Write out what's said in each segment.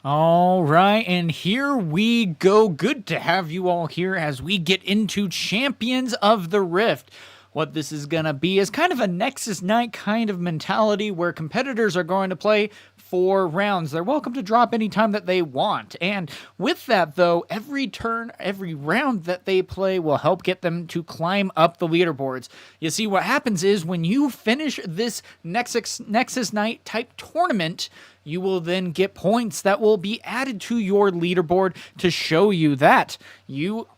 All right, and here we go. Good to have you all here as we get into Champions of the Rift. What this is going to be is kind of a Nexus Night kind of mentality where competitors are going to play 4 rounds. They're welcome to drop anytime that they want. And with that, though, every turn, every round that they play will help get them to climb up the leaderboards. You see, what happens is when you finish this Nexus Night type tournament, you will then get points that will be added to your leaderboard to show you that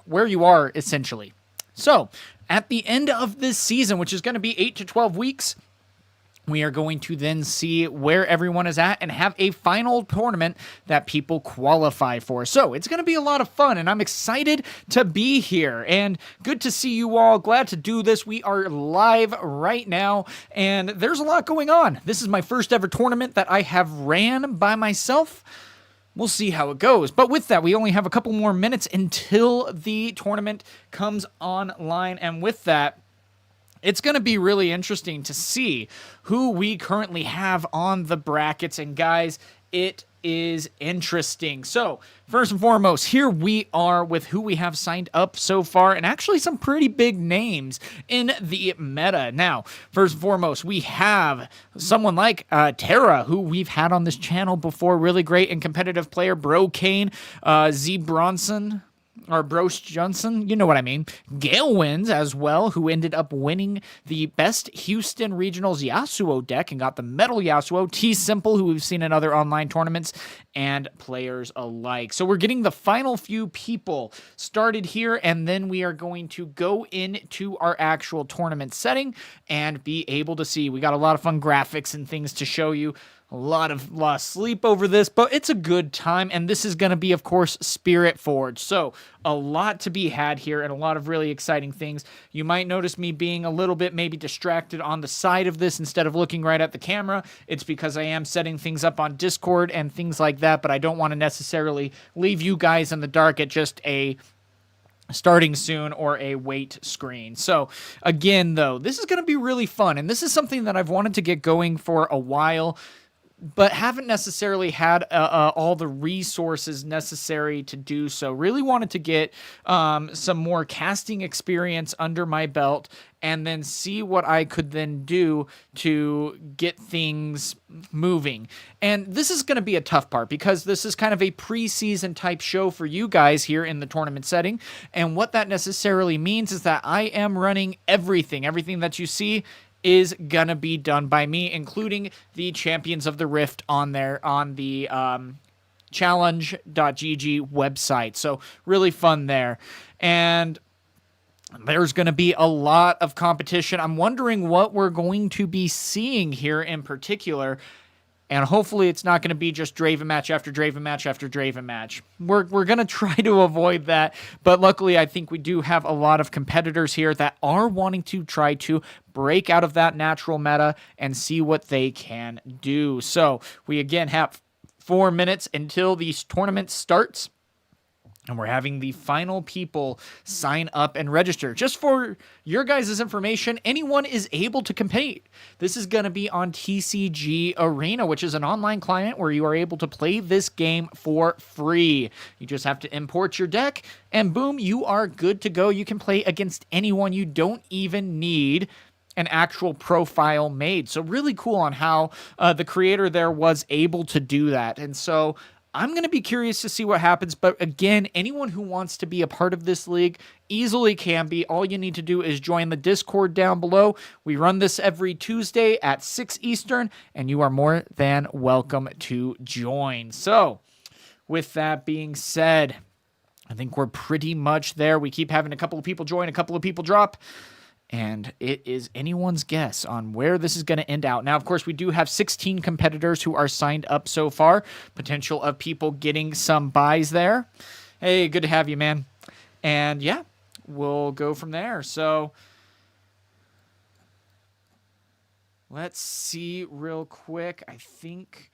where you are, essentially. So, at the end of this season, which is going to be 8 to 12 weeks, we are going to then see where everyone is at and have a final tournament that people qualify for. So it's going to be a lot of fun, and I'm excited to be here. And good to see you all. Glad to do this. We are live right now, and there's a lot going on. This is my first ever tournament that I have ran by myself. We'll see how it goes. But with that, we only have a couple more minutes until the tournament comes online. And with that, it's going to be really interesting to see who we currently have on the brackets. And guys, it is interesting. So first and foremost, here we are with who we have signed up so far, and actually some pretty big names in the meta. Now, first and foremost, we have someone like Tera, who we've had on this channel before, really great and competitive player. Brocane, Zebronson, or Broce Johnson, you know what I mean. Ghael wins as well, who ended up winning the best Houston Regionals Yasuo deck and got the Metal Yasuo. T-Simple, who we've seen in other online tournaments, and players alike. So we're getting the final few people started here, and then we are going to go into our actual tournament setting and be able to see. We got a lot of fun graphics and things to show you. A lot of sleep over this, but it's a good time, and this is going to be, of course, Spiritforged. So a lot to be had here and a lot of really exciting things. You might notice me being a little bit maybe distracted on the side of this instead of looking right at the camera. It's because I am setting things up on Discord and things like that, but I don't want to necessarily leave you guys in the dark at just a starting soon or a wait screen. So again, though, this is going to be really fun, and this is something that I've wanted to get going for a while, but haven't necessarily had all the resources necessary to do so. Really wanted to get some more casting experience under my belt and then see what I could then do to get things moving. And this is going to be a tough part because this is kind of a preseason type show for you guys here in the tournament setting. And what that necessarily means is that I am running everything that you see is gonna be done by me, including the Champions of the Rift on there on the challenge.gg website. So really fun there. And there's going to be a lot of competition. I'm wondering what we're going to be seeing here in particular. And hopefully it's not going to be just Draven match after Draven match after Draven match. We're going to try to avoid that. But luckily, I think we do have a lot of competitors here that are wanting to try to break out of that natural meta and see what they can do. So we again have 4 minutes until the tournament starts. And we're having the final people sign up and register. Just for your guys' information, anyone is able to compete. This is going to be on TCG Arena, which is an online client where you are able to play this game for free. You just have to import your deck, and boom, you are good to go. You can play against anyone. You don't even need an actual profile made. So really cool on how the creator there was able to do that. And so I'm going to be curious to see what happens, but again, anyone who wants to be a part of this league easily can be. All you need to do is join the Discord down below. We run this every Tuesday at 6 Eastern, and you are more than welcome to join. So, with that being said, I think we're pretty much there. We keep having a couple of people join, a couple of people drop, and it is anyone's guess on where this is going to end out. Now, of course, we do have 16 competitors who are signed up so far. Potential of people getting some buys there. Hey, good to have you, man. And yeah, we'll go from there. So let's see real quick. I think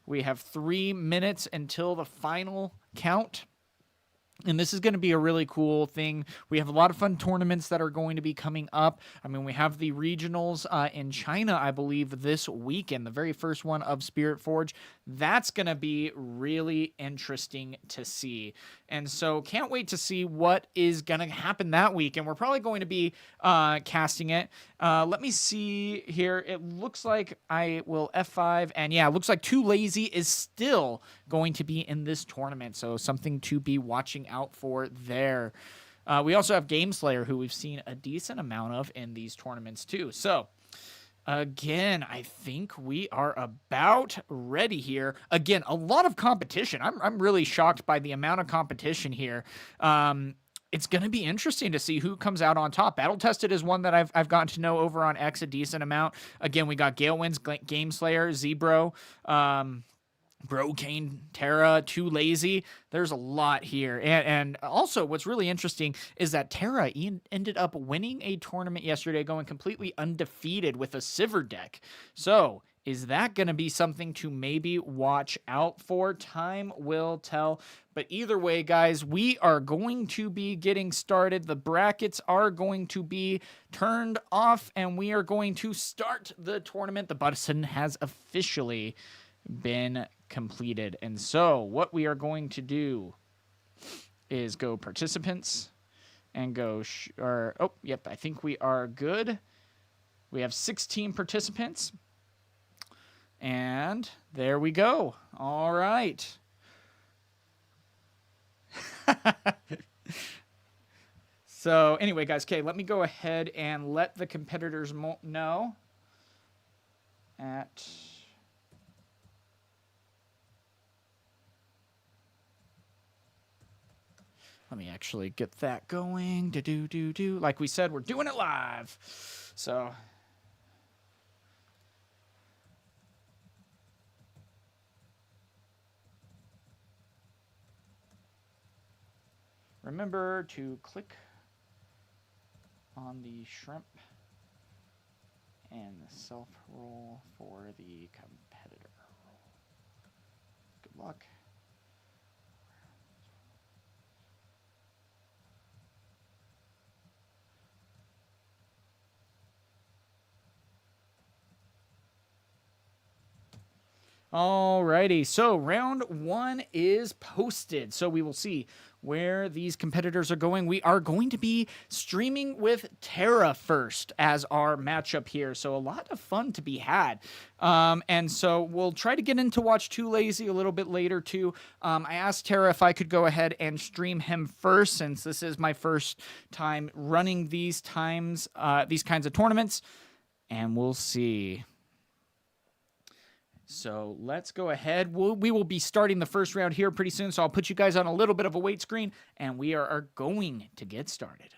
we have 3 minutes until the final count. And this is going to be a really cool thing. We have a lot of fun tournaments that are going to be coming up. I mean, we have the regionals in China, I believe, this weekend, the very first one of Spiritforged. That's going to be really interesting to see. And so can't wait to see what is going to happen that week. And we're probably going to be casting it. Let me see here. It looks like I will F5. And yeah, it looks like Too Lazy is still going to be in this tournament. So something to be watching out for there. We also have Gameslayer, who we've seen a decent amount of in these tournaments too. So again, I think we are about ready here. Again, a lot of competition. I'm really shocked by the amount of competition here. It's going to be interesting to see who comes out on top. Battle Tested is one that I've gotten to know over on X a decent amount. Again, we got Ghael wins, Gameslayer, Zebro, Brocane, Tera, Too Lazy. There's a lot here. And also what's really interesting is that Tera ended up winning a tournament yesterday, going completely undefeated with a Sivir deck. So is that going to be something to maybe watch out for? Time will tell. But either way, guys, we are going to be getting started. The brackets are going to be turned off, and we are going to start the tournament. The button has officially been completed. And so what we are going to do is go participants and go, I think we are good. We have 16 participants. And there we go. All right. So anyway, guys, okay, let me go ahead and let the competitors know at... Let me actually get that going. Do. Like we said, we're doing it live. So... remember to click on the shrimp and the self roll for the competitor. Good luck. Alrighty, so round one is posted. So we will see where these competitors are going. We are going to be streaming with Tera first as our matchup here. So a lot of fun to be had. And so we'll try to get into watch Too Lazy a little bit later too. I asked Tera if I could go ahead and stream him first, since this is my first time running these kinds of tournaments. And we'll see. So let's go ahead. We will be starting the first round here pretty soon, so I'll put you guys on a little bit of a wait screen, and we are going to get started.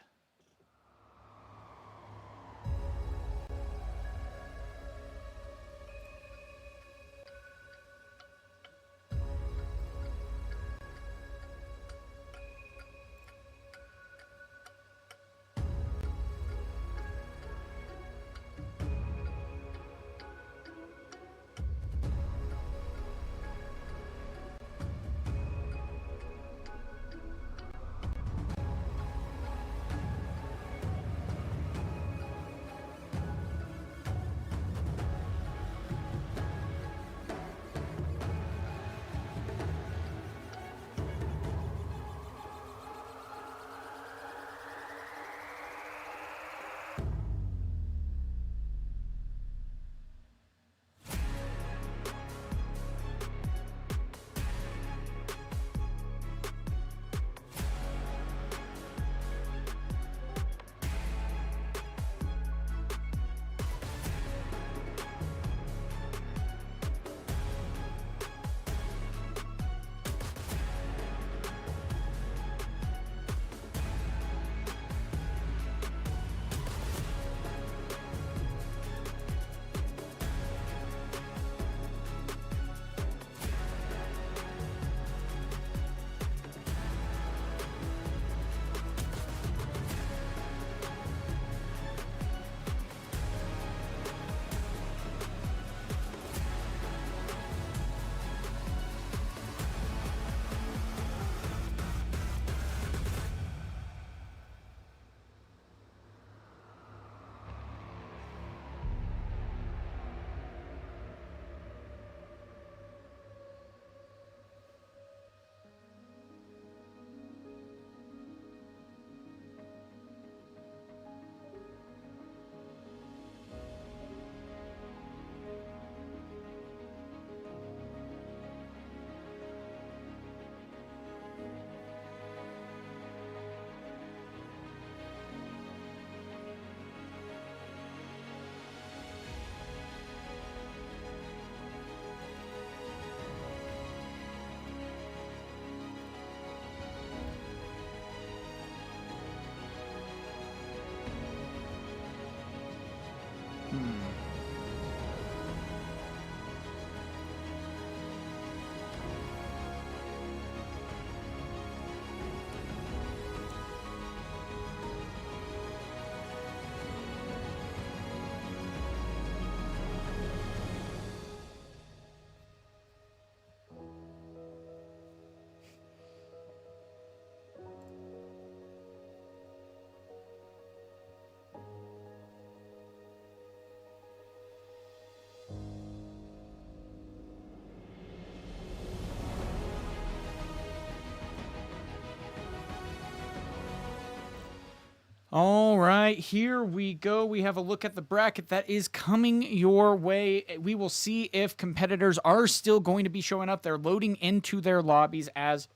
All right, here we go. We have a look at the bracket that is coming your way. We will see if competitors are still going to be showing up. They're loading into their lobbies as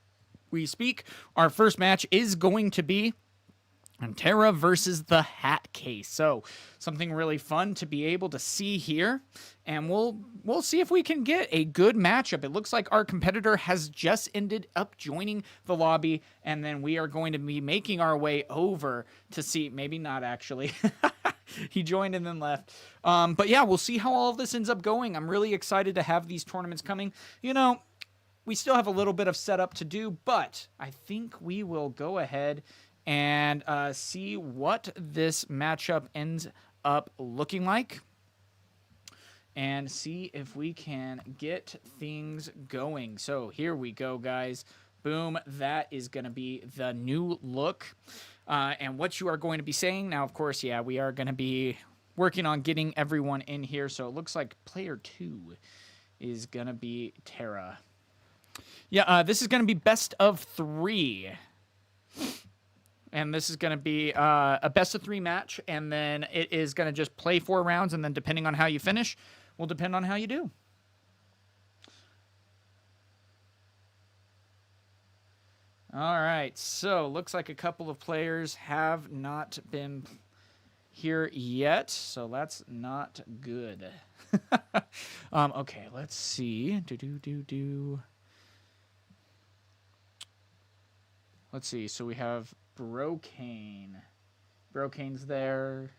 we speak. Our first match is going to be Tera versus the Hat Case. So something really fun to be able to see here. And we'll see if we can get a good matchup. It looks like our competitor has just ended up joining the lobby, and then we are going to be making our way over to see, maybe not actually. He joined and then left. But yeah, we'll see how all of this ends up going. I'm really excited to have these tournaments coming. You know, we still have a little bit of setup to do, but I think we will go ahead and see what this matchup ends up looking like, and see if we can get things going. So here we go, guys. Boom, that is going to be the new look. And what you are going to be saying, now, of course, yeah, we are going to be working on getting everyone in here. So it looks like player 2 is going to be Tera. Yeah, this is going to be best of 3. And this is going to be a best-of-3 match, and then it is going to just play 4 rounds, and then depending on how you finish will depend on how you do. All right, so looks like a couple of players have not been here yet, so that's not good. Okay, let's see. Let's see, so we have Brocane. Brocane's there.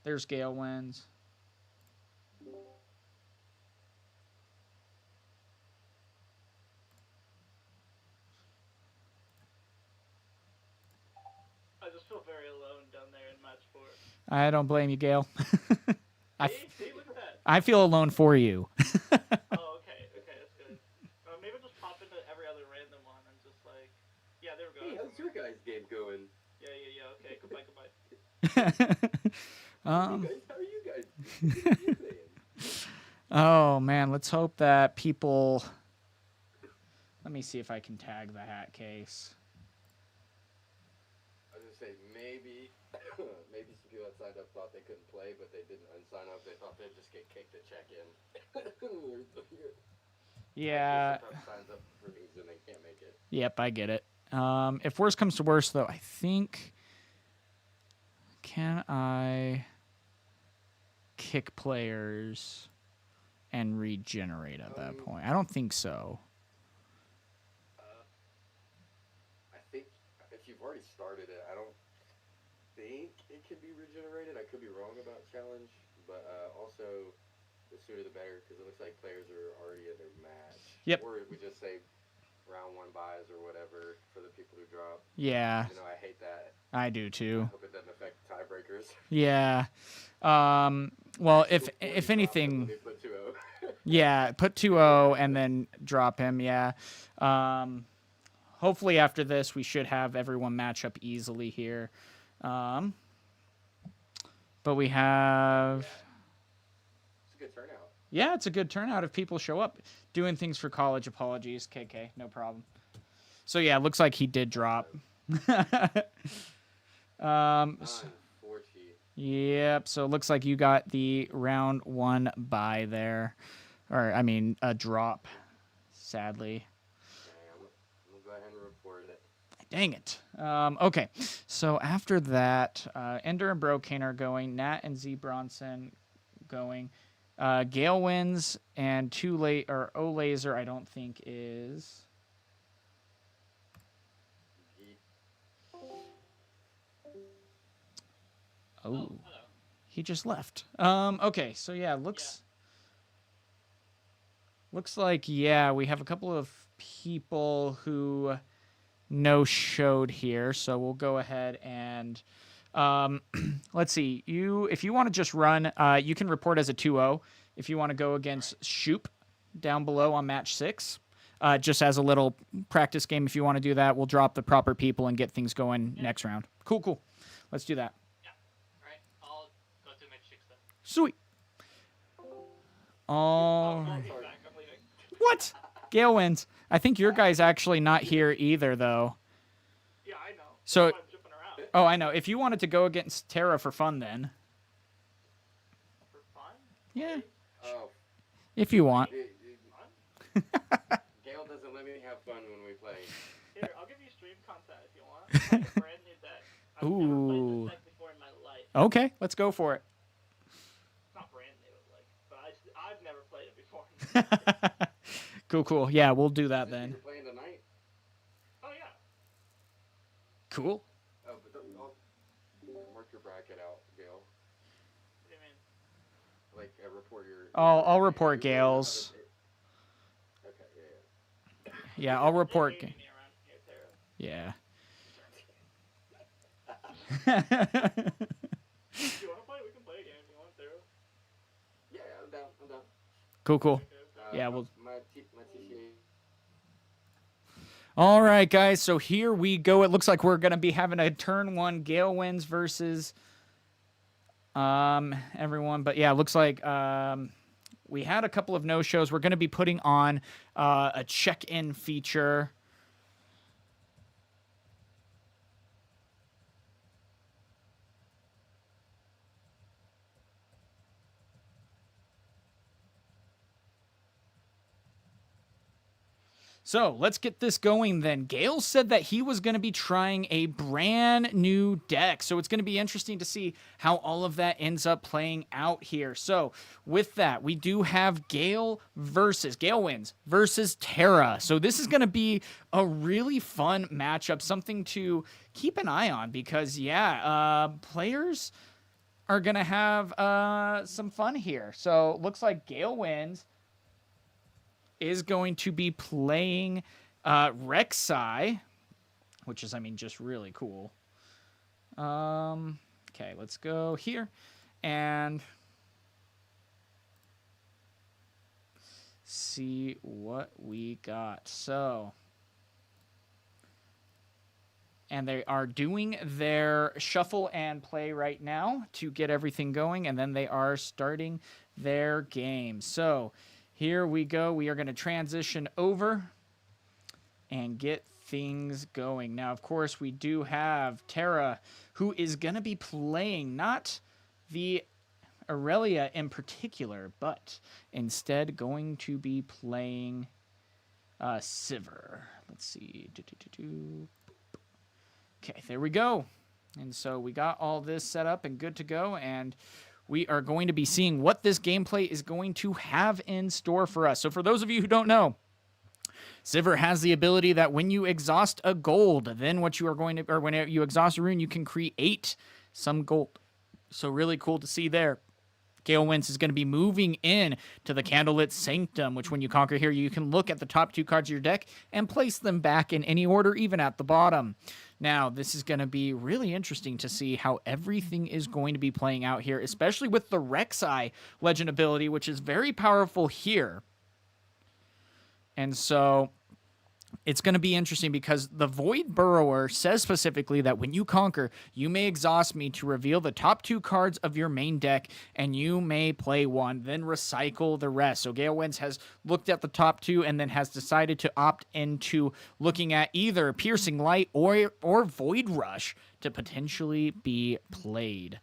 There's Ghael wins. I just feel very alone down there in match 4. I don't blame you, Ghael. See, look at that. I feel alone for you. Oh, okay, that's good. Maybe just pop into every other random one and just like, yeah, there we go. Hey, how's your guys' game going? Yeah, okay, goodbye. How are you guys? Oh, man, let's hope that people... Let me see if I can tag the Hat Case. I was going to say, maybe some people that signed up thought they couldn't play, but they didn't unsign up. They thought they'd just get kicked to check in. Yeah. Sometimes signs up for meetings and they can't make it. Yep, I get it. If worse comes to worse, though, I think... Can I kick players and regenerate at that point? I don't think so. I think if you've already started it, I don't think it can be regenerated. I could be wrong about challenge, but also the sooner the better, because it looks like players are already in their match. Yep. Or we just say round 1 buys or whatever for the people who drop. Yeah. You know, I hate that. I do too. I hope it doesn't affect tiebreakers. Yeah. Well, if anything, Put 2-0. yeah, put 2-0 and then drop him. Yeah. Hopefully after this we should have everyone match up easily here. But we have. It's a good turnout. Yeah, it's a good turnout if people show up. Doing things for college. Apologies, KK. No problem. So yeah, looks like he did drop. Yep, so it looks like you got the round 1 bye there. Or, I mean, a drop, sadly. Okay, we'll go ahead and report it. Dang it. Okay, so after that, Ender and Brocane are going. Nat and Z Bronson going. Ghael wins, and O Laser I don't think is... Oh, he just left. Okay, so yeah, looks like, yeah, we have a couple of people who no-showed here, so we'll go ahead and let's see. If you want to just run, you can report as a 2-0 if you want to go against Shoop down below on match 6. Just as a little practice game, if you want to do that, we'll drop the proper people and get things going next round. Cool. Let's do that. Sweet. Oh. What? Ghael wins. I think your guy's actually not here either, though. Yeah, I know. So, I'm jumping around. Oh, I know. If you wanted to go against Tera for fun, then. For fun? Yeah. Oh, If you want. Fun? Ghael doesn't let me have fun when we play. Here, I'll give you stream content if you want. It's like a brand new deck. I've never played Ooh. this deck before in my life. Okay, let's go for it. It's not brand new, like, but I've never played it before. Cool. Yeah, we'll do that Is it then. You're playing tonight? Oh yeah. Cool. Oh, but don't mark your bracket out, Ghael. What do you mean? Like, report your. I'll report Ghael's. Okay, yeah. Yeah, I'll report. They're hating me around here, Tera. Yeah. If you want to play, we can play a game if you want, Tera. Yeah, I'm down. Cool. Okay. Yeah, we'll. My TCA. All right, guys. So here we go. It looks like we're gonna be having a turn 1 Ghael wins versus everyone. But yeah, it looks like we had a couple of no-shows. We're gonna be putting on a check-in feature. So let's get this going then. Ghael said that he was going to be trying a brand new deck. So it's going to be interesting to see how all of that ends up playing out here. So with that, we do have Ghael wins versus Tera. So this is going to be a really fun matchup, something to keep an eye on because, yeah, players are going to have some fun here. So looks like Ghael wins is going to be playing Rek'Sai, which is, I mean, just really cool. Okay, let's go here and see what we got. So, and they are doing their shuffle and play right now to get everything going, and then they are starting their game. So, here we go. We are going to transition over and get things going. Now, of course, we do have Tera, who is going to be playing not the Aurelia in particular, but instead going to be playing Sivir. Let's see. Okay, there we go. And so we got all this set up and good to go, and we are going to be seeing what this gameplay is going to have in store for us. So for those of you who don't know, Sivir has the ability that when you exhaust a gold, then what you are going to, or when you exhaust a rune, you can create some gold. So really cool to see there. Ghael wins is going to be moving in to the Candlelit Sanctum, which when you conquer here, you can look at the top 2 cards of your deck and place them back in any order, even at the bottom. Now, this is going to be really interesting to see how everything is going to be playing out here, especially with the Rek'Sai legend ability, which is very powerful here. And so it's going to be interesting because the Void Burrower says specifically that when you conquer, you may exhaust me to reveal the top 2 cards of your main deck, and you may play one, then recycle the rest. So Ghael Wins has looked at the top 2 and then has decided to opt into looking at either Piercing Light or Void Rush to potentially be played.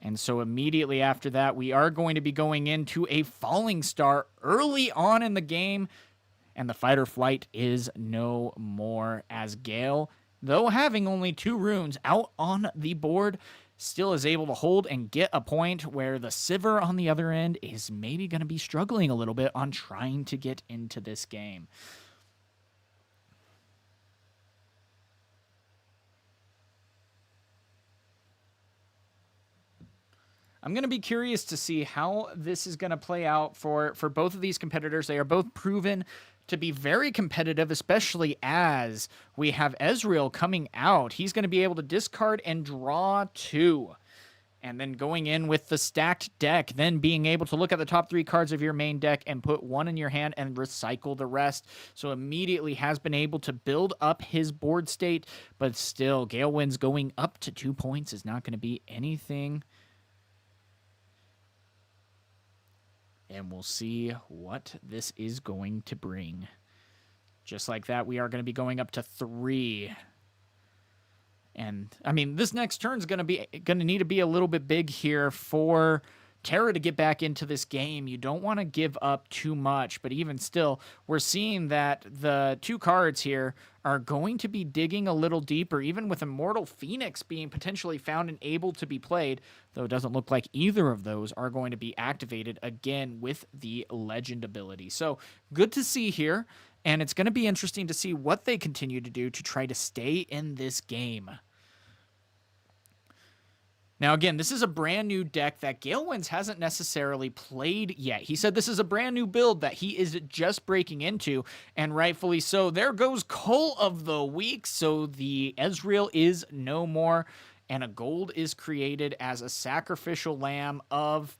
And so immediately after that, we are going to be going into a Falling Star early on in the game. And the fight or flight is no more, as Ghael, though having only 2 runes out on the board, still is able to hold and get a point, where the Sivir on the other end is maybe going to be struggling a little bit on trying to get into this game. I'm going to be curious to see how this is going to play out for both of these competitors. They are both proven to be very competitive, especially as we have Ezreal coming out. He's going to be able to discard and draw 2. And then going in with the stacked deck, then being able to look at the top 3 cards of your main deck and put 1 in your hand and recycle the rest. So immediately has been able to build up his board state, but still, Ghael Wins going up to 2 points is not going to be anything. And we'll see what this is going to bring. Just like that, we are going to be going up to 3. And I mean, this next turn is going to need to be a little bit big here for Tera to get back into this game. You don't want to give up too much, but even still, we're seeing that the 2 cards here are going to be digging a little deeper, even with Immortal Phoenix being potentially found and able to be played, though it doesn't look like either of those are going to be activated again with the Legend ability. So good to see here, and it's going to be interesting to see what they continue to do to try to stay in this game. Now, again, this is a brand new deck that Ghael hasn't necessarily played yet. He said this is a brand new build that he is just breaking into, and rightfully so. There goes Call of the Week, so the Ezreal is no more, and a gold is created as a sacrificial lamb of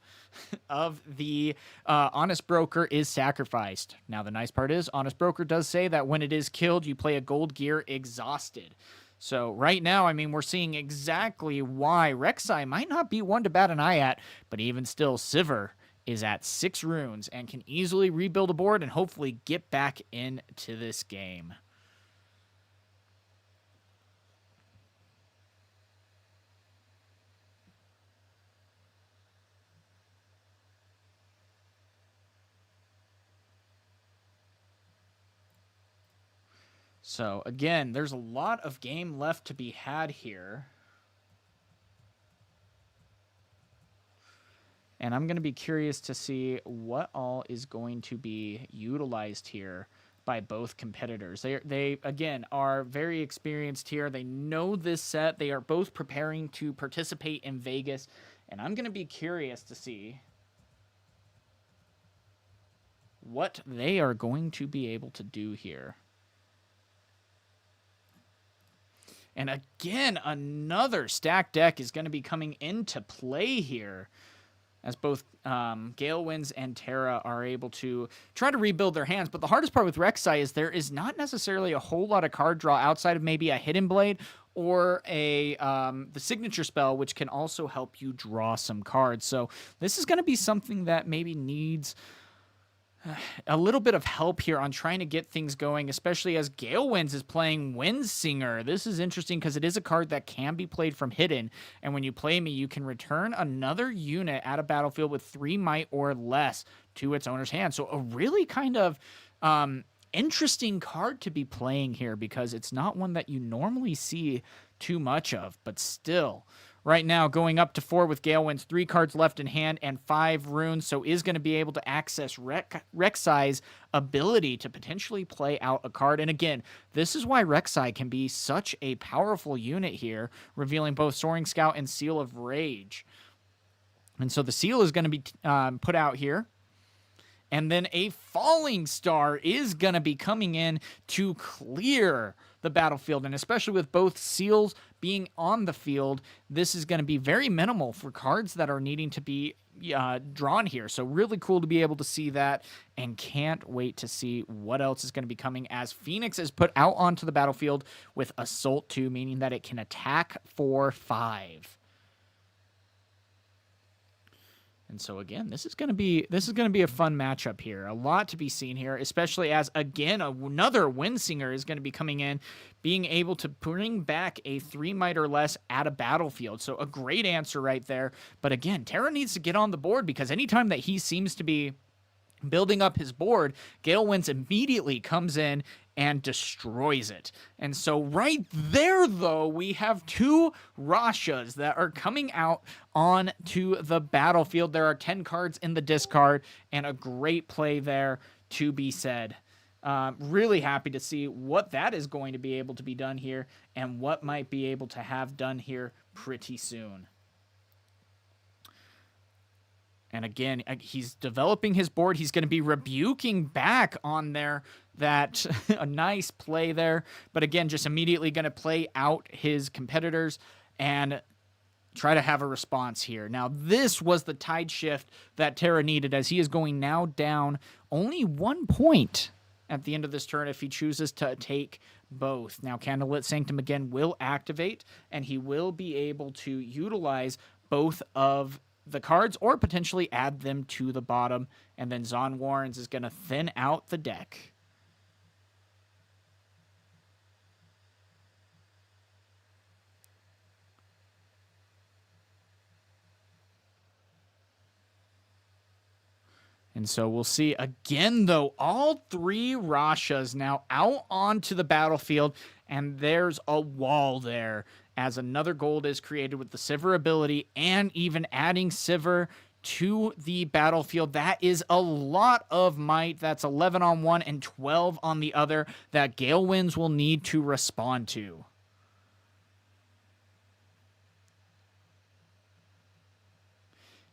the Honest Broker is sacrificed. Now, the nice part is, Honest Broker does say that when it is killed, you play a gold gear exhausted. So right now, I mean, we're seeing exactly why Rek'Sai might not be one to bat an eye at, but even still, Sivir is at 6 runes and can easily rebuild a board and hopefully get back into this game. So, again, there's a lot of game left to be had here. And I'm going to be curious to see what all is going to be utilized here by both competitors. They again, are very experienced here. They know this set. They are both preparing to participate in Vegas. And I'm going to be curious to see what they are going to be able to do here. And again, another stacked deck is going to be coming into play here, as both Ghael and Tera are able to try to rebuild their hands. But the hardest part with Rek'Sai is there is not necessarily a whole lot of card draw outside of maybe a Hidden Blade or the signature spell, which can also help you draw some cards. So this is going to be something that maybe needs a little bit of help here on trying to get things going, especially as Ghael is playing Windsinger. This is interesting because it is a card that can be played from hidden, and when you play me, you can return another unit at a battlefield with 3 might or less to its owner's hand. So a really kind of interesting card to be playing here, because it's not one that you normally see too much of, but still. Right now, going up to 4 with Ghael 3 cards left in hand and 5 runes, so is going to be able to access Rek'Sai's ability to potentially play out a card. And again, this is why Rek'Sai can be such a powerful unit here, revealing both Soaring Scout and Seal of Rage. And so the seal is going to be put out here. And then a Falling Star is going to be coming in to clear the battlefield. And especially with both seals being on the field, this is going to be very minimal for cards that are needing to be drawn here. So really cool to be able to see that, and can't wait to see what else is going to be coming as Phoenix is put out onto the battlefield with Assault 2, meaning that it can attack for 5. And so again, this is going to be a fun matchup here. A lot to be seen here, especially as, again, another Windsinger is going to be coming in, being able to bring back a 3 might or less at a battlefield. So a great answer right there. But again, Tera needs to get on the board, because anytime that he seems to be building up his board, Ghael immediately comes in and destroys it. And so right there, though, we have 2 Rashas that are coming out onto the battlefield. There are 10 cards in the discard, and a great play there to be said. Really happy to see what that is going to be able to be done here, and what might be able to have done here pretty soon. And again, he's developing his board. He's going to be rebuking back on there. That a nice play there. But again, just immediately going to play out his competitors and try to have a response here. Now, this was the tide shift that Tera needed, as he is going now down only 1 point at the end of this turn if he chooses to take both. Now, Candlelit Sanctum again will activate, and he will be able to utilize both of the cards, or potentially add them to the bottom, and then Zon Warrens is going to thin out the deck. And so we'll see again, though, all 3 Rashas now out onto the battlefield, and there's a wall there as another gold is created with the Sivir ability and even adding Sivir to the battlefield. That is a lot of might. That's 11 on one and 12 on the other that Ghael Winds will need to respond to.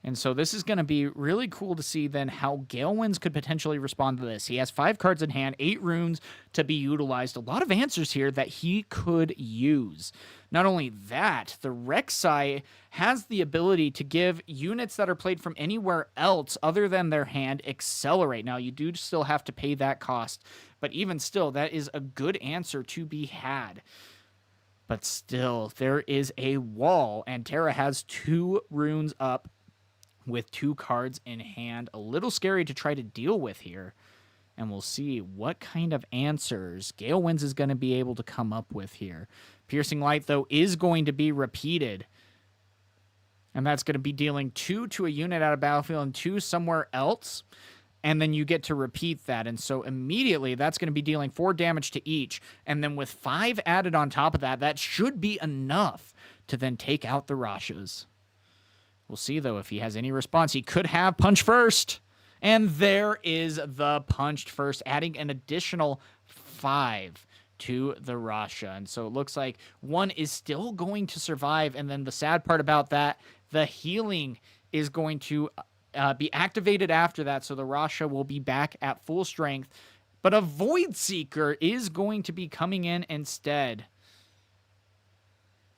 And so this is going to be really cool to see then how Ghael Winds could potentially respond to this. He has 5 cards in hand, 8 runes to be utilized. A lot of answers here that he could use. Not only that, the Rek'Sai has the ability to give units that are played from anywhere else other than their hand accelerate. Now, you do still have to pay that cost, but even still, that is a good answer to be had. But still, there is a wall, and Tera has 2 runes up with 2 cards in hand. A little scary to try to deal with here. And we'll see what kind of answers Ghael Winds is going to be able to come up with here. Piercing Light, though, is going to be repeated. And that's going to be dealing 2 to a unit out of battlefield and 2 somewhere else. And then you get to repeat that. And so immediately that's going to be dealing 4 damage to each. And then with 5 added on top of that, that should be enough to then take out the Rashas. We'll see, though, if he has any response. He could have Punch First. And there is the Punched First, adding an additional 5 to the Rasha. And so it looks like 1 is still going to survive. And then the sad part about that, the healing is going to be activated after that. So the Rasha will be back at full strength. But a Void Seeker is going to be coming in instead,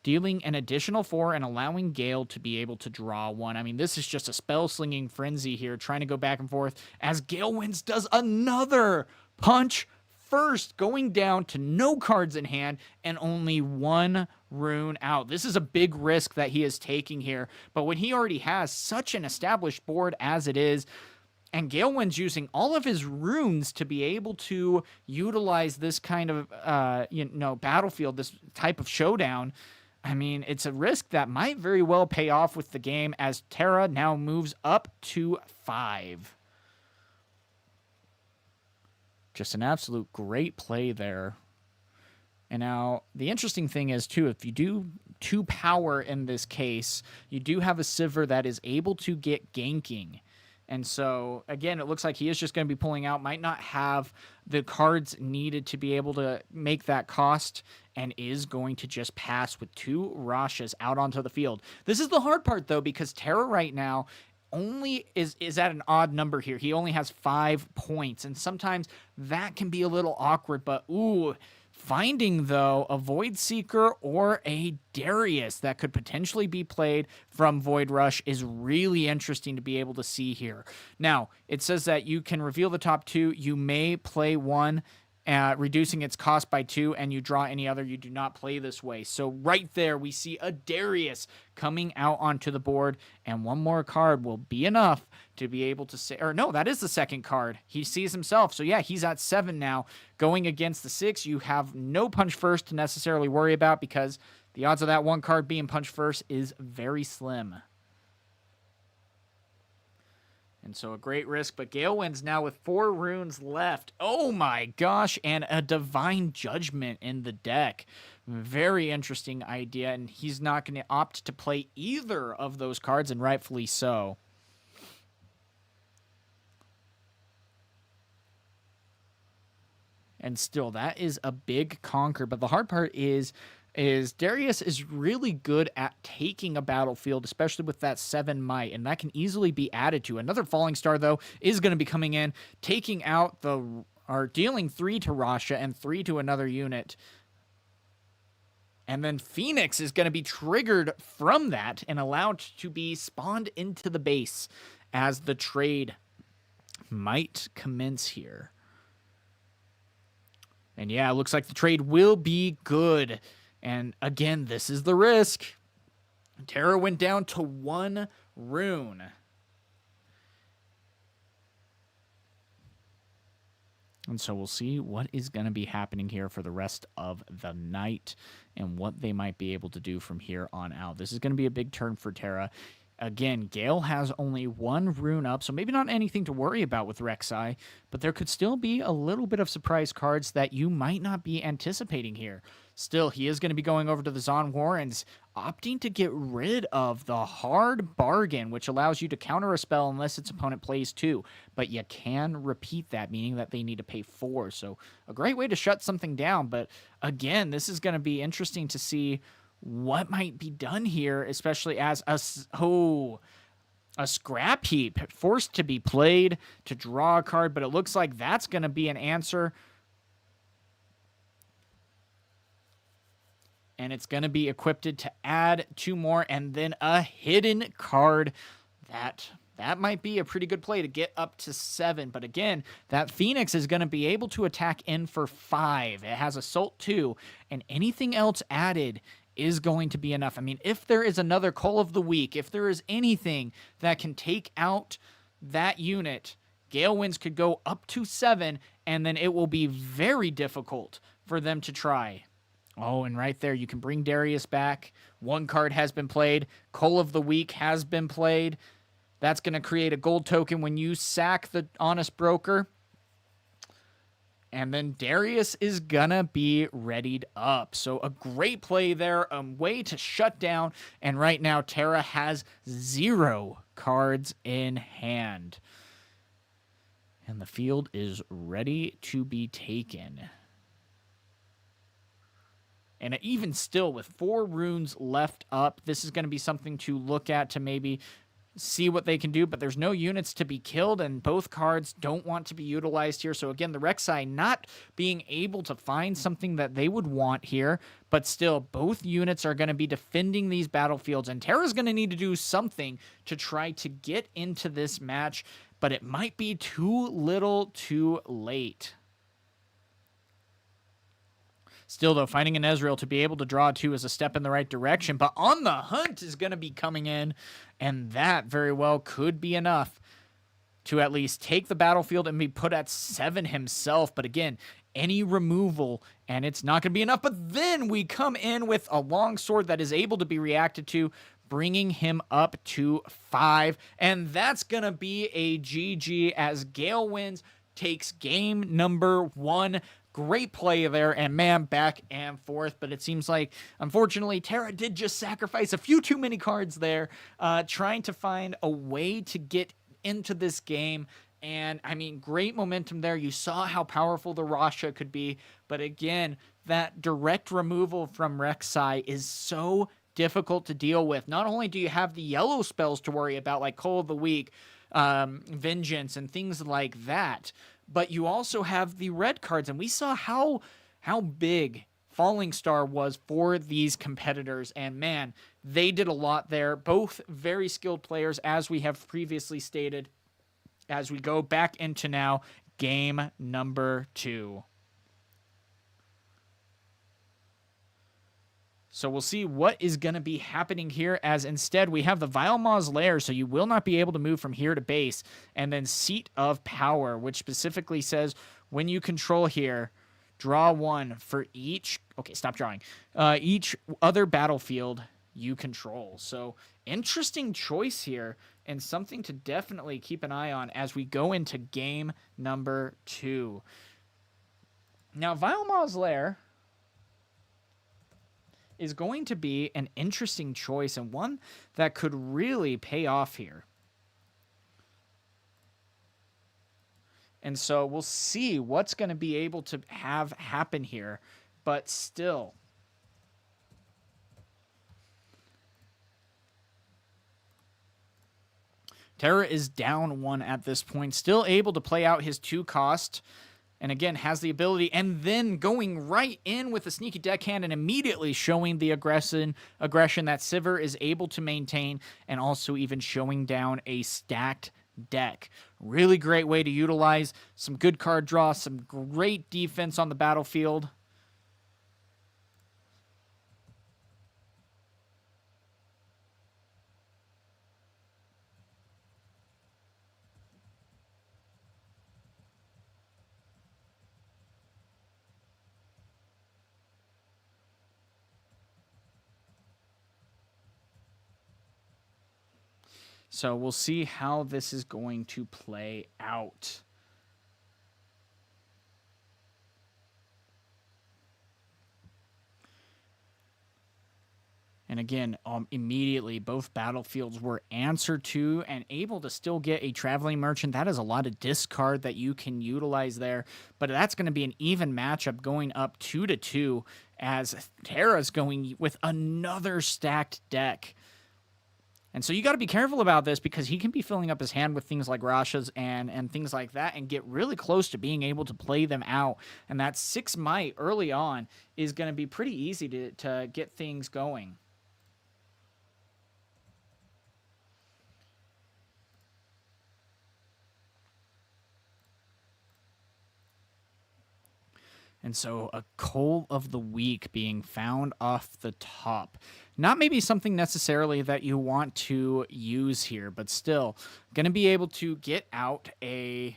dealing an additional 4 and allowing Ghael to be able to draw 1. I mean, this is just a spell-slinging frenzy here, trying to go back and forth, as Ghael Winds does another Punch First, going down to no cards in hand and only 1 rune out. This is a big risk that he is taking here, but when he already has such an established board as it is, and Ghael Winds using all of his runes to be able to utilize this kind of battlefield, this type of showdown, I mean, it's a risk that might very well pay off with the game, as Tera now moves up to 5. Just an absolute great play there. And now, the interesting thing is, too, if you do 2 power in this case, you do have a Sivir that is able to get ganking. And so, again, it looks like he is just going to be pulling out, might not have the cards needed to be able to make that cost, and is going to just pass with 2 Rashas out onto the field. This is the hard part, though, because Tera right now only is at an odd number here. He only has 5 points, and sometimes that can be a little awkward, but ooh, finding, though, a Void Seeker or a Darius that could potentially be played from Void Rush is really interesting to be able to see here. Now, it says that you can reveal the top 2. You may play 1, reducing its cost by 2, and you draw any other. You do not play this way. So right there, we see a Darius coming out onto the board, and 1 more card will be enough to be able to say, or no, that is the second card. He sees himself. So yeah, he's at 7 now. Going against the 6, you have no Punch First to necessarily worry about, because the odds of that 1 card being Punch First is very slim. And so a great risk, but Ghael Winds now with 4 runes left. Oh my gosh, and a Divine Judgment in the deck. Very interesting idea, and he's not going to opt to play either of those cards, and rightfully so. And still, that is a big conquer, but the hard part is Darius is really good at taking a battlefield, especially with that 7 might, and that can easily be added to. Another Falling Star, though, is going to be coming in, taking out dealing 3 to Rasha and 3 to another unit. And then Phoenix is going to be triggered from that and allowed to be spawned into the base as the trade might commence here. And yeah, it looks like the trade will be good. And again, this is the risk. Tera went down to 1 rune. And so we'll see what is going to be happening here for the rest of the night and what they might be able to do from here on out. This is going to be a big turn for Tera. Again, Ghael has only 1 rune up, so maybe not anything to worry about with Rek'Sai, but there could still be a little bit of surprise cards that you might not be anticipating here. Still, he is going to be going over to the Zon Warrens, opting to get rid of the Hard Bargain, which allows you to counter a spell unless its opponent plays 2, but you can repeat that, meaning that they need to pay 4. So a great way to shut something down, but again, this is going to be interesting to see what might be done here, especially as a Scrap Heap forced to be played to draw a card, but it looks like that's going to be an answer. And it's going to be equipped to add 2 more and then a hidden card. That might be a pretty good play to get up to 7. But again, that Phoenix is going to be able to attack in for 5. It has Assault 2, and anything else added is going to be enough. I mean, if there is another Call of the Week, if there is anything that can take out that unit, Ghael Winds could go up to 7, and then it will be very difficult for them to try. Oh, and right there, you can bring Darius back. 1 card has been played. Call of the Week has been played. That's going to create a gold token when you sack the Honest Broker. And then Darius is going to be readied up. So a great play there, a way to shut down. And right now, Tera has 0 cards in hand. And the field is ready to be taken. And even still, with 4 runes left up, this is going to be something to look at to maybe see what they can do, but there's no units to be killed, and both cards don't want to be utilized here. So again, the Rek'Sai not being able to find something that they would want here, but still, both units are going to be defending these battlefields, and Tera's going to need to do something to try to get into this match, but it might be too little too late. Still, though, finding an Ezreal to be able to draw 2 is a step in the right direction, but On the Hunt is going to be coming in, and that very well could be enough to at least take the battlefield and be put at 7 himself. But again, any removal, and it's not going to be enough. But then we come in with a longsword that is able to be reacted to, bringing him up to 5, and that's going to be a GG as Ghael Winds takes game number 1. Great play there, and man, back and forth, but it seems like, unfortunately, Tera did just sacrifice a few too many cards there, trying to find a way to get into this game, and, I mean, great momentum there. You saw how powerful the Rasha could be, but again, that direct removal from Rek'Sai is so difficult to deal with. Not only do you have the yellow spells to worry about, like Call of the Week, Vengeance, and things like that, but you also have the red cards, and we saw how big Falling Star was for these competitors, and man, they did a lot there. Both very skilled players, as we have previously stated, as we go back into now game number 2. So we'll see what is going to be happening here, as instead we have the Vilema's Lair, so you will not be able to move from here to base, and then Seat of Power, which specifically says when you control here, draw 1 for each, okay, stop drawing, each other battlefield you control. So interesting choice here, and something to definitely keep an eye on as we go into game number 2. Now, Vilema's Lair is going to be an interesting choice, and one that could really pay off here. And so we'll see what's going to be able to have happen here, but still, Tera is down 1 at this point, still able to play out his 2 cost. And again, has the ability, and then going right in with a sneaky deckhand and immediately showing the aggression that Sivir is able to maintain, and also even showing down a stacked deck. Really great way to utilize some good card draw, some great defense on the battlefield. So we'll see how this is going to play out. And again, immediately, both battlefields were answered to and able to still get a traveling merchant. That is a lot of discard that you can utilize there. But that's going to be an even matchup going up 2-2 as Tera's going with another stacked deck. And so you got to be careful about this because he can be filling up his hand with things like Rashas and things like that and get really close to being able to play them out. And that 6 might early on is going to be pretty easy to get things going. And so a Coal of the Week being found off the top. Not maybe something necessarily that you want to use here, but still going to be able to get out a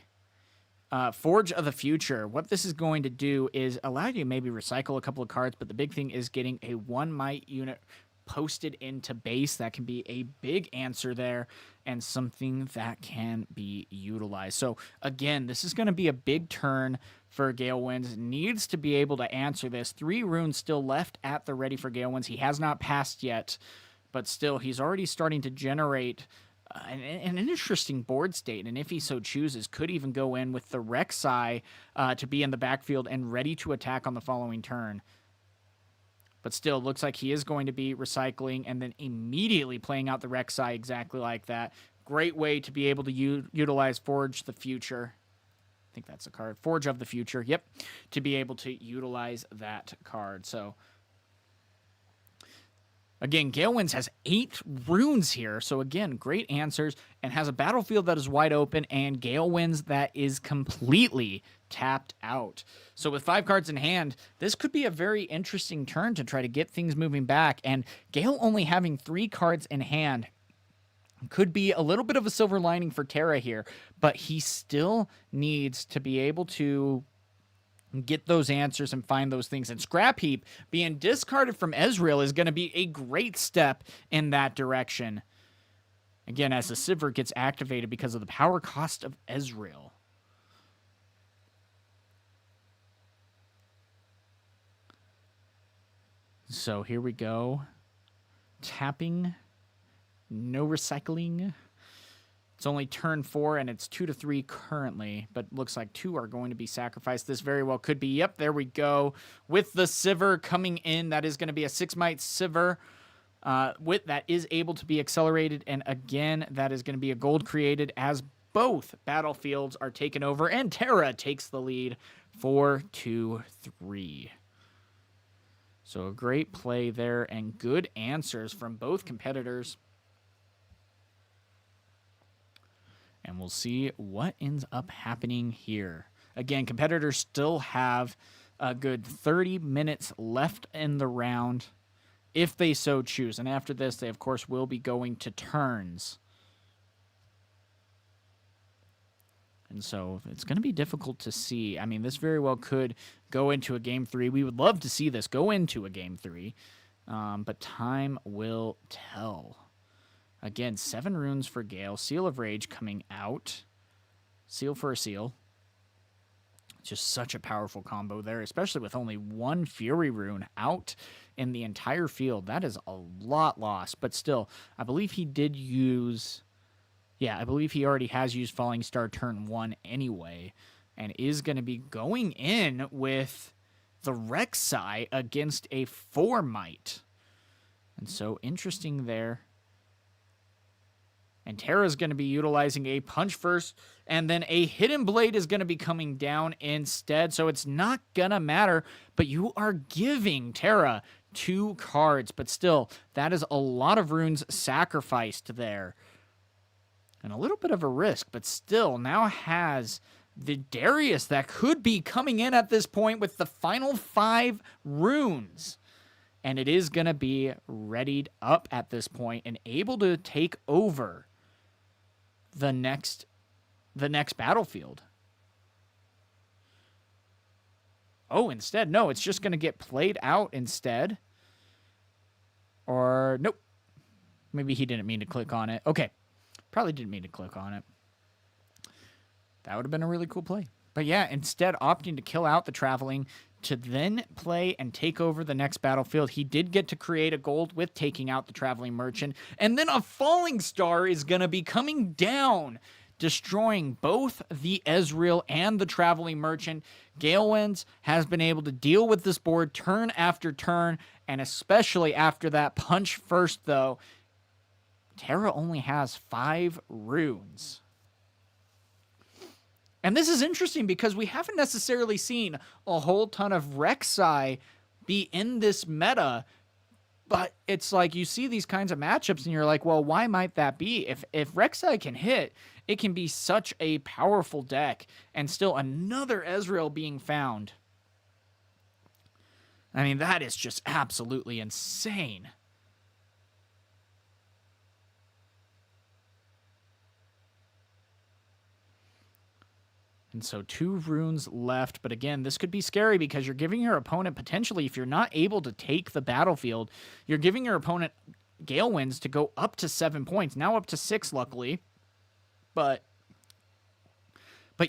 Forge of the Future. What this is going to do is allow you to maybe recycle a couple of cards, but the big thing is getting a 1 might unit posted into base. That can be a big answer there and something that can be utilized. So again, this is going to be a big turn for Ghael Wins. Needs to be able to answer this. 3 runes still left at the ready for Ghael Wins. He has not passed yet, but still he's already starting to generate an interesting board state, and if he so chooses, could even go in with the Rek'Sai to be in the backfield and ready to attack on the following turn. But still, looks like he is going to be recycling and then immediately playing out the Rek'Sai exactly like that. Great way to be able to utilize Forge the Future. I think that's a card. Forge of the Future, yep. To be able to utilize that card. So, again, Ghael Wins has 8 runes here. So, again, great answers and has a battlefield that is wide open and Ghael Wins that is completely tapped out. So with 5 cards in hand, this could be a very interesting turn to try to get things moving back. And Ghael only having 3 cards in hand could be a little bit of a silver lining for Tera here, but he still needs to be able to get those answers and find those things. And Scrap Heap being discarded from Ezreal is going to be a great step in that direction. Again, as the Sivir gets activated because of the power cost of Ezreal. So here we go. Tapping. No recycling. It's only turn 4, and it's 2-3 currently, but looks like 2 are going to be sacrificed. This very well could be. Yep, there we go. With the Sivir coming in, that is going to be a 6 might Sivir. That is able to be accelerated, and again, that is going to be a gold created as both battlefields are taken over, and Tera takes the lead 4-3. So a great play there and good answers from both competitors. And we'll see what ends up happening here. Again, competitors still have a good 30 minutes left in the round if they so choose. And after this, they, of course, will be going to turns. And so it's going to be difficult to see. I mean, this very well could go into a Game 3. We would love to see this go into a Game 3. But time will tell. Again, 7 runes for Ghael. Seal of Rage coming out. Seal for a seal. Just such a powerful combo there, especially with only 1 Fury rune out in the entire field. That is a lot lost. But still, I believe he did use... Yeah, I believe he already has used Falling Star turn 1 anyway, and is going to be going in with the Rek'Sai against a 4 might. And so, interesting there. And Tera's going to be utilizing a Punch first, and then a Hidden Blade is going to be coming down instead, so it's not going to matter, but you are giving Tera 2 cards, but still, that is a lot of runes sacrificed there. And a little bit of a risk, but still now has the Darius that could be coming in at this point with the final 5 runes. And it is going to be readied up at this point and able to take over the next battlefield. Oh, instead, no, it's just going to get played out instead. Or, nope. Maybe he didn't mean to click on it. Okay. Probably didn't mean to click on it. That would have been a really cool play. But yeah, instead opting to kill out the Traveling to then play and take over the next battlefield. He did get to create a gold with taking out the Traveling Merchant. And then a Falling Star is going to be coming down, destroying both the Ezreal and the Traveling Merchant. Ghael has been able to deal with this board turn after turn, and especially after that punch first, though, Tera only has 5 runes. And this is interesting because we haven't necessarily seen a whole ton of Rek'Sai be in this meta, but it's like you see these kinds of matchups and you're like, well, why might that be? If Rek'Sai can hit, it can be such a powerful deck, and still another Ezreal being found. I mean, that is just absolutely insane. And so 2 runes left. But again, this could be scary because you're giving your opponent potentially, if you're not able to take the battlefield, you're giving your opponent Ghael to go up to 7 points. Now up to 6, luckily. But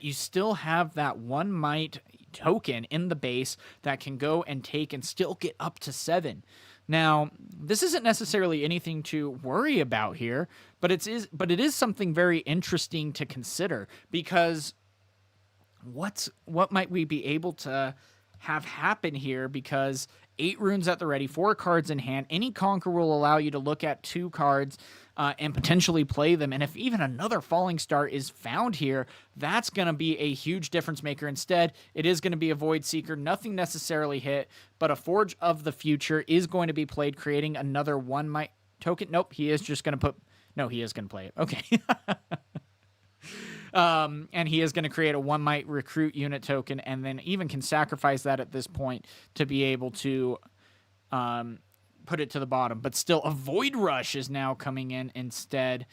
you still have that 1 might token in the base that can go and take and still get up to 7. Now, this isn't necessarily anything to worry about here, but it is something very interesting to consider, because what might we be able to have happen here? Because 8 runes at the ready, 4 cards in hand. Any Conquer will allow you to look at 2 cards and potentially play them. And if even another Falling Star is found here, that's going to be a huge difference maker. Instead, it is going to be a Void Seeker. Nothing necessarily hit, but a Forge of the Future is going to be played, creating another 1 might token. Nope, he is just going to put... No, he is going to play it. Okay. And he is going to create a 1 might recruit unit token, and then even can sacrifice that at this point to be able to put it to the bottom. But still, a Void Rush is now coming in instead.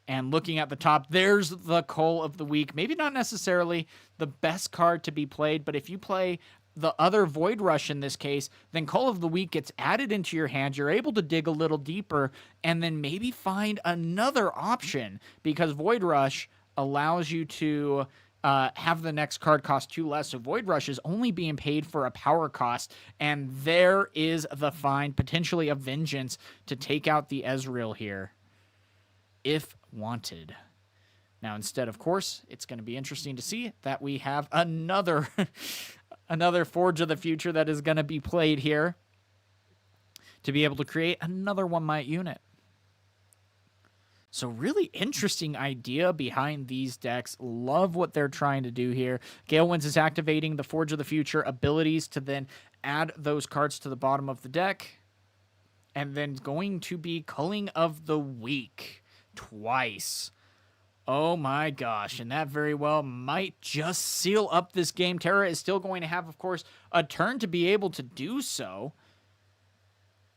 And looking at the top, there's the Call of the Week. Maybe not necessarily the best card to be played, but if you play the other Void Rush in this case, then Call of the Week gets added into your hand. You're able to dig a little deeper and then maybe find another option, because Void Rush allows you to have the next card cost 2 less. So Void Rush is only being paid for a power cost, and there is the find, potentially a Vengeance, to take out the Ezreal here, if wanted. Now, instead, of course, it's going to be interesting to see that we have another another Forge of the Future that is going to be played here to be able to create another 1 might unit. So really interesting idea behind these decks. Love what they're trying to do here. Ghael is activating the Forge of the Future abilities to then add those cards to the bottom of the deck. And then going to be Culling of the Week twice. Oh my gosh, and that very well might just seal up this game. Tera is still going to have, of course, a turn to be able to do so.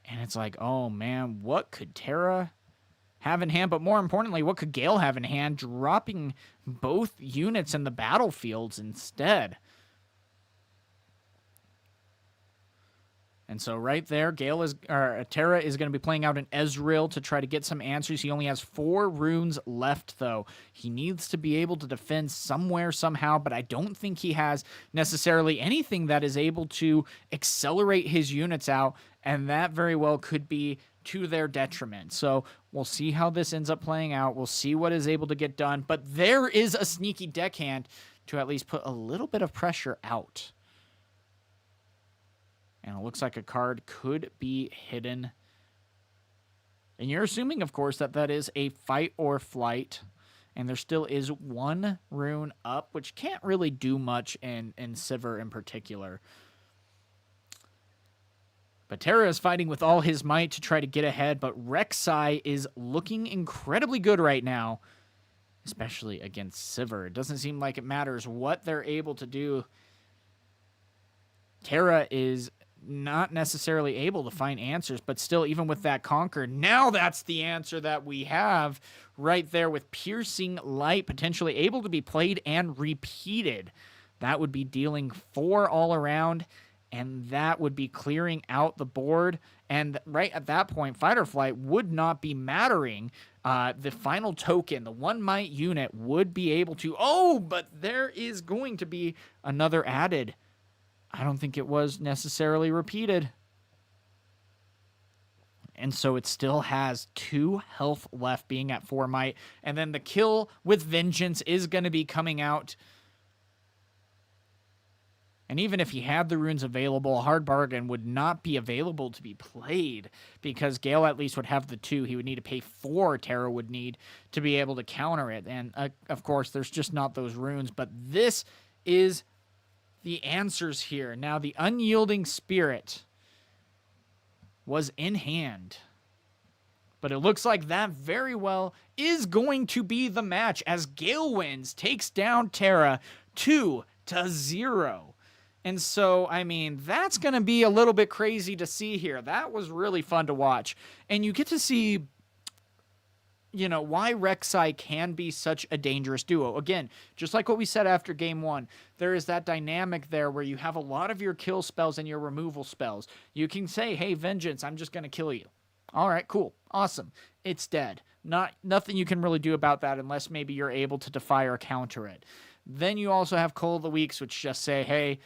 And it's like, oh man, what could Tera have in hand? But more importantly, what could Ghael have in hand, dropping both units in the battlefields instead? And so right there, Tera is going to be playing out an Ezreal to try to get some answers. He only has 4 runes left, though. He needs to be able to defend somewhere, somehow, but I don't think he has necessarily anything that is able to accelerate his units out, and that very well could be to their detriment. So we'll see how this ends up playing out. We'll see what is able to get done, but there is a sneaky deckhand to at least put a little bit of pressure out. And it looks like a card could be hidden. And you're assuming, of course, that that is a Fight or Flight. And there still is 1 rune up, which can't really do much in Sivir in particular. But Tera is fighting with all his might to try to get ahead. But Rek'Sai is looking incredibly good right now, especially against Sivir. It doesn't seem like it matters what they're able to do. Tera is not necessarily able to find answers, but still, even with that Conquer, now that's the answer that we have right there with Piercing Light, potentially able to be played and repeated. That would be dealing 4 all around, and that would be clearing out the board. And right at that point, Fight or Flight would not be mattering the final token, the 1 might unit, would be able to... Oh, but there is going to be another added. I don't think it was necessarily repeated. And so it still has 2 health left, being at 4 might. And then the kill with Vengeance is going to be coming out. And even if he had the runes available, a hard bargain would not be available to be played, because Ghael at least would have the 2. He would need to pay 4, Tera would need to be able to counter it. And of course, there's just not those runes. But this is the answers here. Now, the Unyielding Spirit was in hand, but it looks like that very well is going to be the match, as Ghael wins, takes down Tera 2-0. And so, I mean, that's going to be a little bit crazy to see here. That was really fun to watch. And you get to see, you know, why Rek'Sai can be such a dangerous duo. Again, just like what we said after game 1, there is that dynamic there where you have a lot of your kill spells and your removal spells. You can say, hey, Vengeance, I'm just going to kill you. All right, cool. Awesome. It's dead. Nothing you can really do about that unless maybe you're able to defy or counter it. Then you also have Call of the Weeks, which just say, hey,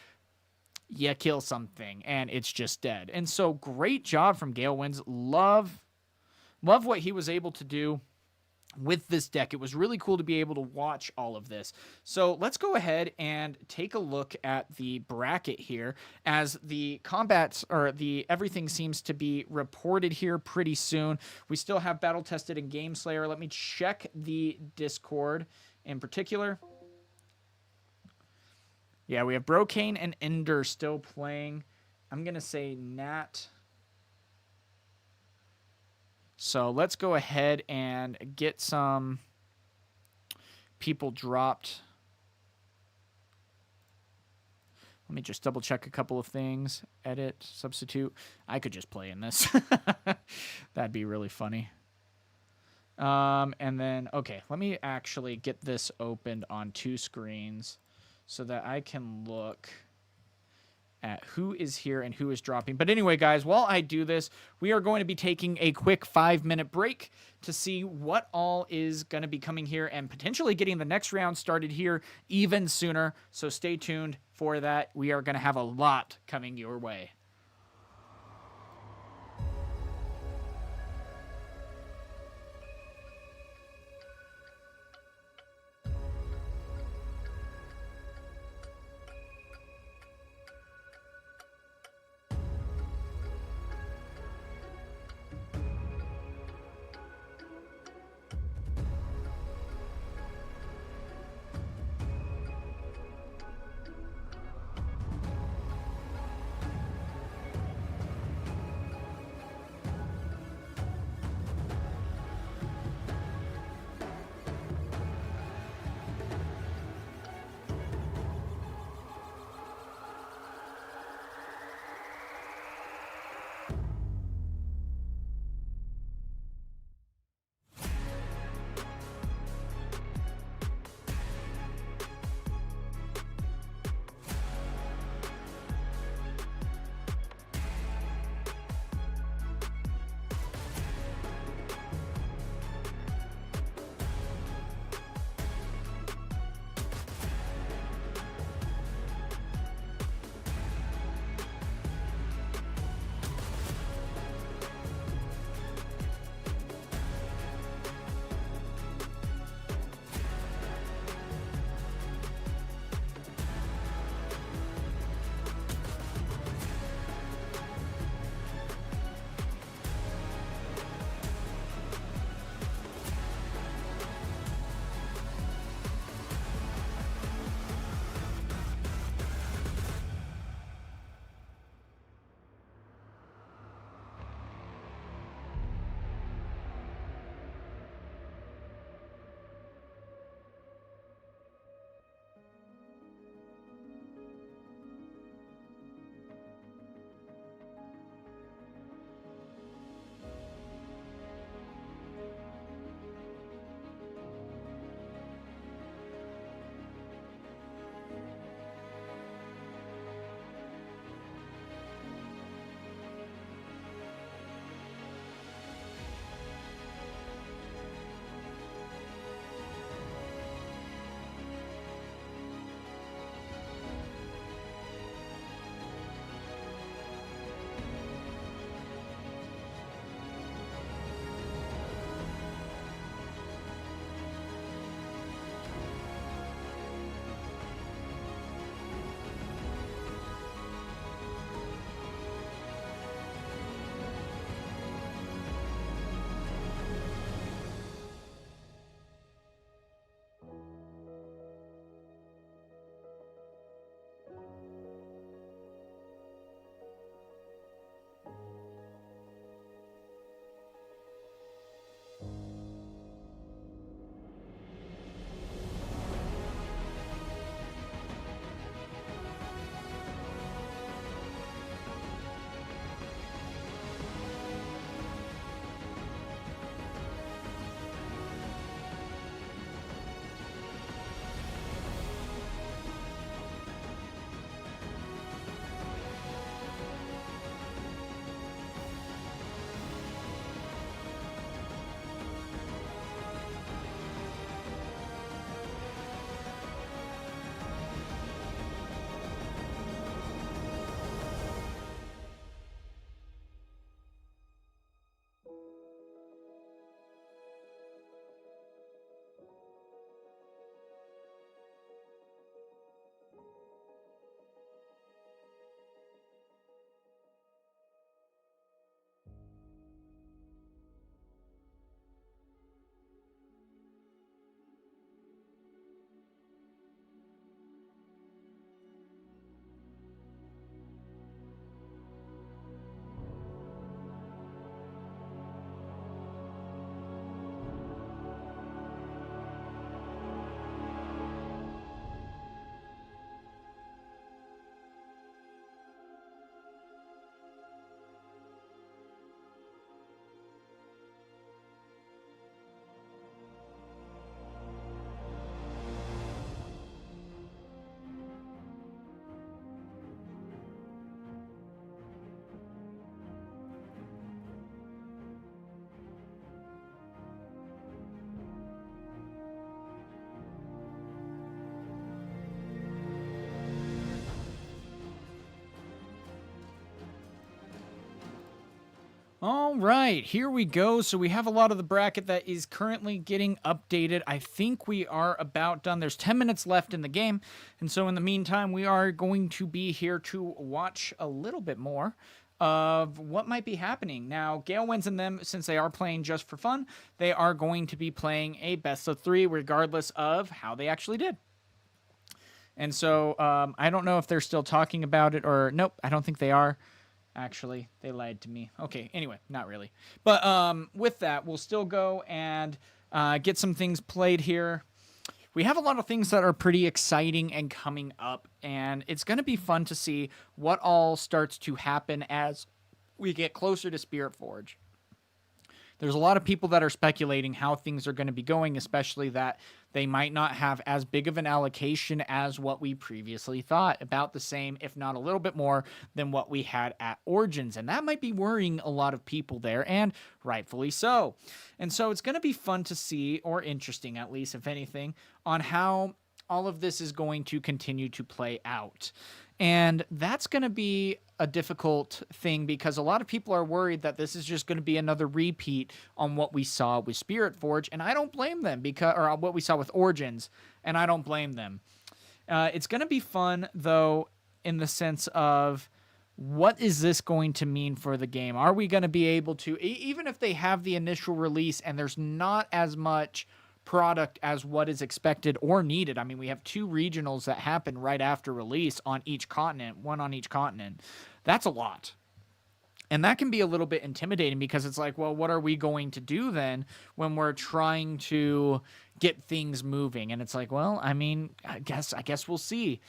you kill something and it's just dead. And so great job from Ghael wins. Love what he was able to do with this deck. It was really cool to be able to watch all of this. So let's go ahead and take a look at the bracket here, as the combats, or the everything seems to be reported here pretty soon. We still have Battle Tested and Game Slayer. Let me check the Discord in particular. Yeah, we have Brocane and Ender still playing. I'm going to say Nat. So let's go ahead and get some people dropped. Let me just double check a couple of things. Edit, substitute. I could just play in this. That'd be really funny. And then, okay, let me actually get this opened on 2 screens so that I can look at who is here and who is dropping. But anyway, guys, while I do this, we are going to be taking a quick 5-minute break to see what all is going to be coming here, and potentially getting the next round started here even sooner. So stay tuned for that. We are going to have a lot coming your way. All right, here we go. So we have a lot of the bracket that is currently getting updated. I think we are about done. There's 10 minutes left in the game. And so in the meantime, we are going to be here to watch a little bit more of what might be happening. Now, Ghael wins in them, since they are playing just for fun, they are going to be playing a best of 3 regardless of how they actually did. And so I don't know if they're still talking about it or nope, I don't think they are. Actually, they lied to me. Okay, anyway, not really. But with that, we'll still go and get some things played here. We have a lot of things that are pretty exciting and coming up, and it's going to be fun to see what all starts to happen as we get closer to Spiritforged. There's a lot of people that are speculating how things are going to be going, especially that they might not have as big of an allocation as what we previously thought, about the same, if not a little bit more, than what we had at Origins. And that might be worrying a lot of people there, and rightfully so. And so it's going to be fun to see, or interesting at least, if anything, on how all of this is going to continue to play out. And that's going to be a difficult thing because a lot of people are worried that this is just going to be another repeat on what we saw with Spiritforged, and I don't blame them, because, or what we saw with Origins, and I don't blame them. It's going to be fun, though, in the sense of what is this going to mean for the game? Are we going to be able to, even if they have the initial release and there's not as much product as what is expected or needed. I mean, we have 2 regionals that happen right after release on each continent, one on each continent. That's a lot. And that can be a little bit intimidating because it's like, well, what are we going to do then when we're trying to get things moving? And it's like, well, I mean, I guess we'll see.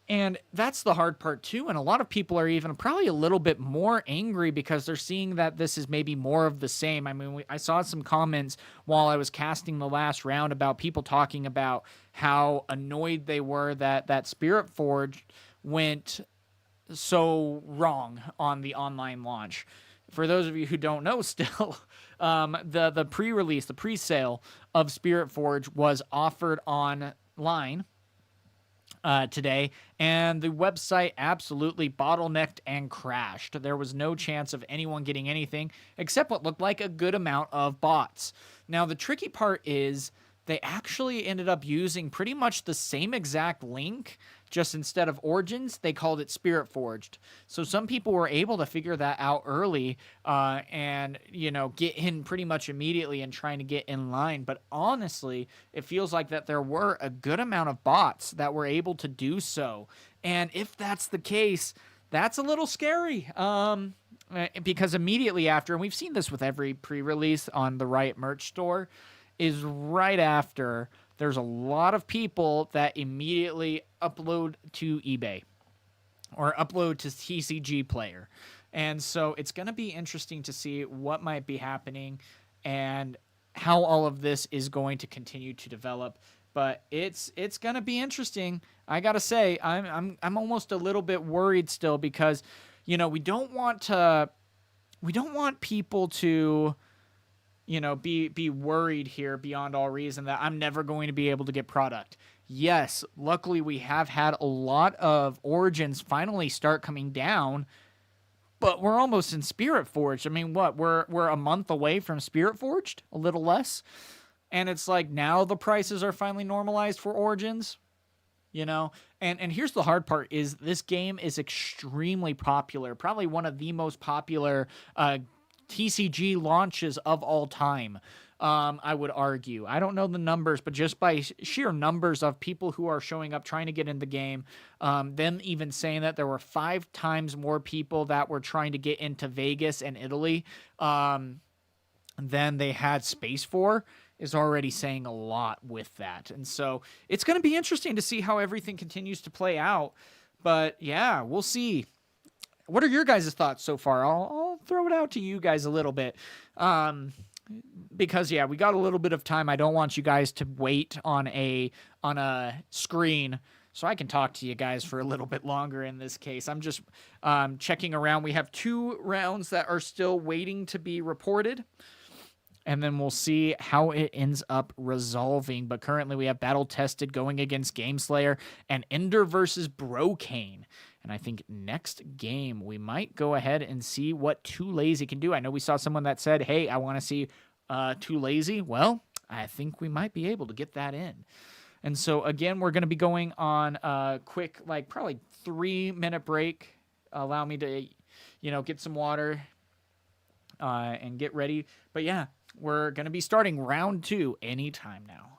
And that's the hard part too. And a lot of people are even probably a little bit more angry because they're seeing that this is maybe more of the same. I mean, I saw some comments while I was casting the last round about people talking about how annoyed they were that Spiritforged went so wrong on the online launch. For those of you who don't know still, the pre-release, the pre-sale of Spiritforged was offered online today, and the website absolutely bottlenecked and crashed. There was no chance of anyone getting anything except what looked like a good amount of bots. Now, the tricky part is they actually ended up using pretty much the same exact link, just instead of Origins, they called it Spiritforged. So some people were able to figure that out early and, get in pretty much immediately and trying to get in line. But honestly, it feels like that there were a good amount of bots that were able to do so. And if that's the case, that's a little scary. Because immediately after, and we've seen this with every pre-release on the Riot merch store, is right after there's a lot of people that immediately upload to eBay or upload to TCG Player. And so it's going to be interesting to see what might be happening and how all of this is going to continue to develop. But it's going to be interesting. I got to say, I'm almost a little bit worried still because, we don't want people to be worried here beyond all reason that I'm never going to be able to get product. Yes, luckily we have had a lot of Origins finally start coming down, but we're almost in Spiritforged. I mean, what? We're a month away from Spiritforged, a little less. And it's like now the prices are finally normalized for Origins, And here's the hard part is this game is extremely popular, probably one of the most popular TCG launches of all time, I would argue. I don't know the numbers, but just by sheer numbers of people who are showing up trying to get in the game, them even saying that there were 5 times more people that were trying to get into Vegas and Italy than they had space for, is already saying a lot with that. And so it's going to be interesting to see how everything continues to play out. But yeah, we'll see. What are your guys' thoughts so far? I'll throw it out to you guys a little bit. Because, we got a little bit of time. I don't want you guys to wait on a screen so I can talk to you guys for a little bit longer in this case. I'm just checking around. We have 2 rounds that are still waiting to be reported. And then we'll see how it ends up resolving. But currently we have Battle Tested going against Gameslayer and Ender versus Brocane. And I think next game we might go ahead and see what Too Lazy can do. I know we saw someone that said, hey, I want to see Too Lazy. Well, I think we might be able to get that in. And so, again, we're going to be going on a quick, like, probably 3-minute break. Allow me to, get some water and get ready. But, yeah, we're going to be starting round 2 anytime now.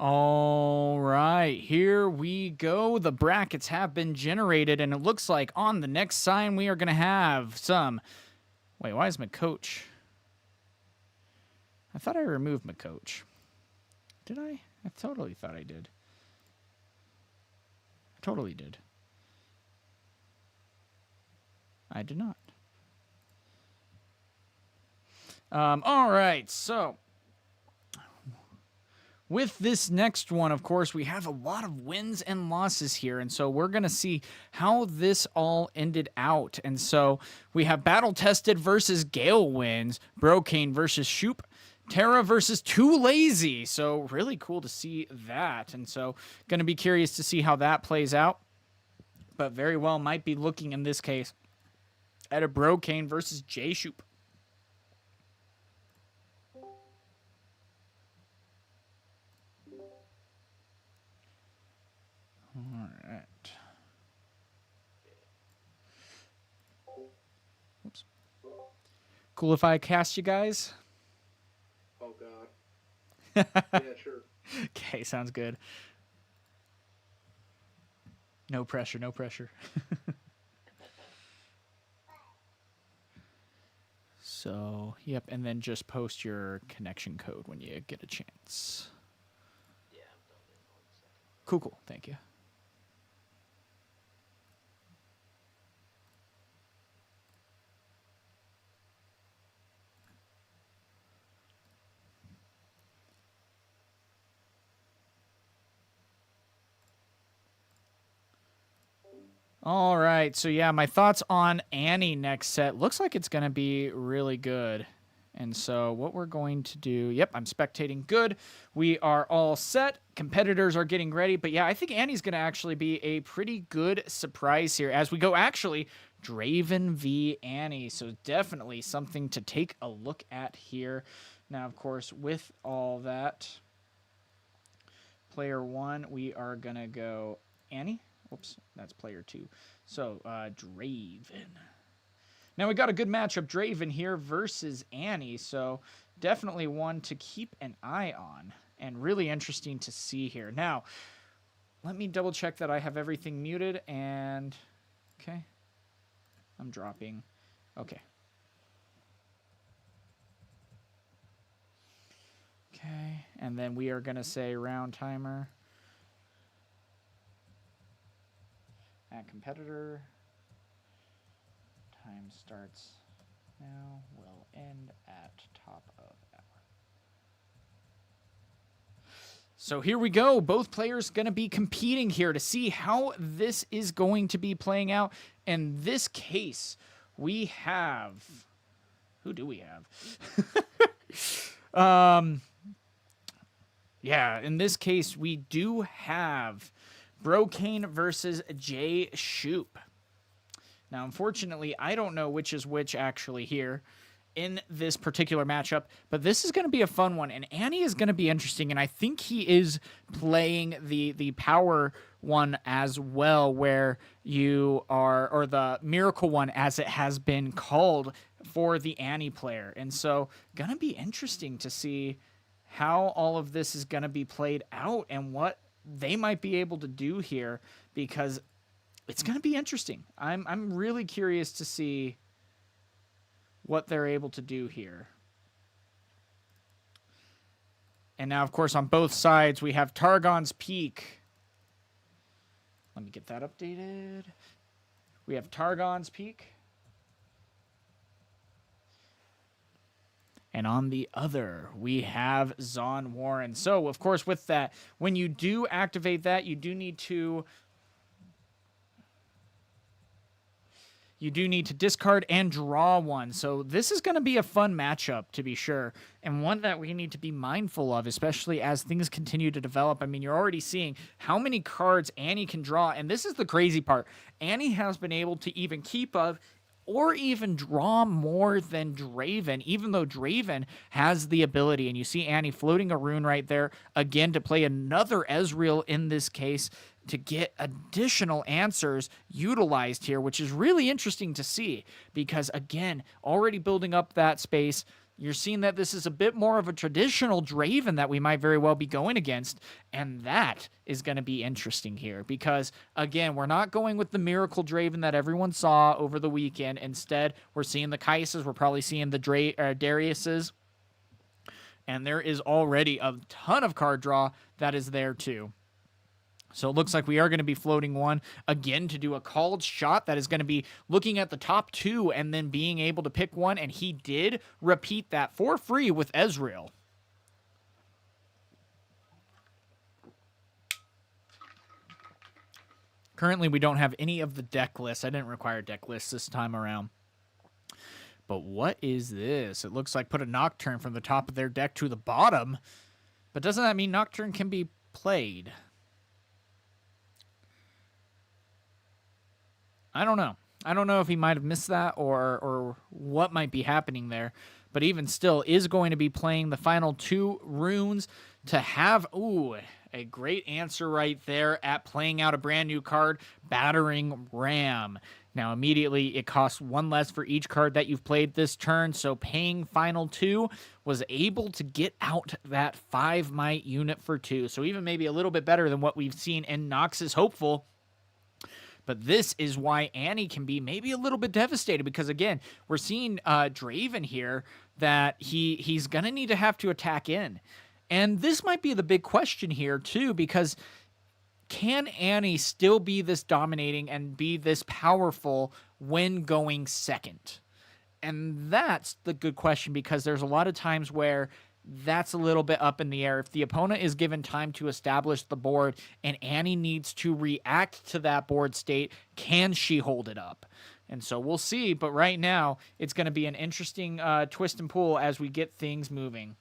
All right, here we go. The brackets have been generated, and it looks like on the next sign we are going to have some... Wait, why is my coach? I thought I removed my coach. Did I? I totally thought I did. I totally did. I did not. All right, so... With this next one, of course, we have a lot of wins and losses here, and so we're going to see how this all ended out. And so we have Battle Tested versus Ghael wins, Brocane versus Shoop, Tera versus Too Lazy. So really cool to see that, and so going to be curious to see how that plays out. But very well might be looking in this case at a Brocane versus J Shoop. All right. Oops. Cool if I cast you guys? Oh God. Yeah, sure. Okay, sounds good. No pressure, no pressure. So, yep, and then just post your connection code when you get a chance. Yeah, I'm done in 1 second. Cool, cool. Thank you. All right, so yeah, my thoughts on Annie next set. Looks like it's going to be really good. And so what we're going to do, yep, I'm spectating good. We are all set. Competitors are getting ready. But yeah, I think Annie's going to actually be a pretty good surprise here as we go actually Draven v. Annie. So definitely something to take a look at here. Now, of course, with all that, player 1, we are going to go Annie. Oops, that's player 2. So, Draven. Now, we got a good matchup, Draven here versus Annie, so definitely one to keep an eye on, and really interesting to see here. Now, let me double check that I have everything muted, and, okay, I'm dropping, okay. Okay, and then we are going to say round timer. At competitor, time starts now, will end at top of hour. So here we go. Both players going to be competing here to see how this is going to be playing out. In this case, we have... Who do we have? Yeah, in this case, we do have Brocane versus Jay Shoop. Now, unfortunately, I don't know which is which actually here in this particular matchup, but this is going to be a fun one, and Annie is going to be interesting, and I think he is playing the power one as well, where you are, or the miracle one as it has been called for the Annie player, and so going to be interesting to see how all of this is going to be played out and what they might be able to do here, because it's going to be interesting. I'm really curious to see what they're able to do here. And now, of course, on both sides, we have Targon's Peak. Let me get that updated. We have Targon's Peak. And on the other, we have Zon Warren. So, of course, with that, when you do activate that, you do need to discard and draw one. So this is going to be a fun matchup, to be sure, and one that we need to be mindful of, especially as things continue to develop. I mean, you're already seeing how many cards Annie can draw, and this is the crazy part. Annie has been able to even keep up or even draw more than Draven, even though Draven has the ability. And you see Annie floating a rune right there, again, to play another Ezreal in this case, to get additional answers utilized here, which is really interesting to see, because, again, already building up that space, you're seeing that this is a bit more of a traditional Draven that we might very well be going against, and that is going to be interesting here because, again, we're not going with the Miracle Draven that everyone saw over the weekend. Instead, we're seeing the Kai'Sas, we're probably seeing the Dariuses, and there is already a ton of card draw that is there too. So it looks like we are going to be floating one again to do a called shot that is going to be looking at the top two and then being able to pick one. And he did repeat that for free with Ezreal. Currently, we don't have any of the deck lists. I didn't require deck lists this time around. But what is this? It looks like put a Nocturne from the top of their deck to the bottom. But doesn't that mean Nocturne can be played? I don't know. I don't know if he might have missed that or what might be happening there. but even still is going to be playing the final 2 runes to have, a great answer right there at playing out a brand new card, Battering Ram. Now, immediately, it costs 1 less for each card that you've played this turn, so paying final 2 was able to get out that 5 might unit for 2. So even maybe a little bit better than what we've seen in Nox's Hopeful. But this is why Annie can be maybe a little bit devastated, because, again, we're seeing Draven here that he's going to need to have to attack in. And this might be the big question here, too, because can Annie still be this dominating and be this powerful when going second? And that's the good question, because there's a lot of times where that's a little bit up in the air. If the opponent is given time to establish the board and Annie needs to react to that board state, can she hold it up? And so we'll see, but right now it's going to be an interesting twist and pull as we get things moving.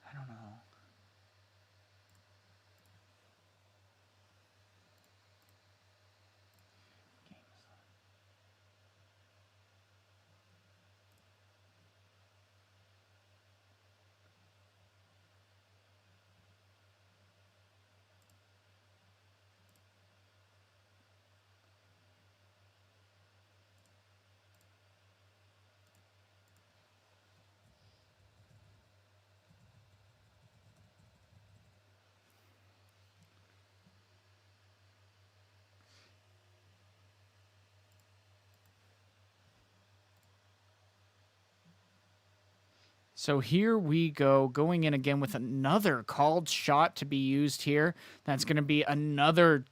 I don't know. So here we go, going in again with another called shot to be used here. That's going to be another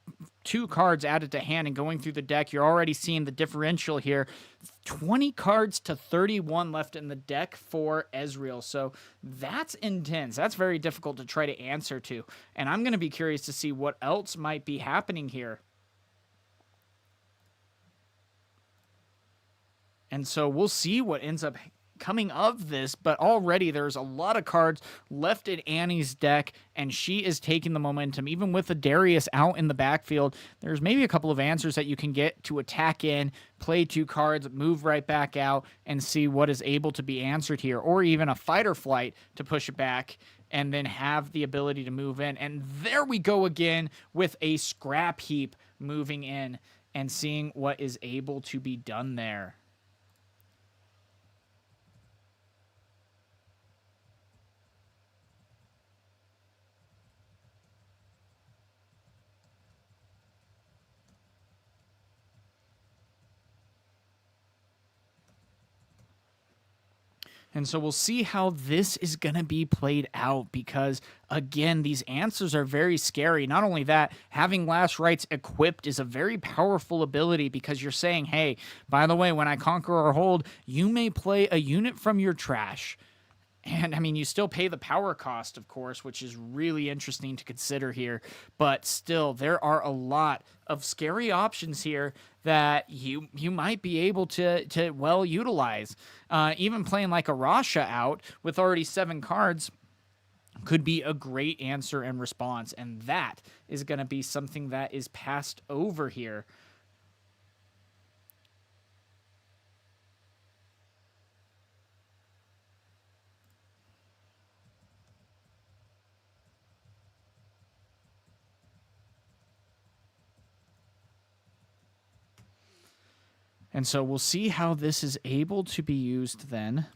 2 cards added to hand, and going through the deck, you're already seeing the differential here. 20 cards to 31 left in the deck for Ezreal. So that's intense. That's very difficult to try to answer to. And I'm going to be curious to see what else might be happening here. And so we'll see what ends up coming of this, but already there's a lot of cards left in Annie's deck, and she is taking the momentum. Even with the Darius out in the backfield, there's maybe a couple of answers that you can get to attack in, play 2 cards, move right back out, and see what is able to be answered here, or even a fight or flight to push it back and then have the ability to move in. And there we go again with a scrap heap moving in and seeing what is able to be done there. And so we'll see how this is going to be played out, because, again, these answers are very scary. Not only that, having Last Rites equipped is a very powerful ability, because you're saying, hey, by the way, when I conquer or hold, you may play a unit from your trash. And, I mean, you still pay the power cost, of course, which is really interesting to consider here. But still, there are a lot of scary options here that you might be able to well utilize. Even playing like a Rasha out with already 7 cards could be a great answer and response. And that is going to be something that is passed over here. And so we'll see how this is able to be used then.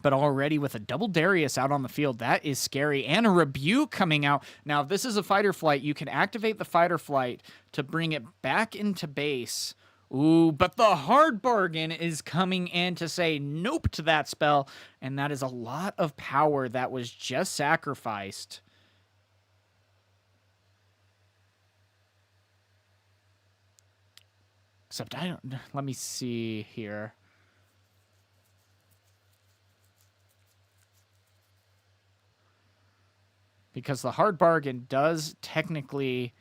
But already with a double Darius out on the field, that is scary. And a Rebuke coming out. Now, if this is a fight or flight, you can activate the fight or flight to bring it back into base. Ooh, but the hard bargain is coming in to say nope to that spell. And that is a lot of power that was just sacrificed. Except I don't, let me see here. Because the hard bargain does technically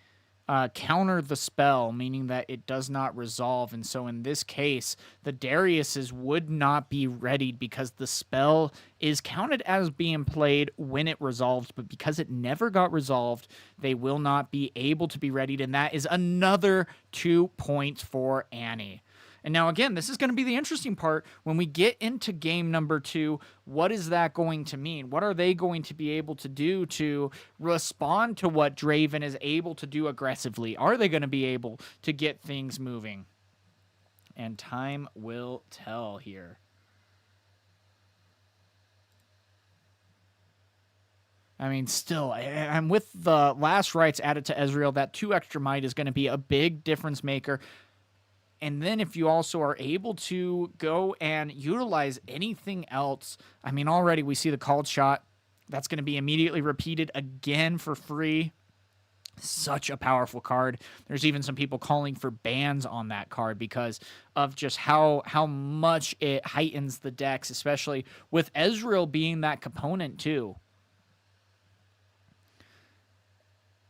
counter the spell, meaning that it does not resolve. And so in this case, the Dariuses would not be readied because the spell is counted as being played when it resolved, but because it never got resolved, they will not be able to be readied, and that is another 2 points for Annie. And now, again, this is going to be the interesting part. When we get into game number 2, what is that going to mean? What are they going to be able to do to respond to what Draven is able to do aggressively? Are they going to be able to get things moving? And time will tell here. I mean, still, I'm with the last rights added to Ezreal. That 2 extra might is going to be a big difference maker. And then if you also are able to go and utilize anything else, I mean, already we see the called shot. That's going to be immediately repeated again for free. Such a powerful card. There's even some people calling for bans on that card because of just how much it heightens the decks, especially with Ezreal being that component too.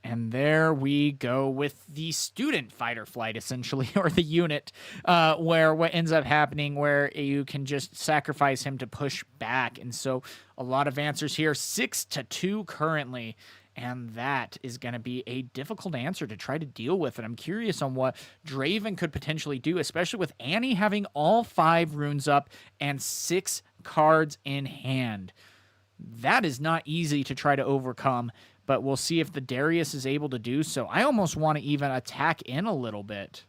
And there we go with the student fight or flight, essentially, or the unit, where what ends up happening where you can just sacrifice him to push back. And so a lot of answers here, 6-2 currently, and that is going to be a difficult answer to try to deal with. And I'm curious on what Draven could potentially do, especially with Annie having all 5 runes up and 6 cards in hand. That is not easy to try to overcome. But we'll see if the Darius is able to do so. I almost want to even attack in a little bit.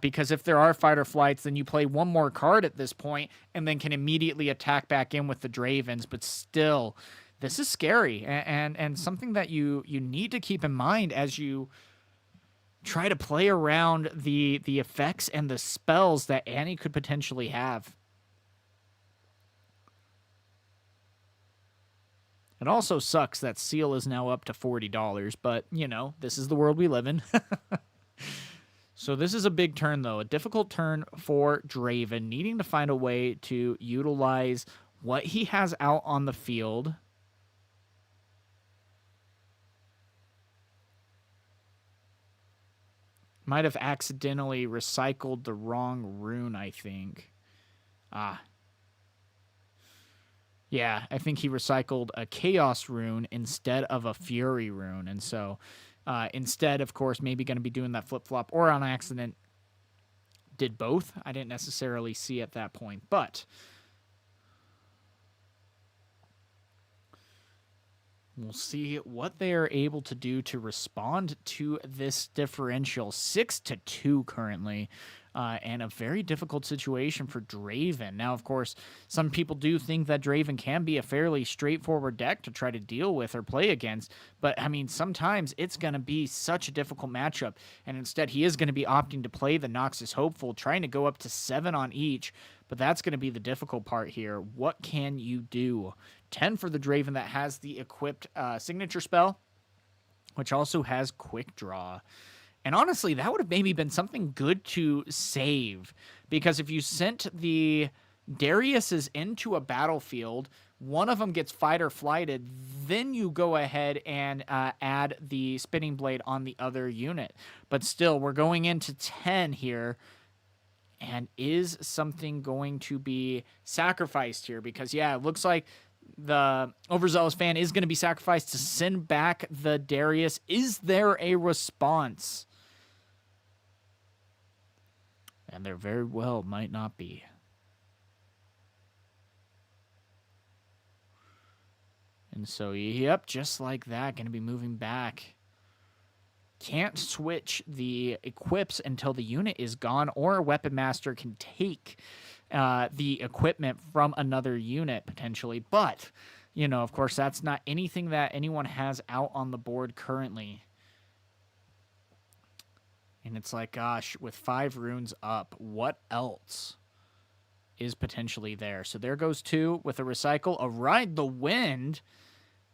Because if there are fight or flights, then you play one more card at this point and then can immediately attack back in with the Dravens. But still, this is scary and something that you need to keep in mind as you try to play around the effects and the spells that Annie could potentially have. It also sucks that Seal is now up to $40, but, you know, this is the world we live in. So this is a big turn, though. A difficult turn for Draven, needing to find a way to utilize what he has out on the field. Might have accidentally recycled the wrong rune, I think. Yeah, I think he recycled a Chaos rune instead of a Fury rune. And so instead, of course, maybe going to be doing that flip-flop or on accident did both. I didn't necessarily see at that point, but we'll see what they are able to do to respond to this differential. 6-2 currently. And a very difficult situation for Draven. Now, of course, some people do think that Draven can be a fairly straightforward deck to try to deal with or play against, but, I mean, sometimes it's going to be such a difficult matchup, and instead he is going to be opting to play the Noxus Hopeful, trying to go up to 7 on each, but that's going to be the difficult part here. What can you do? 10 for the Draven that has the equipped signature spell, which also has Quick Draw. And honestly, that would have maybe been something good to save, because if you sent the Dariuses into a battlefield, one of them gets fight or flighted, then you go ahead and add the Spinning Blade on the other unit. But still, we're going into 10 here, and is something going to be sacrificed here? Because, yeah, it looks like the Overzealous fan is going to be sacrificed to send back the Darius. Is there a response? And there very well might not be. And so, yep, just like that, going to be moving back. Can't switch the equips until the unit is gone, or a Weapon Master can take the equipment from another unit, potentially. But, you know, of course, that's not anything that anyone has out on the board currently. And it's like, gosh, with 5 runes up, what else is potentially there? So there goes 2 with a recycle, a Ride the Wind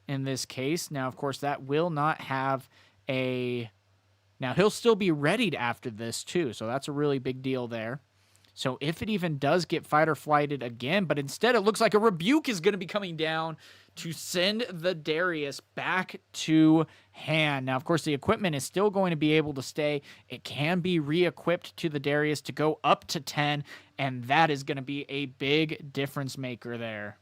in this case. Now, of course, that will not have a... Now, he'll still be readied after this, too, so that's a really big deal there. So if it even does get fight or flighted again, but instead it looks like a rebuke is going to be coming down to send the Darius back to hand. Now, of course, the equipment is still going to be able to stay. It can be re-equipped to the Darius to go up to 10, and that is going to be a big difference maker there.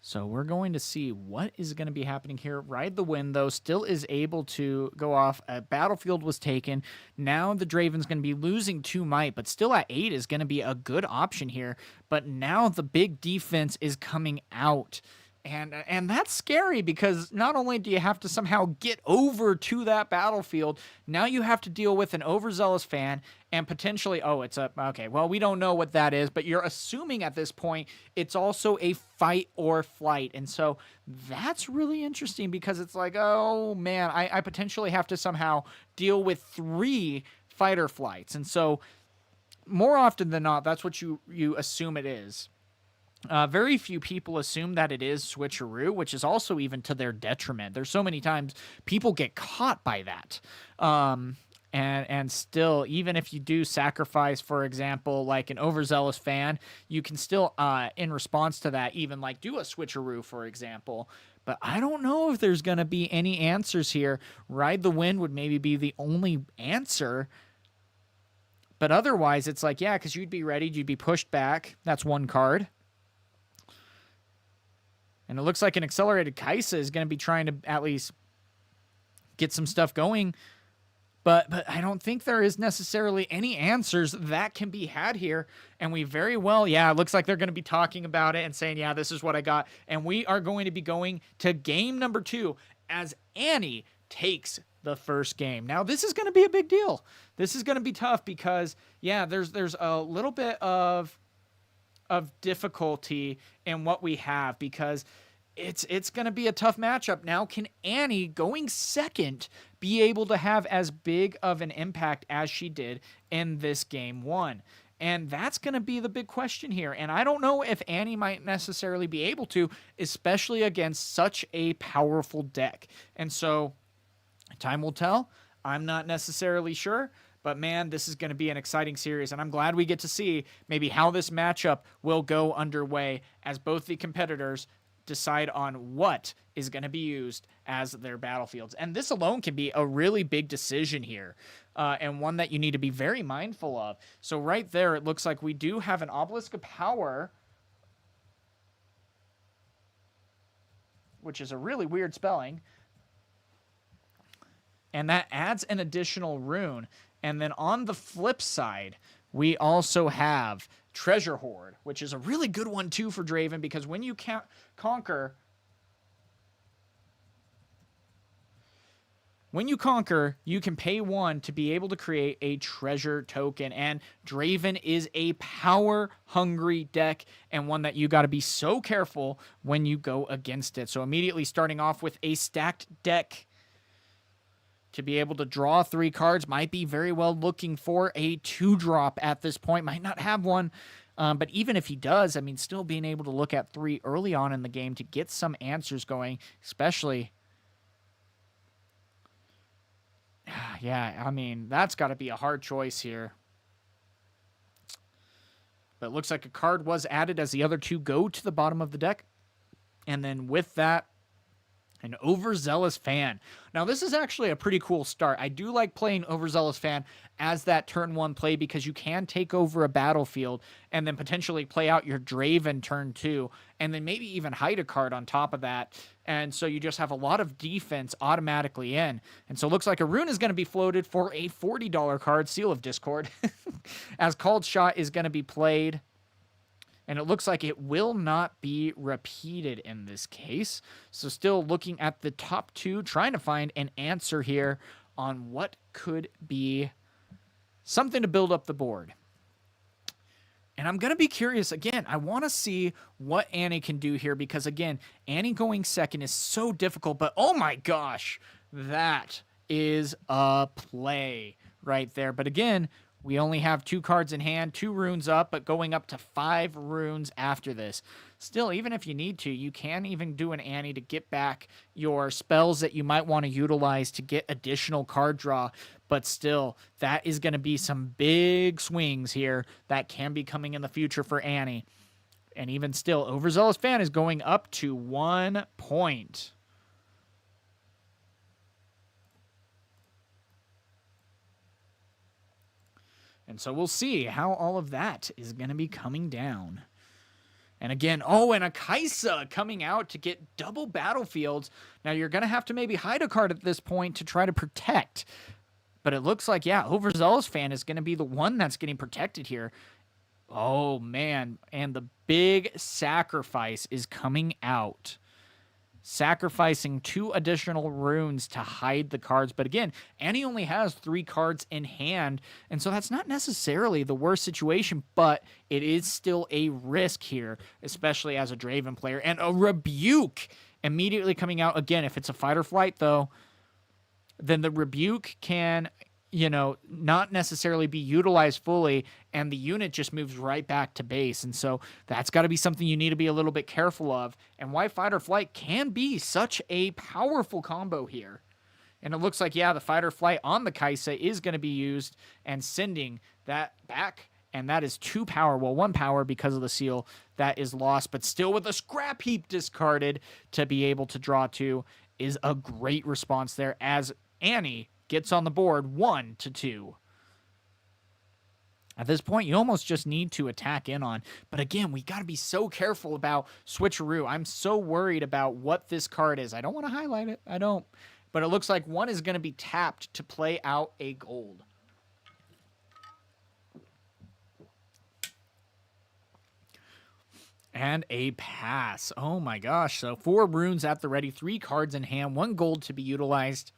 So we're going to see what is going to be happening here. Ride the Wind, though, still is able to go off. A battlefield was taken. Now the Draven's going to be losing 2 might, but still at 8 is going to be a good option here. But now the big defense is coming out. And that's scary because not only do you have to somehow get over to that battlefield, now you have to deal with an overzealous fan and potentially, okay, well, we don't know what that is, but you're assuming at this point it's also a fight or flight. And so that's really interesting because it's like, oh man, I potentially have to somehow deal with 3 fight or flights. And so more often than not, that's what you assume it is. Very few people assume that it is switcheroo, which is also even to their detriment. There's so many times people get caught by that. And still, even if you do sacrifice, for example, like an overzealous fan, you can still, in response to that, even like do a switcheroo, for example. But I don't know if there's going to be any answers here. Ride the Wind would maybe be the only answer. But otherwise, it's like, yeah, because you'd be ready, you'd be pushed back. That's 1 card. And it looks like an accelerated Kaisa is going to be trying to at least get some stuff going. But I don't think there is necessarily any answers that can be had here. And we very well, it looks like they're going to be talking about it and saying, yeah, this is what I got. And we are going to be going to game number 2 as Annie takes the first game. Now, this is going to be a big deal. This is going to be tough because, there's a little bit of difficulty in what we have because it's going to be a tough matchup. Now, can Annie, going second, be able to have as big of an impact as she did in this game 1? And that's going to be the big question here. And I don't know if Annie might necessarily be able to, especially against such a powerful deck. And so time will tell. I'm not necessarily sure. But man, this is going to be an exciting series, and I'm glad we get to see maybe how this matchup will go underway as both the competitors decide on what is going to be used as their battlefields. And this alone can be a really big decision here, and one that you need to be very mindful of. So right there, it looks like we do have an Obelisk of Power, which is a really weird spelling, and that adds an additional rune. And then on the flip side, we also have Treasure Hoard, which is a really good one too for Draven because when you conquer, you can pay 1 to be able to create a treasure token. And Draven is a power-hungry deck and one that you got to be so careful when you go against it. So immediately starting off with a stacked deck, to be able to draw 3 cards, might be very well looking for a 2-drop at this point. Might not have one, but even if he does, I mean, still being able to look at 3 early on in the game to get some answers going, especially... Yeah, I mean, that's got to be a hard choice here. But it looks like a card was added as the other 2 go to the bottom of the deck. And then with that, an Overzealous Fan. Now, this is actually a pretty cool start. I do like playing Overzealous Fan as that turn 1 play because you can take over a battlefield and then potentially play out your Draven turn 2 and then maybe even hide a card on top of that. And so you just have a lot of defense automatically in. And so it looks like a rune is going to be floated for a $40 card, Seal of Discord, as Called Shot is going to be played. And it looks like it will not be repeated in this case. So still looking at the top 2, trying to find an answer here on what could be something to build up the board. And I'm going to be curious. Again, I want to see what Annie can do here because, again, Annie going second is so difficult. But, oh my gosh, that is a play right there. But, again, We only have 2 cards in hand, 2 runes up, but going up to 5 runes after this. Still, even if you need to, you can even do an Annie to get back your spells that you might want to utilize to get additional card draw. But still, that is going to be some big swings here that can be coming in the future for Annie. And even still, Overzealous Fan is going up to 1 point. And so we'll see how all of that is going to be coming down. And again, and a Kaisa coming out to get double battlefields. Now you're going to have to maybe hide a card at this point to try to protect. But it looks like, yeah, Overzealous Fan is going to be the one that's getting protected here. Oh, man. And the big sacrifice is coming out. Sacrificing 2 additional runes to hide the cards. But again, Annie only has 3 cards in hand, and so that's not necessarily the worst situation, but it is still a risk here, especially as a Draven player. And a Rebuke immediately coming out. Again, if it's a fight or flight, though, then the Rebuke can, not necessarily be utilized fully, and the unit just moves right back to base. And so that's got to be something you need to be a little bit careful of, and why fight or flight can be such a powerful combo here. And it looks like, yeah, the fight or flight on the Kaisa is going to be used and sending that back, and that is 2 power. Well, 1 power because of the seal that is lost, but still with a scrap heap discarded to be able to draw 2 is a great response there as Annie gets on the board 1-2. At this point, you almost just need to attack in on. But again, we got to be so careful about Switcheroo. I'm so worried about what this card is. I don't want to highlight it. I don't. But it looks like 1 is going to be tapped to play out a gold. And a pass. Oh my gosh. So 4 runes at the ready, 3 cards in hand, 1 gold to be utilized.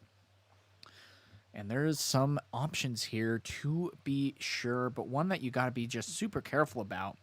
And there's some options here to be sure, but one that you got to be just super careful about.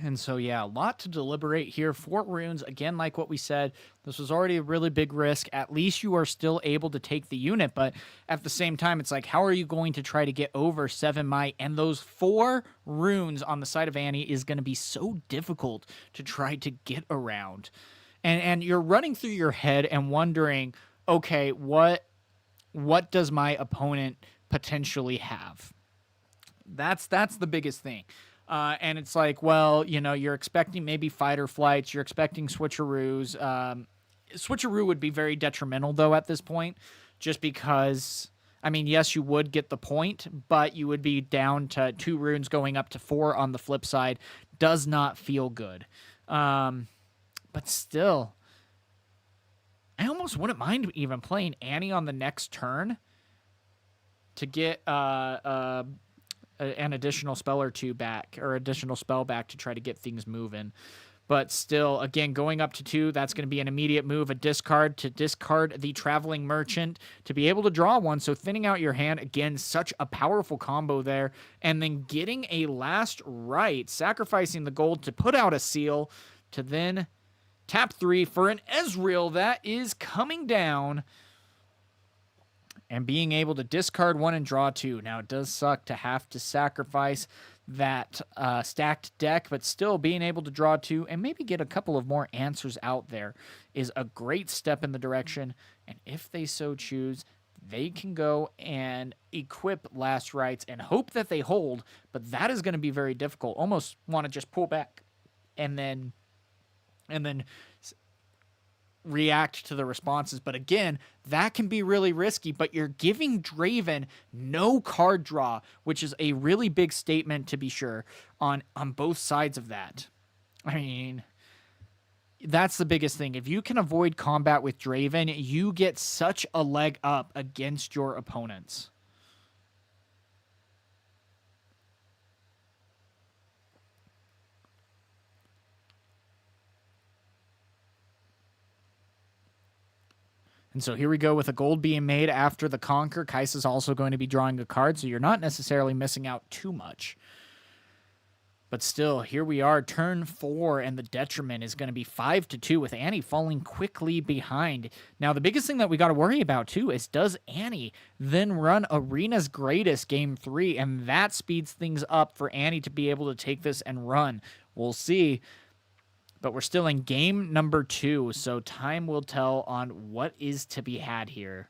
And so, yeah, a lot to deliberate here. 4 runes, again, like what we said, this was already a really big risk. At least you are still able to take the unit, but at the same time, it's like, how are you going to try to get over 7 might? And those 4 runes on the side of Annie is going to be so difficult to try to get around. And you're running through your head and wondering, okay, what does my opponent potentially have? That's the biggest thing. And it's like, well, you're expecting maybe fight or flights. You're expecting switcheroos. Switcheroo would be very detrimental, though, at this point, just because, I mean, yes, you would get the point, but you would be down to 2 runes going up to 4 on the flip side. Does not feel good. But still, I almost wouldn't mind even playing Annie on the next turn to get an additional spell or 2 back, or additional spell back to try to get things moving. But still, again, going up to 2, that's going to be an immediate move, a discard to discard the Traveling Merchant to be able to draw 1. So thinning out your hand, again, such a powerful combo there. And then getting a last right, sacrificing the gold to put out a seal to then tap 3 for an Ezreal that is coming down. And being able to discard 1 and draw 2. Now, it does suck to have to sacrifice that stacked deck, but still being able to draw 2 and maybe get a couple of more answers out there is a great step in the direction. And if they so choose, they can go and equip Last Rites and hope that they hold, but that is going to be very difficult. Almost want to just pull back and then react to the responses. But again, that can be really risky, but you're giving Draven no card draw, which is a really big statement, to be sure, on both sides of that. I mean, that's the biggest thing. If you can avoid combat with Draven, you get such a leg up against your opponents. And so here we go with a gold being made after the Conquer. Kai'Sa's also going to be drawing a card, so you're not necessarily missing out too much. But still, here we are, turn 4, and the detriment is going to be 5-2 with Annie falling quickly behind. Now, the biggest thing that we got to worry about, too, is does Annie then run Arena's Greatest Game 3, and that speeds things up for Annie to be able to take this and run. We'll see. But we're still in game number 2, so time will tell on what is to be had here.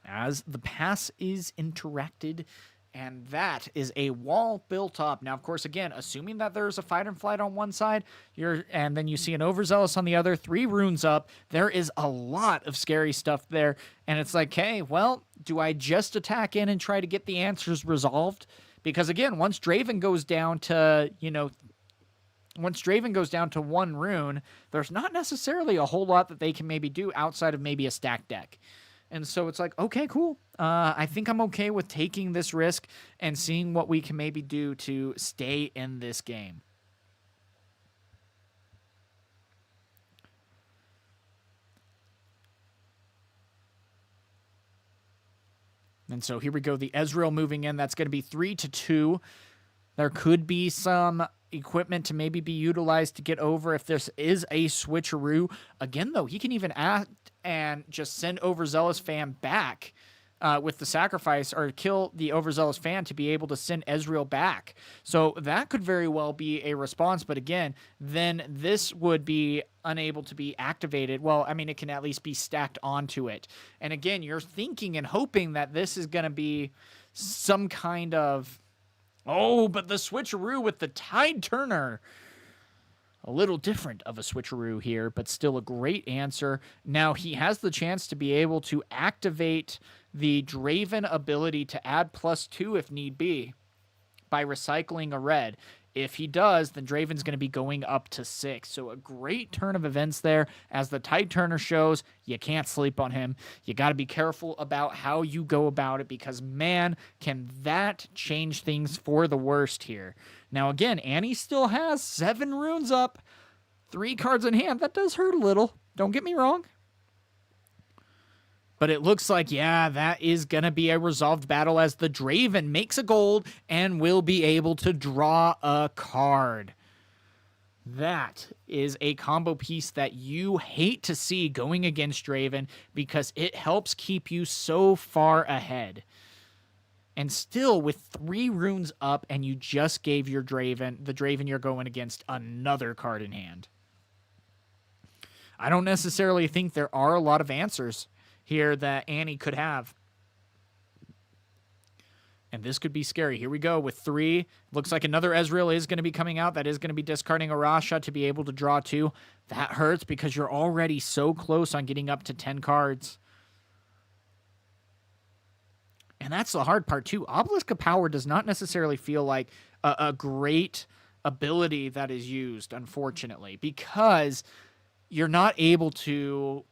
As the pass is interacted, and that is a wall built up. Now, of course, again, assuming that there's a fight and flight on one side, and then you see an overzealous on the other, 3 runes up, there is a lot of scary stuff there. And it's like, hey, well, do I just attack in and try to get the answers resolved? Because again, once Draven goes down to, once Draven goes down to 1 rune, there's not necessarily a whole lot that they can maybe do outside of maybe a stack deck. And so it's like, okay, cool. I think I'm okay with taking this risk and seeing what we can maybe do to stay in this game. And so here we go. The Ezreal moving in. That's going to be 3-2. There could be some equipment to maybe be utilized to get over if this is a switcheroo. Again, though, he can even act and just send Overzealous Fan back with the sacrifice, or kill the Overzealous Fan to be able to send Ezreal back. So that could very well be a response, but again, then this would be unable to be activated. Well, I mean, it can at least be stacked onto it. And again, you're thinking and hoping that this is going to be some kind of... Oh, but the switcheroo with the Tide Turner. A little different of a switcheroo here, but still a great answer. Now, he has the chance to be able to activate the Draven ability to add +2 if need be by recycling a red. If he does, then Draven's going to be going up to 6. So a great turn of events there. As the Tide Turner shows, you can't sleep on him. You got to be careful about how you go about it, because, man, can that change things for the worst here. Now, again, Annie still has 7 runes up, 3 cards in hand. That does hurt a little. Don't get me wrong. But it looks like, yeah, that is going to be a resolved battle as the Draven makes a gold and will be able to draw a card. That is a combo piece that you hate to see going against Draven, because it helps keep you so far ahead. And still, with 3 runes up, and you just gave your Draven, the Draven you're going against, another card in hand. I don't necessarily think there are a lot of answers here that Annie could have. And this could be scary. Here we go with 3. Looks like another Ezreal is going to be coming out. That is going to be discarding a Rasha to be able to draw 2. That hurts because you're already so close on getting up to 10 cards. And that's the hard part too. Obelisk of Power does not necessarily feel like a great ability that is used, unfortunately, because you're not able to...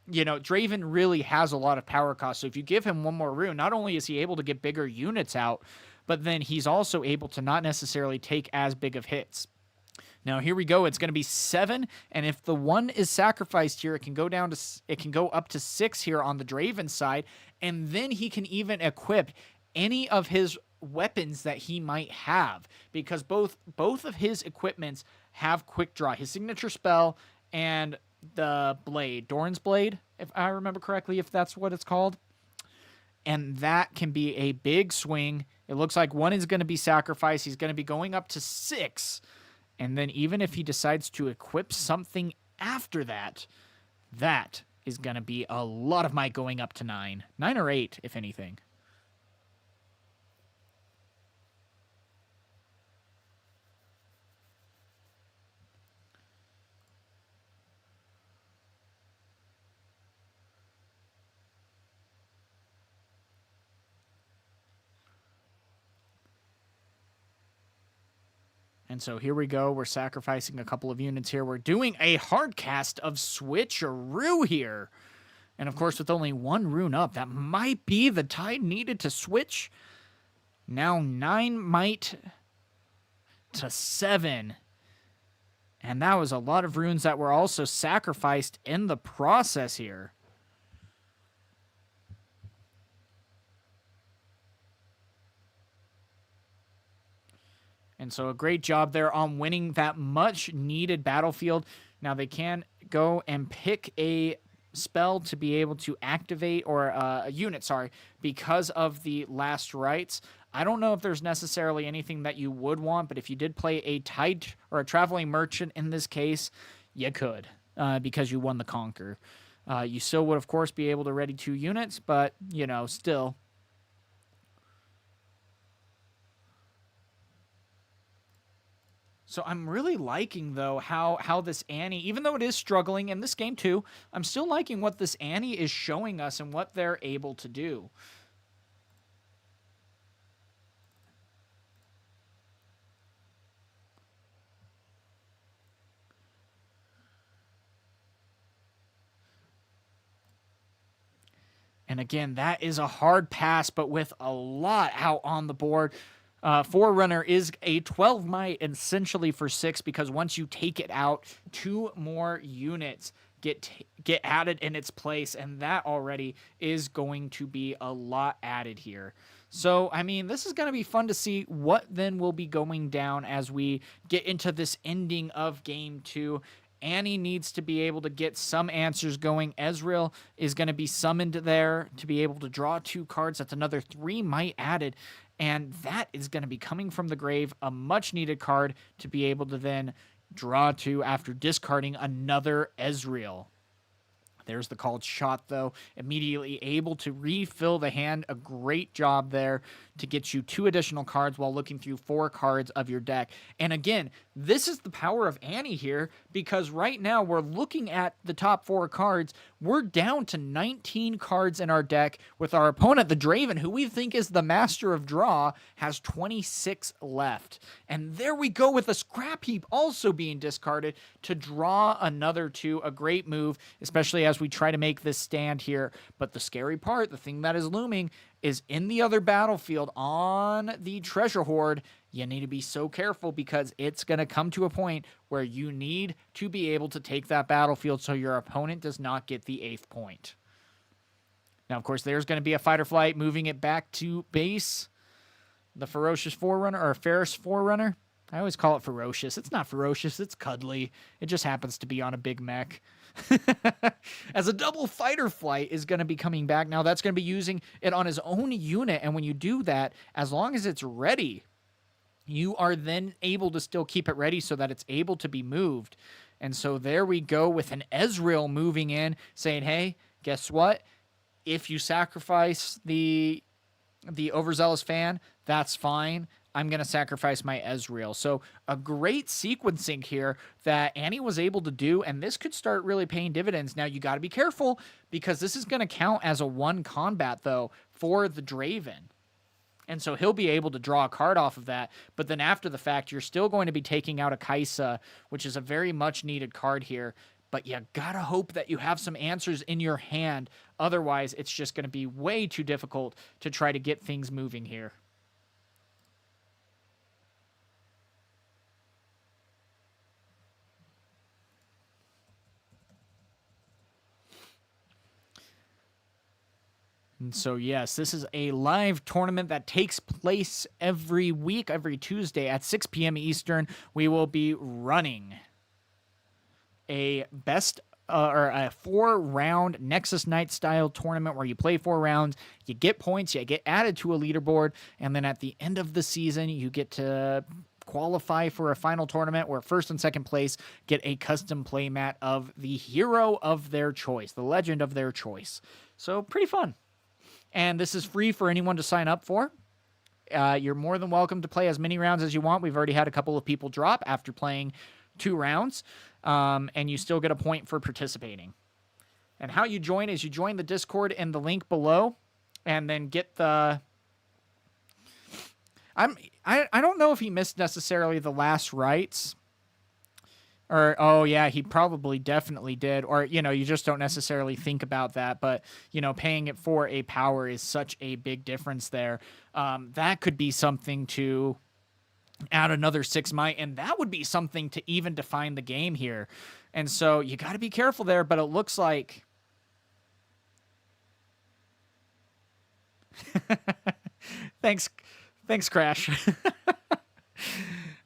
Draven really has a lot of power cost. So if you give him 1 more rune, not only is he able to get bigger units out, but then he's also able to not necessarily take as big of hits. Now here we go. It's going to be 7, and if the 1 is sacrificed here, it can go up to 6 here on the Draven side, and then he can even equip any of his weapons that he might have, because both of his equipments have quick draw. His signature spell and the blade, Doran's Blade, if I remember correctly, if that's what it's called. And that can be a big swing. It looks like 1 is going to be sacrificed. He's going to be going up to 6. And then even if he decides to equip something after that, that is going to be a lot of might going up to 9. 9 or 8, if anything. And so here we go. We're sacrificing a couple of units here. We're doing a hard cast of switcheroo here. And of course, with only 1 rune up, that might be the tide needed to switch. Now 9 might to 7. And that was a lot of runes that were also sacrificed in the process here. And so a great job there on winning that much needed battlefield. Now they can go and pick a spell to be able to activate, or a unit, sorry, because of the last rites. I don't know if there's necessarily anything that you would want, but if you did play a tide or a traveling merchant in this case, you could, because you won the conquer. You still would, of course, be able to ready 2 units, but, you know, still. So I'm really liking, though, how this Annie, even though it is struggling in this game too, I'm still liking what this Annie is showing us and what they're able to do. And again, that is a hard pass, but with a lot out on the board. Forerunner is a 12 might essentially for 6, because once you take it out, 2 more units get added in its place, and that already is going to be a lot added here. So, I mean, this is going to be fun to see what then will be going down as we get into this ending of Game 2. Annie needs to be able to get some answers going. Ezreal is going to be summoned there to be able to draw 2 cards. That's another 3 might added. And that is going to be coming from the grave, a much-needed card to be able to then draw 2 after discarding another Ezreal. There's the called shot, though. Immediately able to refill the hand. A great job there to get you 2 additional cards while looking through 4 cards of your deck. And again, this is the power of Annie here, because right now we're looking at the top 4 cards. We're down to 19 cards in our deck, with our opponent, the Draven, who we think is the master of draw, has 26 left. And there we go with a scrap heap also being discarded to draw another 2. A great move, especially as we try to make this stand here. But the scary part, the thing that is looming, is in the other battlefield on the treasure hoard. You need to be so careful, because it's going to come to a point where you need to be able to take that battlefield so your opponent does not get the 8th point. Now, of course, there's going to be a fight or flight, moving it back to base. The Ferocious Forerunner, or Ferris Forerunner. I always call it ferocious. It's not ferocious, it's cuddly. It just happens to be on a big mech. As a double fighter flight is going to be coming back. Now that's going to be using it on his own unit, and when you do that, as long as it's ready, you are then able to still keep it ready so that it's able to be moved. And so there we go with an Ezreal moving in, saying, hey, guess what? If you sacrifice the overzealous fan, that's fine. I'm going to sacrifice my Ezreal. So a great sequencing here that Annie was able to do, and this could start really paying dividends. Now, you got to be careful, because this is going to count as a 1 combat, though, for the Draven. And so he'll be able to draw a card off of that. But then after the fact, you're still going to be taking out a Kaisa, which is a very much needed card here. But you got to hope that you have some answers in your hand. Otherwise, it's just going to be way too difficult to try to get things moving here. And so, yes, this is a live tournament that takes place every week, every Tuesday at 6 p.m. Eastern. We will be running a or a 4-round Nexus Night style tournament where you play 4 rounds, you get points, you get added to a leaderboard, and then at the end of the season, you get to qualify for a final tournament where 1st and 2nd place get a custom playmat of the hero of their choice, the legend of their choice. So, pretty fun. And this is free for anyone to sign up for. You're more than welcome to play as many rounds as you want. We've already had a couple of people drop after playing 2 rounds. And you still get a point for participating. And how you join is you join the Discord in the link below, and then get the... I don't know if he missed necessarily the last rites. Or, oh, yeah, he probably definitely did. Or, you know, you just don't necessarily think about that. But, you know, paying it for a power is such a big difference there. That could be something to add another 6 might, and that would be something to even define the game here. And so you got to be careful there, but it looks like... Thanks, Crash.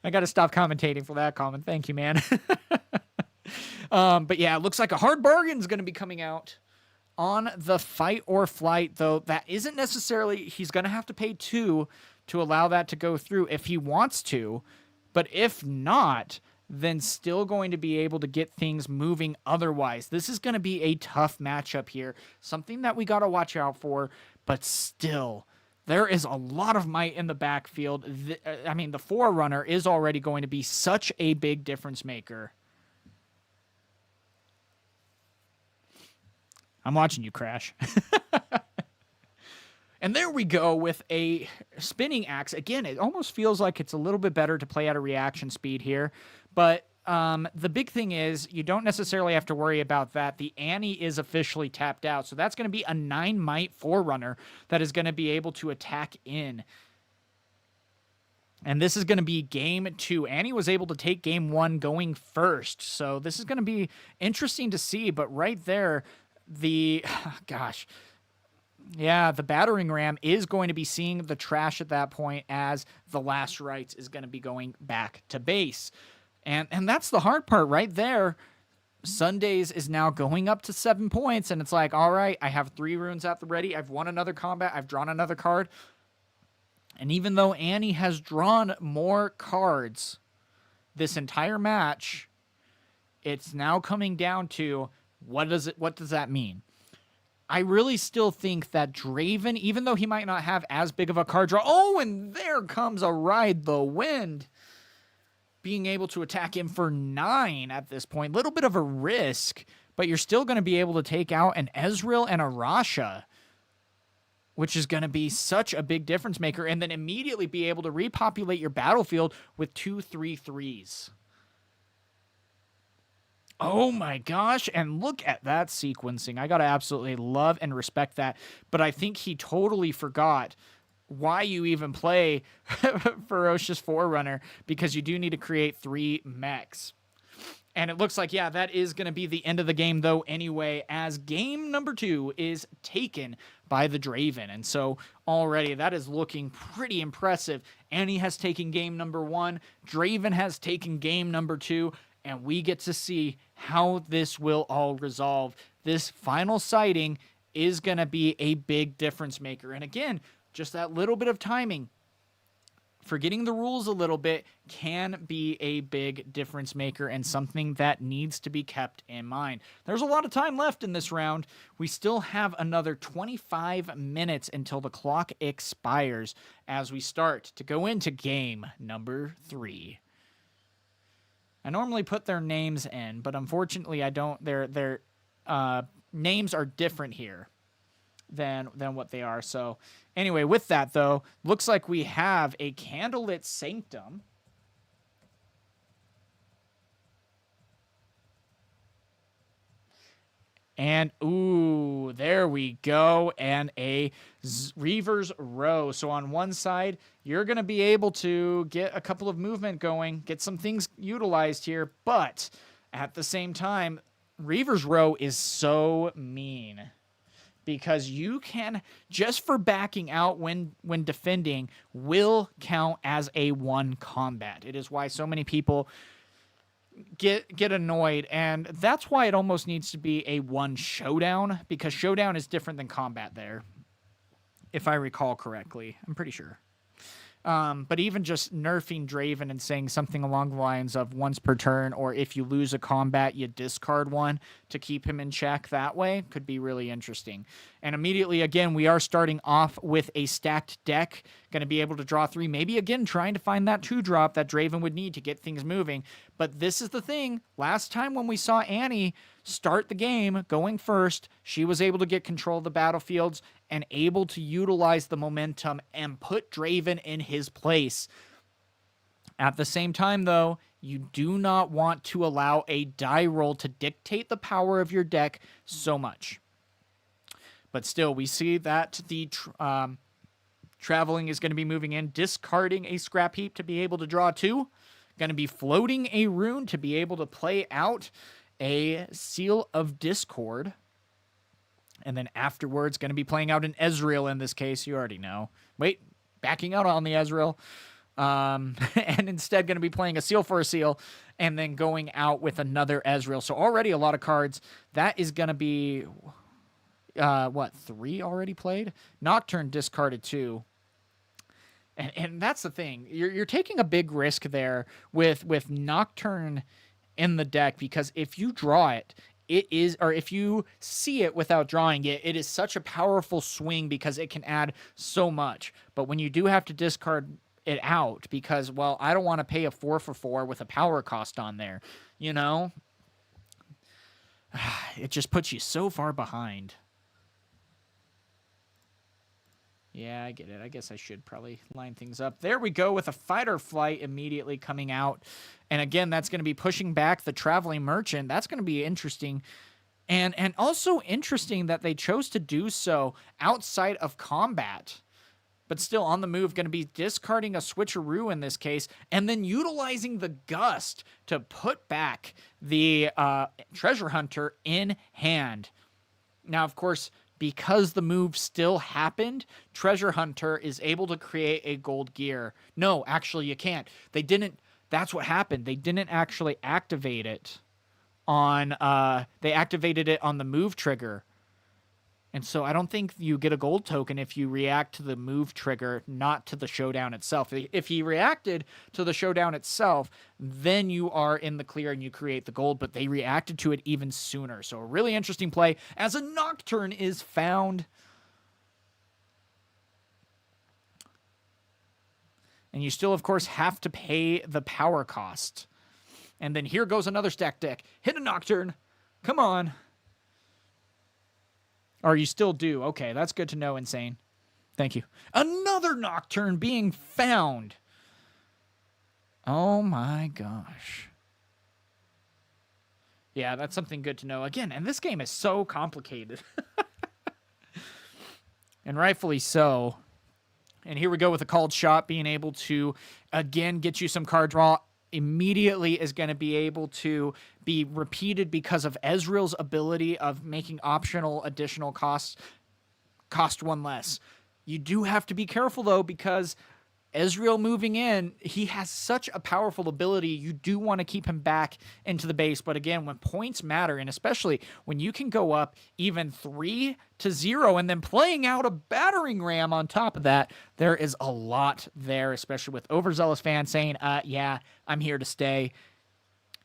I got to stop commentating for that comment. Thank you, man. But yeah, it looks like a hard bargain is going to be coming out on the Fight or Flight, though that isn't necessarily... He's going to have to pay 2 to allow that to go through if he wants to. But if not, then still going to be able to get things moving otherwise. This is going to be a tough matchup here. Something that we got to watch out for, but still... There is a lot of might in the backfield. I mean, the Forerunner is already going to be such a big difference maker. I'm watching you, Crash. And there we go with a spinning axe. Again, it almost feels like it's a little bit better to play at a reaction speed here. But the big thing is you don't necessarily have to worry about that. The Annie is officially tapped out. So that's going to be a 9 might Forerunner that is going to be able to attack in. And this is going to be game 2. Annie was able to take game 1 going first. So this is going to be interesting to see. But right there, gosh... Yeah, the battering ram is going to be seeing the trash at that point as the last rites is going to be going back to base. And that's the hard part right there. Sundays is now going up to 7 points, and it's like, all right, I have 3 runes at the ready. I've won another combat. I've drawn another card. And even though Annie has drawn more cards this entire match, it's now coming down to what does that mean? I really still think that Draven, even though he might not have as big of a card draw... Oh, and there comes a Ride the Wind. Being able to attack him for 9 at this point. Little bit of a risk, but you're still going to be able to take out an Ezreal and a Rasha, which is going to be such a big difference maker, and then immediately be able to repopulate your battlefield with 2 3/3s. Oh my gosh, and look at that sequencing. I gotta absolutely love and respect that, but I think he totally forgot why you even play Ferocious Forerunner, because you do need to create 3 mechs. And it looks like, yeah, that is going to be the end of the game, though, anyway, as game number 2 is taken by the Draven. And so already that is looking pretty impressive. Annie has taken game number 1. Draven has taken game number 2. And we get to see how this will all resolve. This final sighting is going to be a big difference maker. And again, just that little bit of timing, forgetting the rules a little bit, can be a big difference maker and something that needs to be kept in mind. There's a lot of time left in this round. We still have another 25 minutes until the clock expires as we start to go into game number 3. I normally put their names in, but unfortunately I don't. Their names are different here than what they are. So anyway, with that though, looks like we have a Candlelit Sanctum. And, ooh, there we go. And a Reaver's Row. So on one side, you're going to be able to get a couple of movement going, get some things utilized here. But at the same time, Reaver's Row is so mean. Because you can, just for backing out when defending, will count as a 1 combat. It is why so many people get annoyed, and that's why it almost needs to be a 1 showdown, because showdown is different than combat there, if I recall correctly. I'm pretty sure. But even just nerfing Draven and saying something along the lines of once per turn, or if you lose a combat, you discard 1 to keep him in check that way, could be really interesting. And immediately, again, we are starting off with a stacked deck, going to be able to draw 3, maybe again trying to find that 2-drop that Draven would need to get things moving. But this is the thing, last time when we saw Annie start the game going first, she was able to get control of the battlefields and able to utilize the momentum and put Draven in his place. At the same time, though, you do not want to allow a die roll to dictate the power of your deck so much. But still, we see that the Traveling is going to be moving in, discarding a scrap heap to be able to draw 2. Going to be floating a rune to be able to play out a Seal of Discord. And then afterwards, going to be playing out an Ezreal in this case. You already know. Wait, backing out on the Ezreal. And instead going to be playing a Seal for a Seal. And then going out with another Ezreal. So already a lot of cards. That is going to be, 3 already played? Nocturne discarded 2. And that's the thing. You're taking a big risk there with Nocturne in the deck, because if you draw it, if you see it without drawing it, it is such a powerful swing because it can add so much. But when you do have to discard it out because, well, I don't want to pay a 4 for 4 with a power cost on there, you know? It just puts you so far behind. Yeah, I get it. I guess I should probably line things up. There we go with a Fight or Flight immediately coming out. And again, that's going to be pushing back the Traveling Merchant. That's going to be interesting. And also interesting that they chose to do so outside of combat. But still on the move, going to be discarding a Switcheroo in this case. And then utilizing the Gust to put back the Treasure Hunter in hand. Now, of course, because the move still happened, Treasure Hunter is able to create a gold gear. No, actually you can't. They didn't. That's what happened. They didn't actually activate it on, they activated it on the move trigger. And so I don't think you get a gold token if you react to the move trigger, not to the showdown itself. If he reacted to the showdown itself, then you are in the clear and you create the gold, but they reacted to it even sooner. So a really interesting play as a Nocturne is found. And you still, of course, have to pay the power cost. And then here goes another stack deck. Hit a Nocturne. Come on. Or you still do. Okay, that's good to know, Insane. Thank you. Another Nocturne being found. Oh my gosh. Yeah, that's something good to know. Again, and this game is so complicated. And rightfully so. And here we go with a called shot, being able to, again, get you some card draw. Immediately is going to be able to be repeated because of Ezreal's ability of making optional additional costs cost 1 less. You do have to be careful, though, because Ezreal moving in, he has such a powerful ability. You do want to keep him back into the base. But again, when points matter, and especially when you can go up even 3-0 and then playing out a battering ram on top of that, there is a lot there, especially with overzealous fans saying, yeah, I'm here to stay.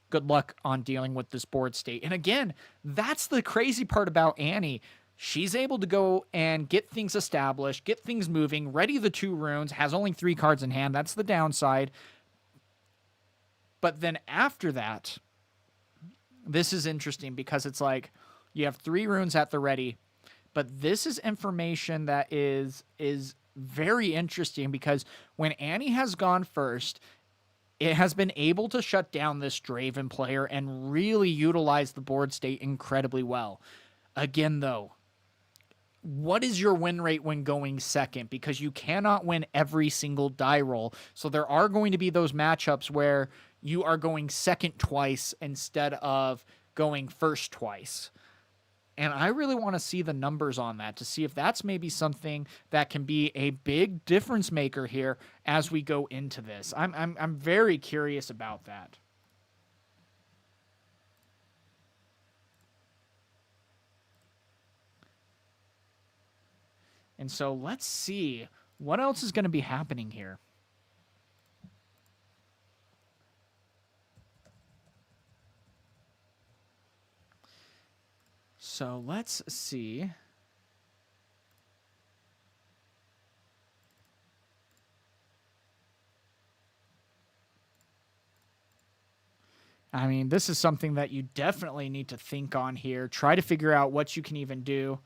Good luck on dealing with this board state. And again, that's the crazy part about Annie. She's able to go and get things established, get things moving, ready the 2 runes, has only 3 cards in hand. That's the downside. But then after that, this is interesting because it's like you have 3 runes at the ready. But this is information that is very interesting because when Annie has gone first, it has been able to shut down this Draven player and really utilize the board state incredibly well. Again, though, what is your win rate when going second? Because you cannot win every single die roll. So there are going to be those matchups where you are going second twice instead of going first twice. And I really want to see the numbers on that to see if that's maybe something that can be a big difference maker here as we go into this. I'm very curious about that. And so let's see what else is going to be happening here. So let's see. I mean, this is something that you definitely need to think on here. Try to figure out what you can even do.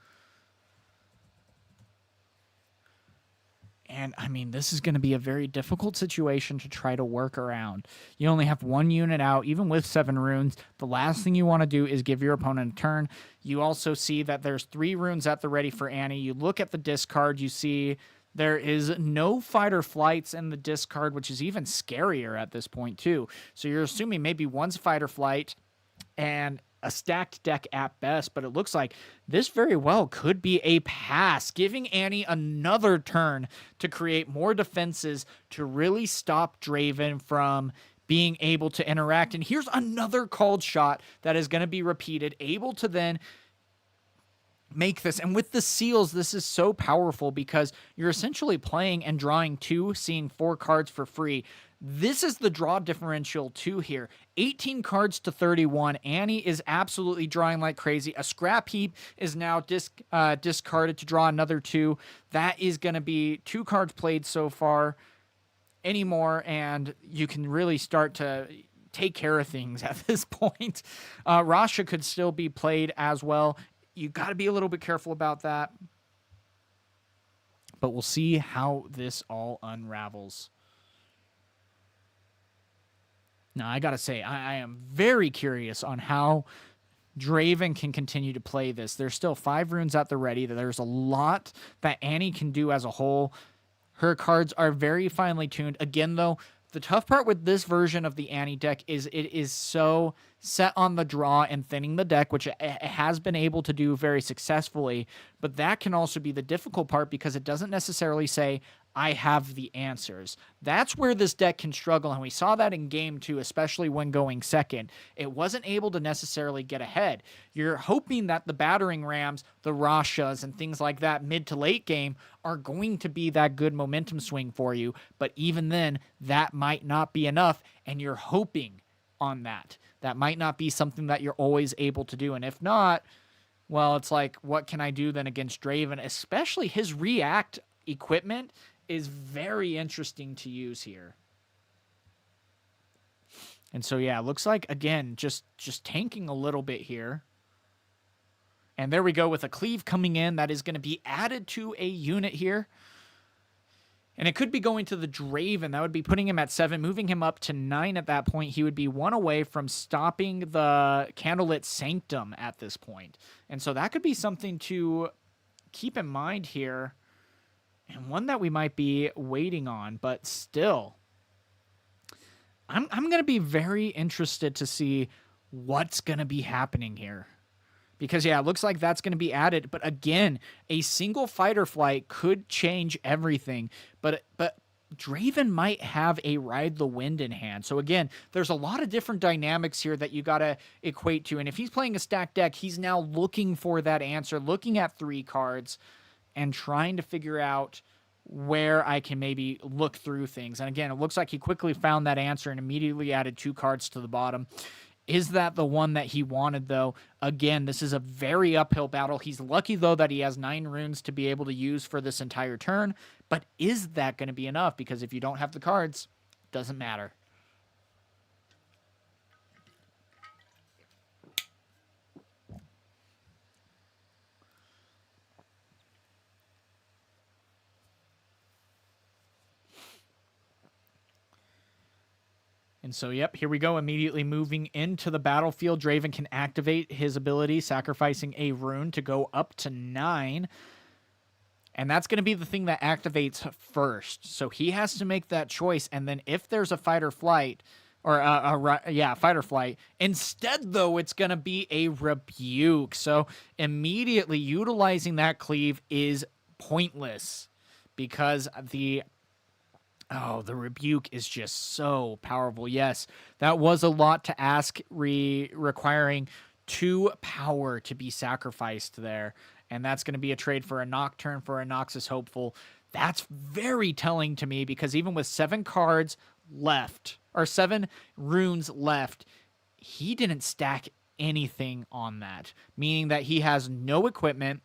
And, I mean, this is going to be a very difficult situation to try to work around. You only have 1 unit out, even with 7 runes. The last thing you want to do is give your opponent a turn. You also see that there's 3 runes at the ready for Annie. You look at the discard, you see There is no fight or flights in the discard, which is even scarier at this point, too. So you're assuming maybe one's fight or flight and a stacked deck at best, but it looks like this very well could be a pass, giving Annie another turn to create more defenses to really stop Draven from being able to interact. And here's another called shot that is going to be repeated, able to then make this. And with the seals, this is so powerful because you're essentially playing and drawing 2, seeing 4 cards for free. This is the draw differential too here. 18 cards to 31. Annie is absolutely drawing like crazy. A scrap heap is now discarded to draw another 2. That is going to be 2 cards played so far anymore, and you can really start to take care of things at this point. Rasha could still be played as well. You got to be a little bit careful about that. But we'll see how this all unravels. Now, I got to say, I am very curious on how Draven can continue to play this. There's still 5 runes at the ready. There's a lot that Annie can do as a whole. Her cards are very finely tuned. Again, though, the tough part with this version of the Annie deck is it is so set on the draw and thinning the deck, which it has been able to do very successfully. But that can also be the difficult part because it doesn't necessarily say, I have the answers. That's where this deck can struggle, and we saw that in game 2, especially when going second. It wasn't able to necessarily get ahead. You're hoping that the battering rams, the Rashas, and things like that mid to late game are going to be that good momentum swing for you, but even then, that might not be enough, and you're hoping on that. That might not be something that you're always able to do, and if not, well, it's like, what can I do then against Draven? Especially his react equipment is very interesting to use here. And so, yeah, looks like, again, just tanking a little bit here. And there we go with a cleave coming in. That is going to be added to a unit here. And it could be going to the Draven. That would be putting him at 7, moving him up to 9 at that point. He would be 1 away from stopping the Candlelit Sanctum at this point. And so that could be something to keep in mind here. And one that we might be waiting on, but still, I'm going to be very interested to see what's going to be happening here. Because, yeah, it looks like that's going to be added. But again, a single fighter flight could change everything. But Draven might have a ride the wind in hand. So again, there's a lot of different dynamics here that you got to equate to. And if he's playing a stacked deck, he's now looking for that answer, looking at 3 cards, and trying to figure out where I can maybe look through things. And again, it looks like he quickly found that answer and immediately added 2 cards to the bottom. Is that the one that he wanted, though? Again, this is a very uphill battle. He's lucky, though, that he has 9 runes to be able to use for this entire turn. But is that going to be enough? Because if you don't have the cards, it doesn't matter. And so, yep, here we go. Immediately moving into the battlefield, Draven can activate his ability, sacrificing a rune to go up to 9. And that's going to be the thing that activates first. So he has to make that choice. And then if there's a fight or flight, or fight or flight, instead, though, it's going to be a rebuke. So immediately utilizing that cleave is pointless because the rebuke is just so powerful. Yes, that was a lot to ask, requiring 2 power to be sacrificed there. And that's going to be a trade for a Nocturne for a Noxus Hopeful. That's very telling to me because even with 7 cards left, or 7 runes left, he didn't stack anything on that, meaning that he has no equipment,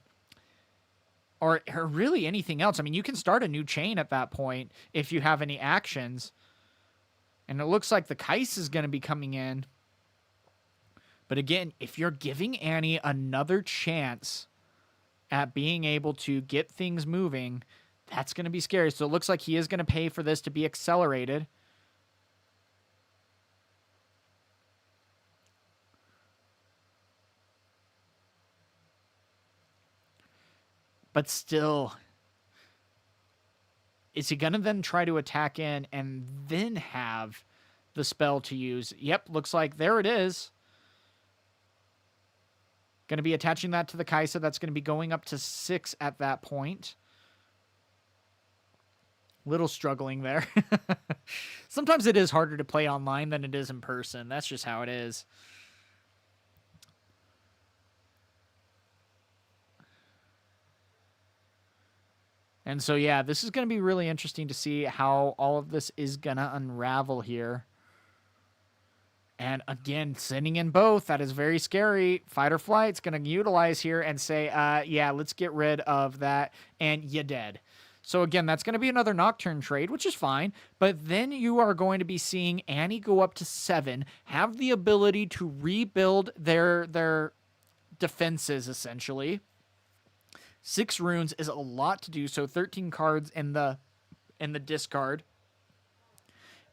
or really anything else. I mean, you can start a new chain at that point if you have any actions. And it looks like the Kais is going to be coming in. But again, if you're giving Annie another chance at being able to get things moving, that's going to be scary. So it looks like he is going to pay for this to be accelerated. But still, Is he going to then try to attack in and then have the spell to use? Yep, looks like there it is. Going to be attaching that to the Kaisa. That's going to be going up to 6 at that point. Little struggling there. Sometimes it is harder to play online than it is in person. That's just how it is. And so, yeah, this is going to be really interesting to see how all of this is going to unravel here. And again, sending in both, that is very scary. Fight or Flight's going to utilize here and say, yeah, let's get rid of that, and you dead. So again, that's going to be another Nocturne trade, which is fine. But then you are going to be seeing Annie go up to 7, have the ability to rebuild their defenses, essentially. 6 runes is a lot to do, so 13 cards in the discard.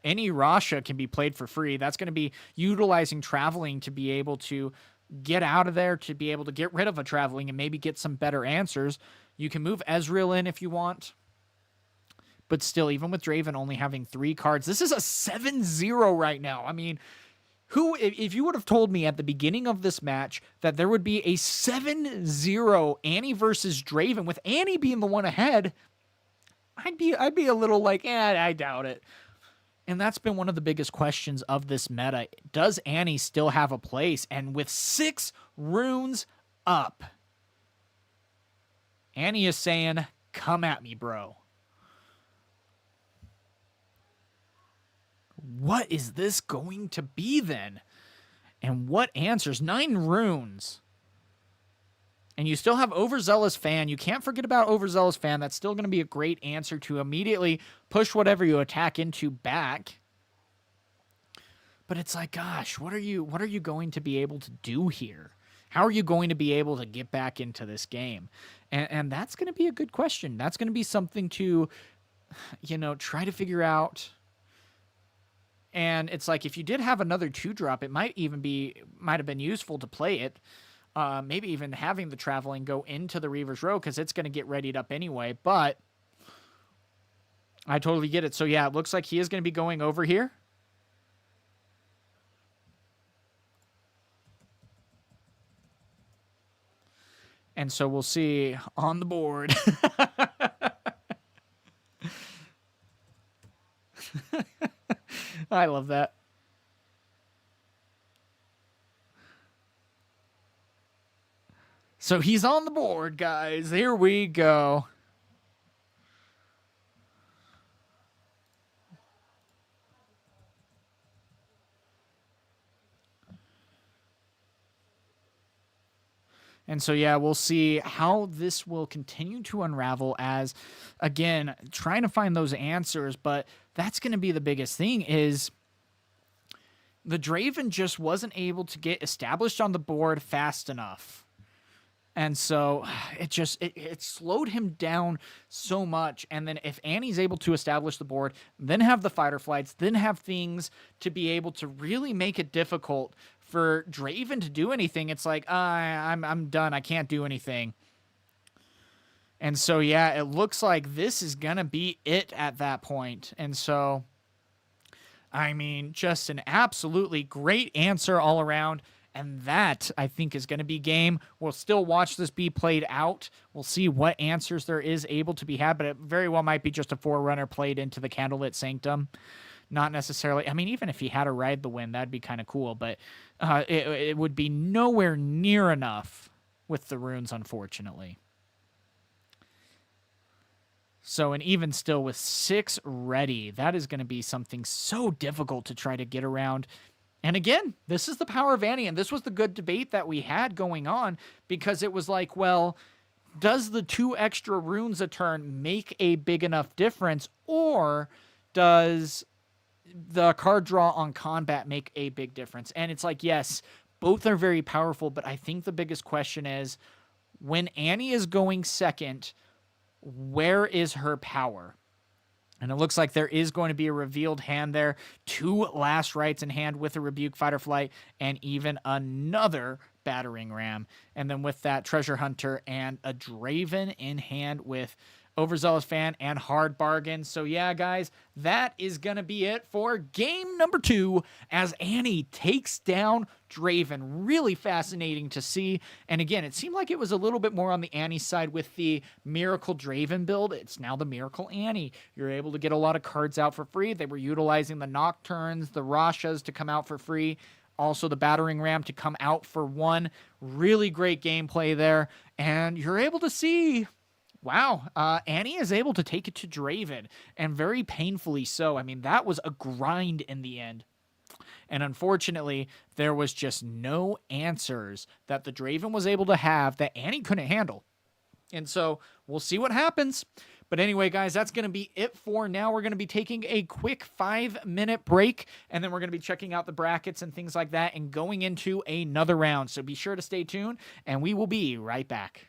Any Rasha can be played for free. That's going to be utilizing Traveling to be able to get out of there, to be able to get rid of a Traveling and maybe get some better answers. You can move Ezreal in if you want. But still, even with Draven only having 3 cards, this is a 7-0 right now. I mean, if you would have told me at the beginning of this match that there would be a 7-0 Annie versus Draven, with Annie being the one ahead, I'd be a little like, I doubt it. And that's been one of the biggest questions of this meta. Does Annie still have a place? And with 6 runes up, Annie is saying, come at me, bro. What is this going to be then? And what answers? 9 runes. And you still have Overzealous Fan. You can't forget about Overzealous Fan. That's still going to be a great answer to immediately push whatever you attack into back. But it's like, gosh, what are you going to be able to do here? How are you going to be able to get back into this game? And that's going to be a good question. That's going to be something to, try to figure out. And it's like, if you did have another 2-drop, it might have been useful to play it. Maybe even having the Traveling go into the Reaver's Row, because it's going to get readied up anyway. But I totally get it. So yeah, it looks like he is going to be going over here. And so we'll see on the board. I love that. So he's on the board, guys. Here we go. And so, yeah, we'll see how this will continue to unravel as, again, trying to find those answers. But that's going to be the biggest thing is the Draven just wasn't able to get established on the board fast enough. And so it slowed him down so much. And then if Annie's able to establish the board, then have the fight or flights, then have things to be able to really make it difficult for Draven to do anything, it's like, I'm done. I can't do anything. And so, yeah, it looks like this is going to be it at that point. And so, I mean, just an absolutely great answer all around. And that, I think, is going to be game. We'll still watch this be played out. We'll see what answers there is able to be had, but it very well might be just a Forerunner played into the Candlelit Sanctum. Not necessarily. I mean, even if he had to ride the win, that'd be kind of cool, but it would be nowhere near enough with the runes, unfortunately. So, and even still with 6 ready, that is going to be something so difficult to try to get around. And again, this is the power of Annie, and this was the good debate that we had going on, because it was like, well, does the 2 extra runes a turn make a big enough difference, or does the card draw on combat make a big difference? And it's like, yes, both are very powerful, but I think the biggest question is, when Annie is going second, where is her power? And it looks like there is going to be a revealed hand there. 2 last rites in hand with a Rebuke, Fight or Flight, and even another Battering Ram. And then with that, Treasure Hunter and a Draven in hand with Overzealous Fan, and Hard Bargain. So yeah, guys, that is going to be it for game number 2 as Annie takes down Draven. Really fascinating to see. And again, it seemed like it was a little bit more on the Annie side with the Miracle Draven build. It's now the Miracle Annie. You're able to get a lot of cards out for free. They were utilizing the Nocturnes, the Rashas to come out for free. Also the Battering Ram to come out for 1. Really great gameplay there. And you're able to see... Wow, Annie is able to take it to Draven, and very painfully so. I mean, that was a grind in the end. And unfortunately, there was just no answers that the Draven was able to have that Annie couldn't handle. And so, we'll see what happens. But anyway, guys, that's going to be it for now. We're going to be taking a quick 5-minute break, and then we're going to be checking out the brackets and things like that and going into another round. So be sure to stay tuned, and we will be right back.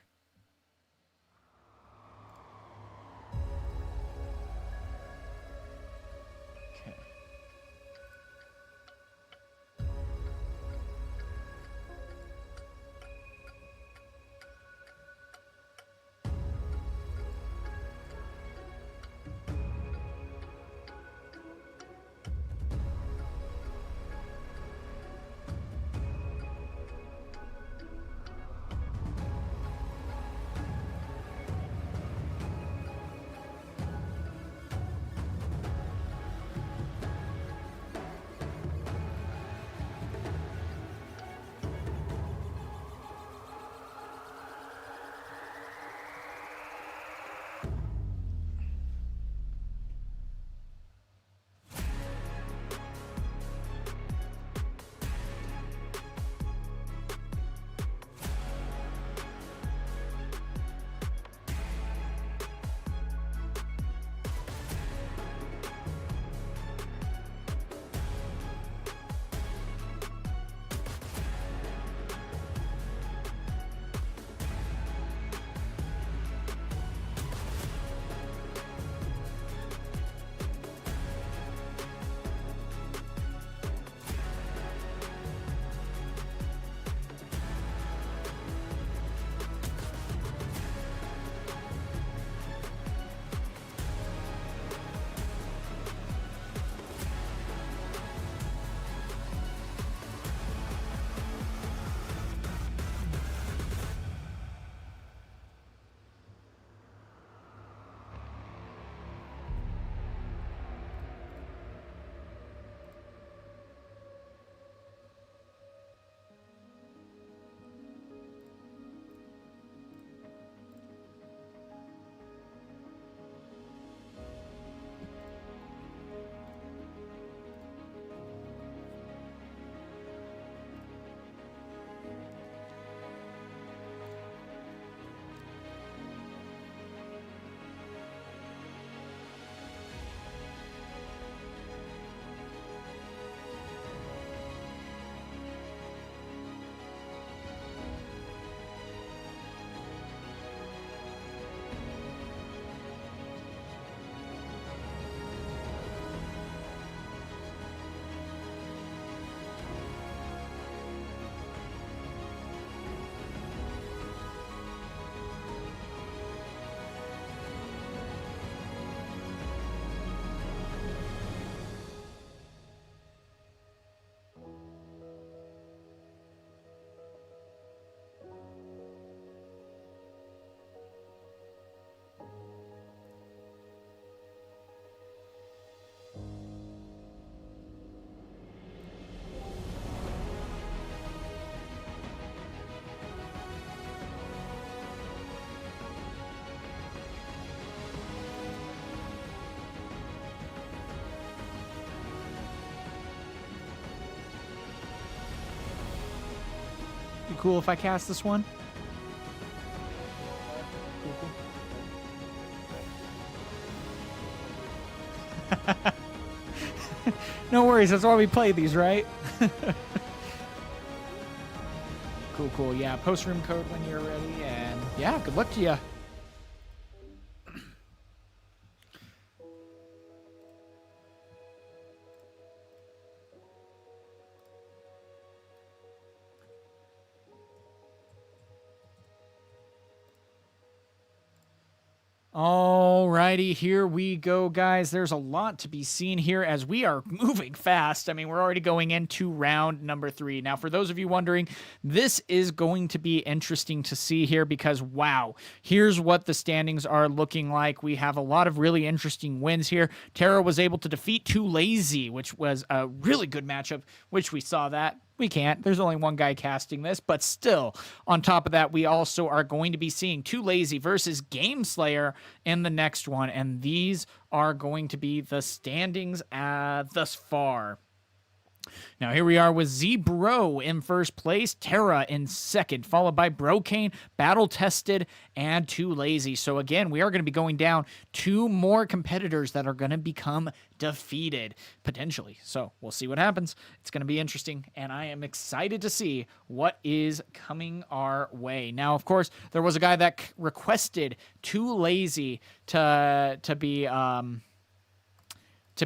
You cool if I cast this one? Cool. No worries, that's why we play these, right? Cool, cool. Yeah, post room code when you're ready, and yeah, good luck to you. Alrighty, here we go, guys. There's a lot to be seen here as we are moving fast. I mean, we're already going into round number 3. Now, for those of you wondering, this is going to be interesting to see here because, wow, here's what the standings are looking like. We have a lot of really interesting wins here. Tera was able to defeat Too Lazy, which was a really good matchup, which we saw that. We can't. There's only one guy casting this, but still, on top of that, we also are going to be seeing Too Lazy versus Game Slayer in the next one, and these are going to be the standings thus far. Now, here we are with Zebro in first place, Tera in second, followed by Brocane, Battle Tested, and Too Lazy. So again, we are going to be going down 2 more competitors that are going to become defeated, potentially. So we'll see what happens. It's going to be interesting, and I am excited to see what is coming our way. Now, of course, there was a guy that requested Too Lazy to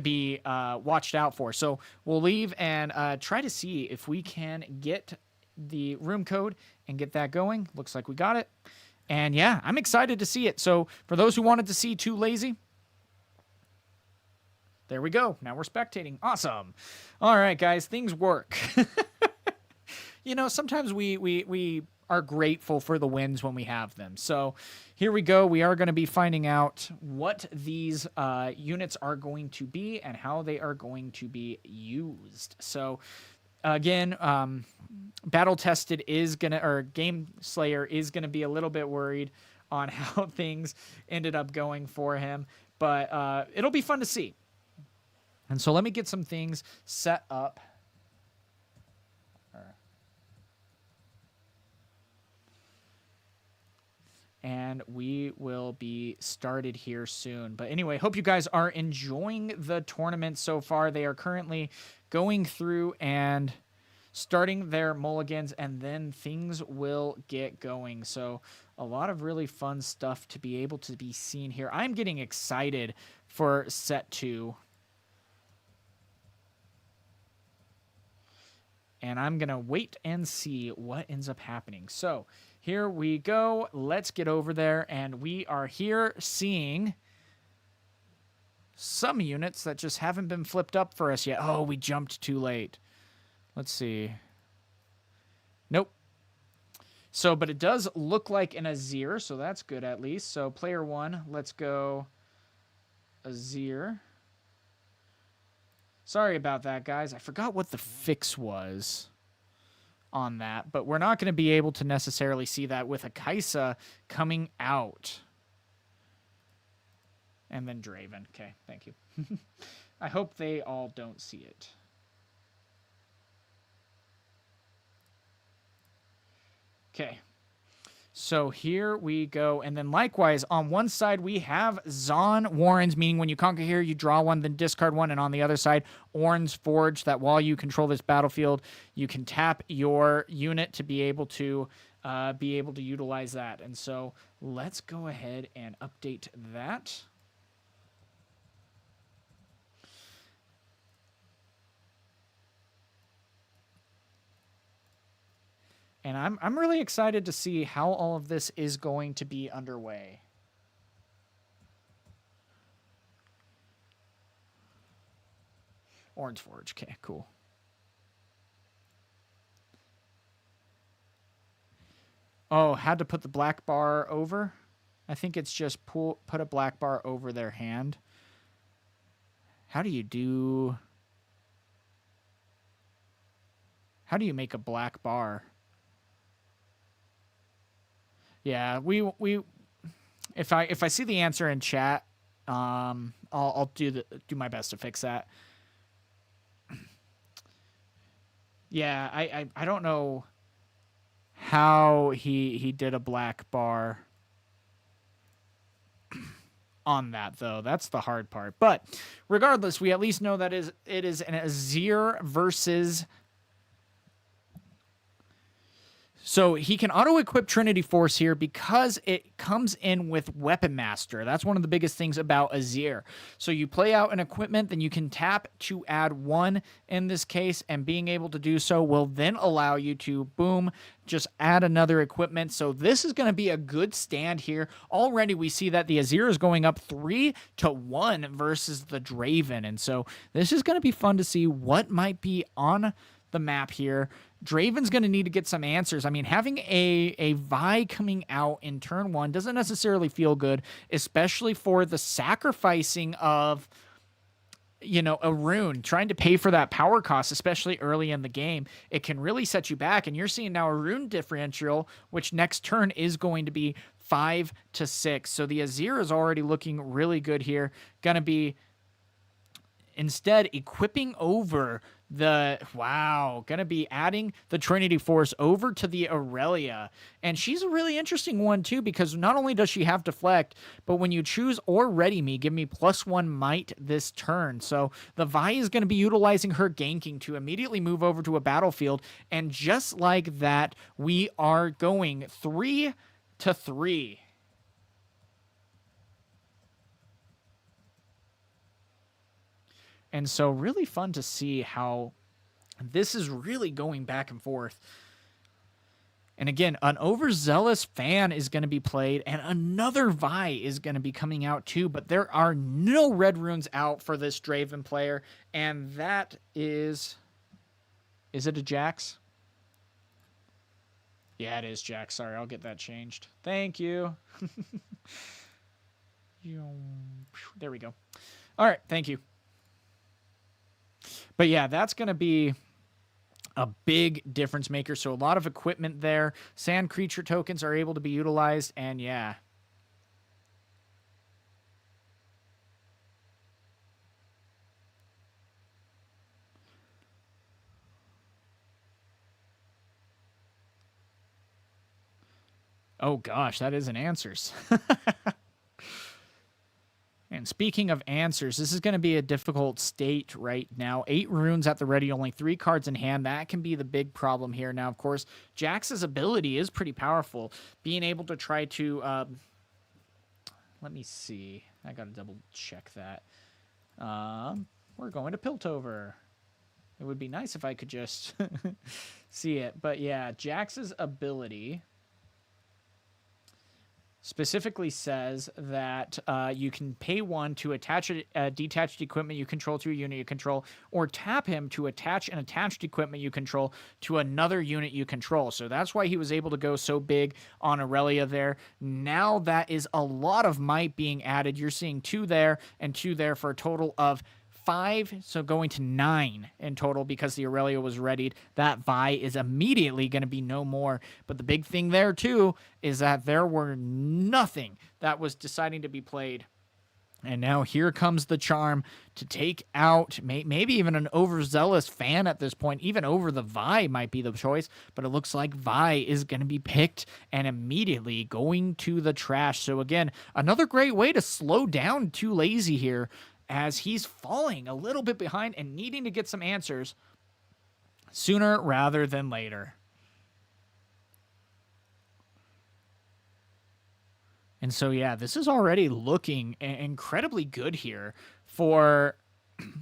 be watched out for. So we'll leave and try to see if we can get the room code and get that going. Looks like we got it. And yeah, I'm excited to see it. So for those who wanted to see Too Lazy, there we go. Now we're spectating. Awesome. All right, guys, things work. You know, sometimes we are grateful for the wins when we have them. So here we go. We are going to be finding out what these units are going to be and how they are going to be used. So again, Battle Tested is going to, or Game Slayer is going to be a little bit worried on how things ended up going for him, but it'll be fun to see. And so let me get some things set up. And we will be started here soon. But anyway, hope you guys are enjoying the tournament so far. They are currently going through and starting their mulligans, and then things will get going. So a lot of really fun stuff to be able to be seen here. I'm getting excited for set 2. And I'm going to wait and see what ends up happening. So here we go. Let's get over there. And we are here seeing some units that just haven't been flipped up for us yet. Oh, we jumped too late. Let's see. Nope. So, but it does look like an Azir, so that's good at least. So player 1, let's go Azir. Sorry about that, guys. I forgot what the fix was on that, but we're not going to be able to necessarily see that with a Kaisa coming out. And then Draven. Okay, thank you. I hope they all don't see it. Okay. So here we go. And then likewise, on one side, we have Zon Warrens, meaning when you conquer here, you draw 1, then discard 1. And on the other side, Orin's Forge, that while you control this battlefield, you can tap your unit to be able to utilize that. And so let's go ahead and update that. And I'm really excited to see how all of this is going to be underway. Orange Forge. Okay, cool. Oh, had to put the black bar over? I think it's just put a black bar over their hand. How do you make a black bar? Yeah, if I see the answer in chat, I'll do my best to fix that. Yeah, I don't know how he did a black bar on that, though. That's the hard part. But regardless, we at least know that it is an Azir versus So he can auto-equip Trinity Force here because it comes in with Weapon Master. That's one of the biggest things about Azir. So you play out an equipment, then you can tap to add 1 in this case, and being able to do so will then allow you to, boom, just add another equipment. So this is going to be a good stand here. Already we see that the Azir is going up 3-1 versus the Draven. And so this is going to be fun to see what might be on the map here. Draven's going to need to get some answers. I mean, having a Vi coming out in turn 1 doesn't necessarily feel good, especially for the sacrificing of, you know, a rune, trying to pay for that power cost, especially early in the game. It can really set you back, and you're seeing now a rune differential, which next turn is going to be 5-6. So the Azir is already looking really good here. Going to be instead equipping over the, gonna be adding the Trinity Force over to the Aurelia. And she's a really interesting one too, because not only does she have Deflect, but when you choose or Ready Me, give me +1 might this turn. So the Vi is gonna be utilizing her ganking to immediately move over to a battlefield. And just like that, we are going 3-3. And so really fun to see how this is really going back and forth. And again, an overzealous fan is going to be played, and another Vi is going to be coming out too, but there are no red runes out for this Draven player, and that is it a Jax? Yeah, it is Jax. Sorry, I'll get that changed. Thank you. There we go. All right, thank you. But yeah, that's going to be a big difference maker. So a lot of equipment there. Sand creature tokens are able to be utilized, and yeah. Oh gosh, that isn't answers. And speaking of answers, this is going to be a difficult state right now. 8 runes at the ready, only 3 cards in hand. That can be the big problem here. Now, of course, Jax's ability is pretty powerful. Being able to try to... let me see. I got to double check that. We're going to Piltover. It would be nice if I could just see it. But yeah, Jax's ability specifically says that you can pay 1 to attach a detached equipment you control to a unit you control, or tap him to attach an attached equipment you control to another unit you control. So that's why he was able to go so big on Aurelia there. Now that is a lot of might being added. You're seeing 2 there and 2 there for a total of 5, so going to 9 in total because the Aurelia was readied. That Vi is immediately going to be no more. But the big thing there, too, is that there were nothing that was deciding to be played. And now here comes the charm to take out maybe even an overzealous fan at this point. Even over the Vi might be the choice, but it looks like Vi is going to be picked and immediately going to the trash. So again, another great way to slow down Too Lazy here, as he's falling a little bit behind and needing to get some answers sooner rather than later. And so, yeah, this is already looking incredibly good here for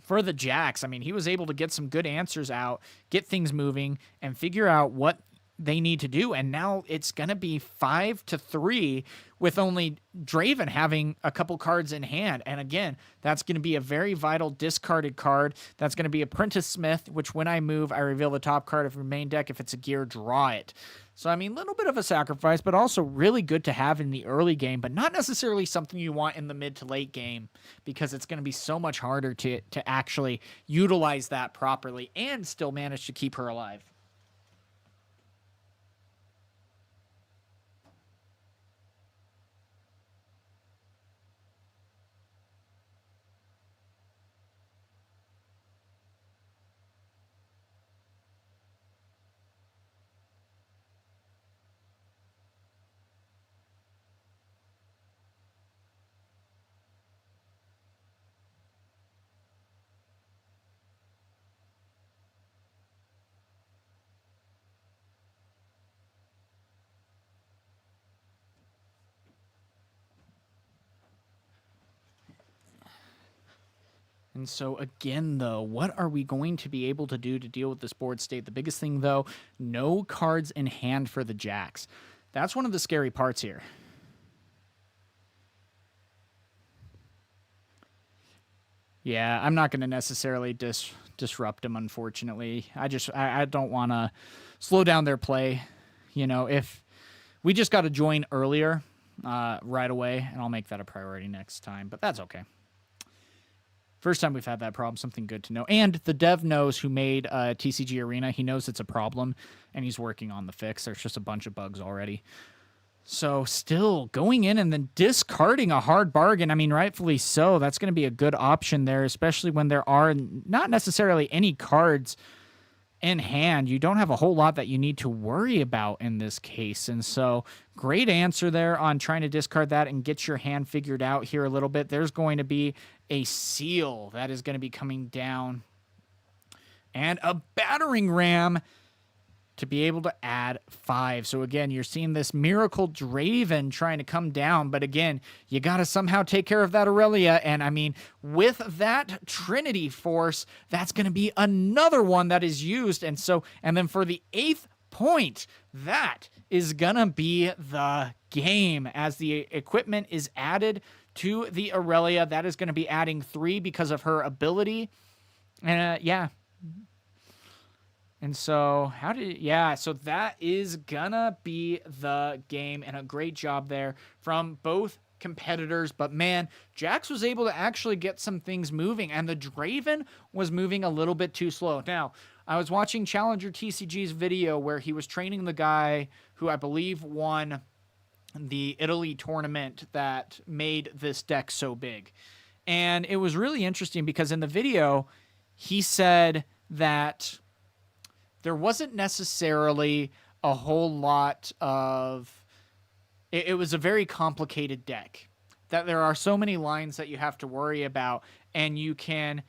the Jax. I mean, he was able to get some good answers out, get things moving, and figure out what they need to do. And now it's going to be 5-3 with only Draven having a couple cards in hand. And again, that's going to be a very vital discarded card. That's going to be Apprentice Smith, which when I move, I reveal the top card of your main deck. If it's a gear, draw it. So, I mean, a little bit of a sacrifice, but also really good to have in the early game, but not necessarily something you want in the mid to late game, because it's going to be so much harder to actually utilize that properly and still manage to keep her alive. And so again, though, what are we going to be able to do to deal with this board state? The biggest thing, though, no cards in hand for the Jacks. That's one of the scary parts here. Yeah, I'm not going to necessarily disrupt them, unfortunately. I don't want to slow down their play. You know, if we just got to join earlier right away, and I'll make that a priority next time, but that's okay. First time we've had that problem, something good to know. And the dev knows who made TCG Arena. He knows it's a problem, and he's working on the fix. There's just a bunch of bugs already. So still going in and then discarding a hard bargain. I mean, rightfully so. That's going to be a good option there, especially when there are not necessarily any cards in hand. You don't have a whole lot that you need to worry about in this case. And so great answer there on trying to discard that and get your hand figured out here a little bit. There's going to be a seal that is going to be coming down and a battering ram to be able to add 5. So again, you're seeing this Miracle Draven trying to come down, but again, you got to somehow take care of that Aurelia, and I mean, with that Trinity Force, that's going to be another one that is used, and then for the 8th point, that is going to be the game as the equipment is added to the Aurelia. That is going to be adding 3 because of her ability, yeah. And so, so that is gonna be the game, and a great job there from both competitors. But man, Jax was able to actually get some things moving, and the Draven was moving a little bit too slow. Now, I was watching Challenger TCG's video where he was training the guy who I believe won the Italy tournament that made this deck so big. And it was really interesting because in the video, he said that there wasn't necessarily a whole lot of... It was a very complicated deck. That there are so many lines that you have to worry about, and you can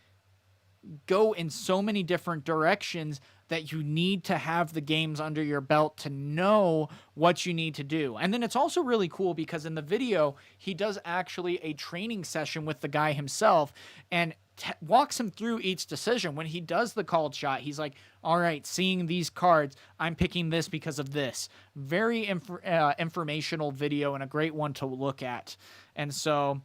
go in so many different directions that you need to have the games under your belt to know what you need to do. And then it's also really cool because in the video, he does actually a training session with the guy himself, and walks him through each decision. When he does the called shot, he's like, all right, seeing these cards, I'm picking this because of this. Very informational video and a great one to look at. And so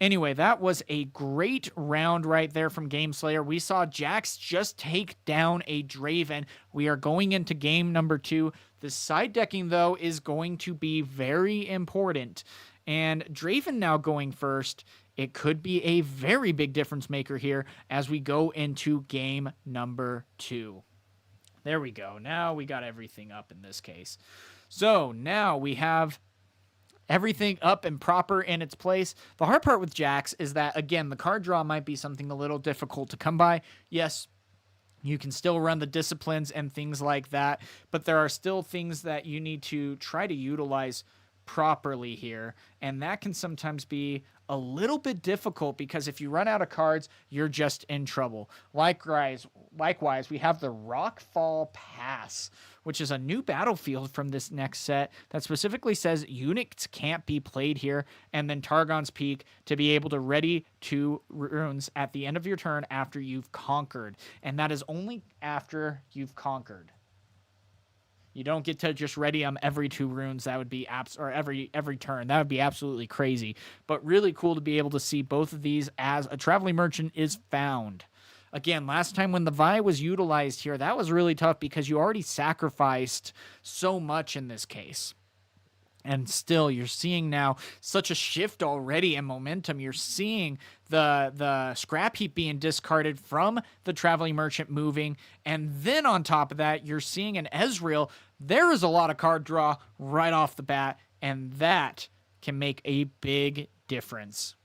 anyway, that was a great round right there from GameSlayer. We saw Jax just take down a Draven. We are going into game number 2. The side decking, though, is going to be very important. And Draven now going first. It could be a very big difference maker here as we go into game number 2. There we go. Now we got everything up in this case. So now we have everything up and proper in its place. The hard part with Jax is that, again, the card draw might be something a little difficult to come by. Yes, you can still run the disciplines and things like that, but there are still things that you need to try to utilize properly here, and that can sometimes be a little bit difficult because if you run out of cards, you're just in trouble. Likewise, we have the Rockfall Pass, which is a new battlefield from this next set that specifically says units can't be played here, and then Targon's Peak to be able to ready 2 runes at the end of your turn after you've conquered, and that is only after you've conquered. You don't get to just ready them every 2 runes. That would be every turn. That would be absolutely crazy. But really cool to be able to see both of these as a Traveling Merchant is found. Again, last time when the Vi was utilized here, that was really tough because you already sacrificed so much in this case. And still, you're seeing now such a shift already in momentum. You're seeing the scrap heap being discarded from the Traveling Merchant moving. And then on top of that, you're seeing an Ezreal. There is a lot of card draw right off the bat, and that can make a big difference.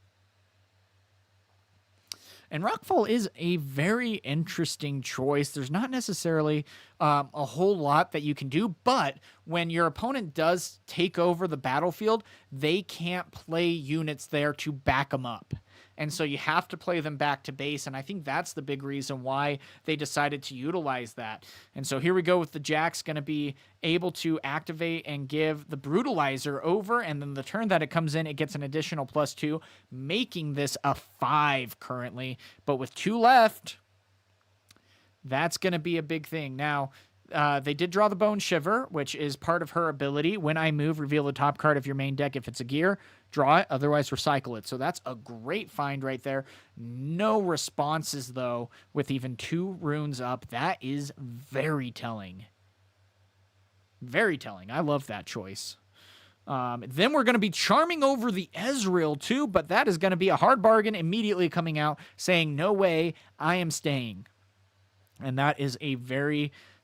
And Rockfall is a very interesting choice. There's not necessarily a whole lot that you can do, but when your opponent does take over the battlefield, they can't play units there to back them up. and so you have to play them back to base, and I think that's the big reason why they decided to utilize that. And so here we go with the Jack's going to be able to activate and give the Brutalizer over, and then the turn that it comes in, it gets an additional +2, making this a 5 currently. But with 2 left, that's going to be a big thing. Now, they did draw the Bone Shiver, which is part of her ability. When I move, reveal the top card of your main deck. If it's a gear, draw it, otherwise recycle it. So that's a great find right there. No responses, though, with even 2 runes up. That is very telling. Very telling. I love that choice. Then we're going to be charming over the Ezreal, too, but that is going to be a hard bargain immediately coming out, saying, no way, I am staying. And that is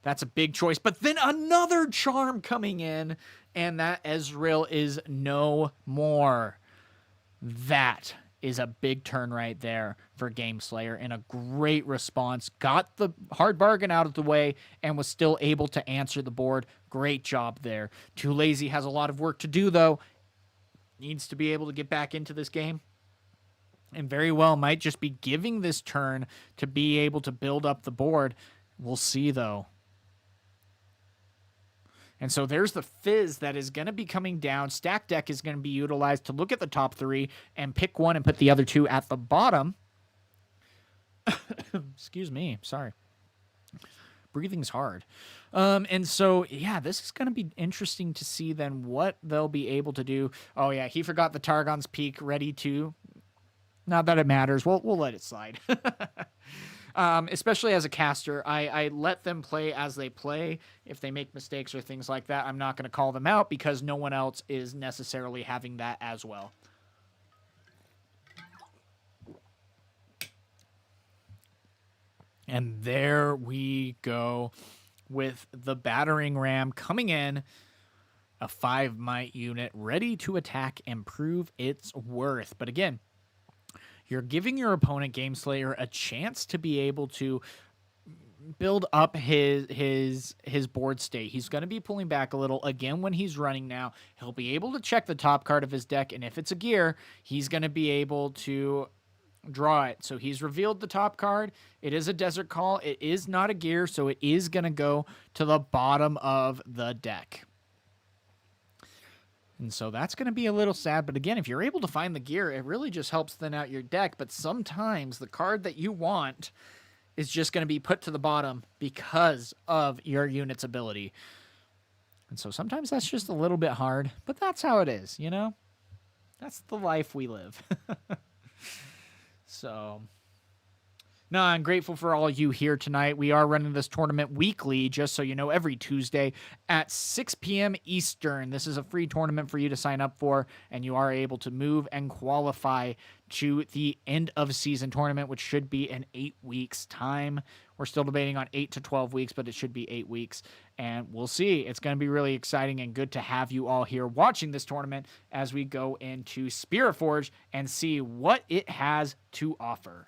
that's a big choice. But then another charm coming in, and that Ezreal is no more. That is a big turn right there for Gameslayer, and a great response. Got the hard bargain out of the way and was still able to answer the board. Great job there. Too Lazy has a lot of work to do, though. Needs to be able to get back into this game. And very well might just be giving this turn to be able to build up the board. We'll see, though. And so there's the Fizz that is going to be coming down. Stack Deck is going to be utilized to look at the top 3 and pick one and put the other 2 at the bottom. Excuse me. Sorry. Breathing's hard. And so, yeah, this is going to be interesting to see then what they'll be able to do. Oh, yeah, he forgot the Targon's Peak ready to. Not that it matters. We'll let it slide. Especially as a caster, I let them play as they play. If they make mistakes or things like that, I'm not going to call them out because no one else is necessarily having that as well. And there we go with the Battering Ram coming in. A 5 might unit ready to attack and prove its worth. But again, you're giving your opponent, Gameslayer, a chance to be able to build up his board state. He's going to be pulling back a little. Again, when he's running now, he'll be able to check the top card of his deck, and if it's a gear, he's going to be able to draw it. So he's revealed the top card. It is a Desert Call. It is not a gear, so it is going to go to the bottom of the deck. And so that's going to be a little sad. But again, if you're able to find the gear, it really just helps thin out your deck. But sometimes the card that you want is just going to be put to the bottom because of your unit's ability. And so sometimes that's just a little bit hard. But that's how it is, you know? That's the life we live. So, no, I'm grateful for all you here tonight. We are running this tournament weekly, just so you know, every Tuesday at 6 p.m. Eastern. This is a free tournament for you to sign up for, and you are able to move and qualify to the end of season tournament, which should be in 8 weeks' time. We're still debating on 8 to 12 weeks, but it should be 8 weeks, and we'll see. It's going to be really exciting and good to have you all here watching this tournament as we go into Spiritforged and see what it has to offer.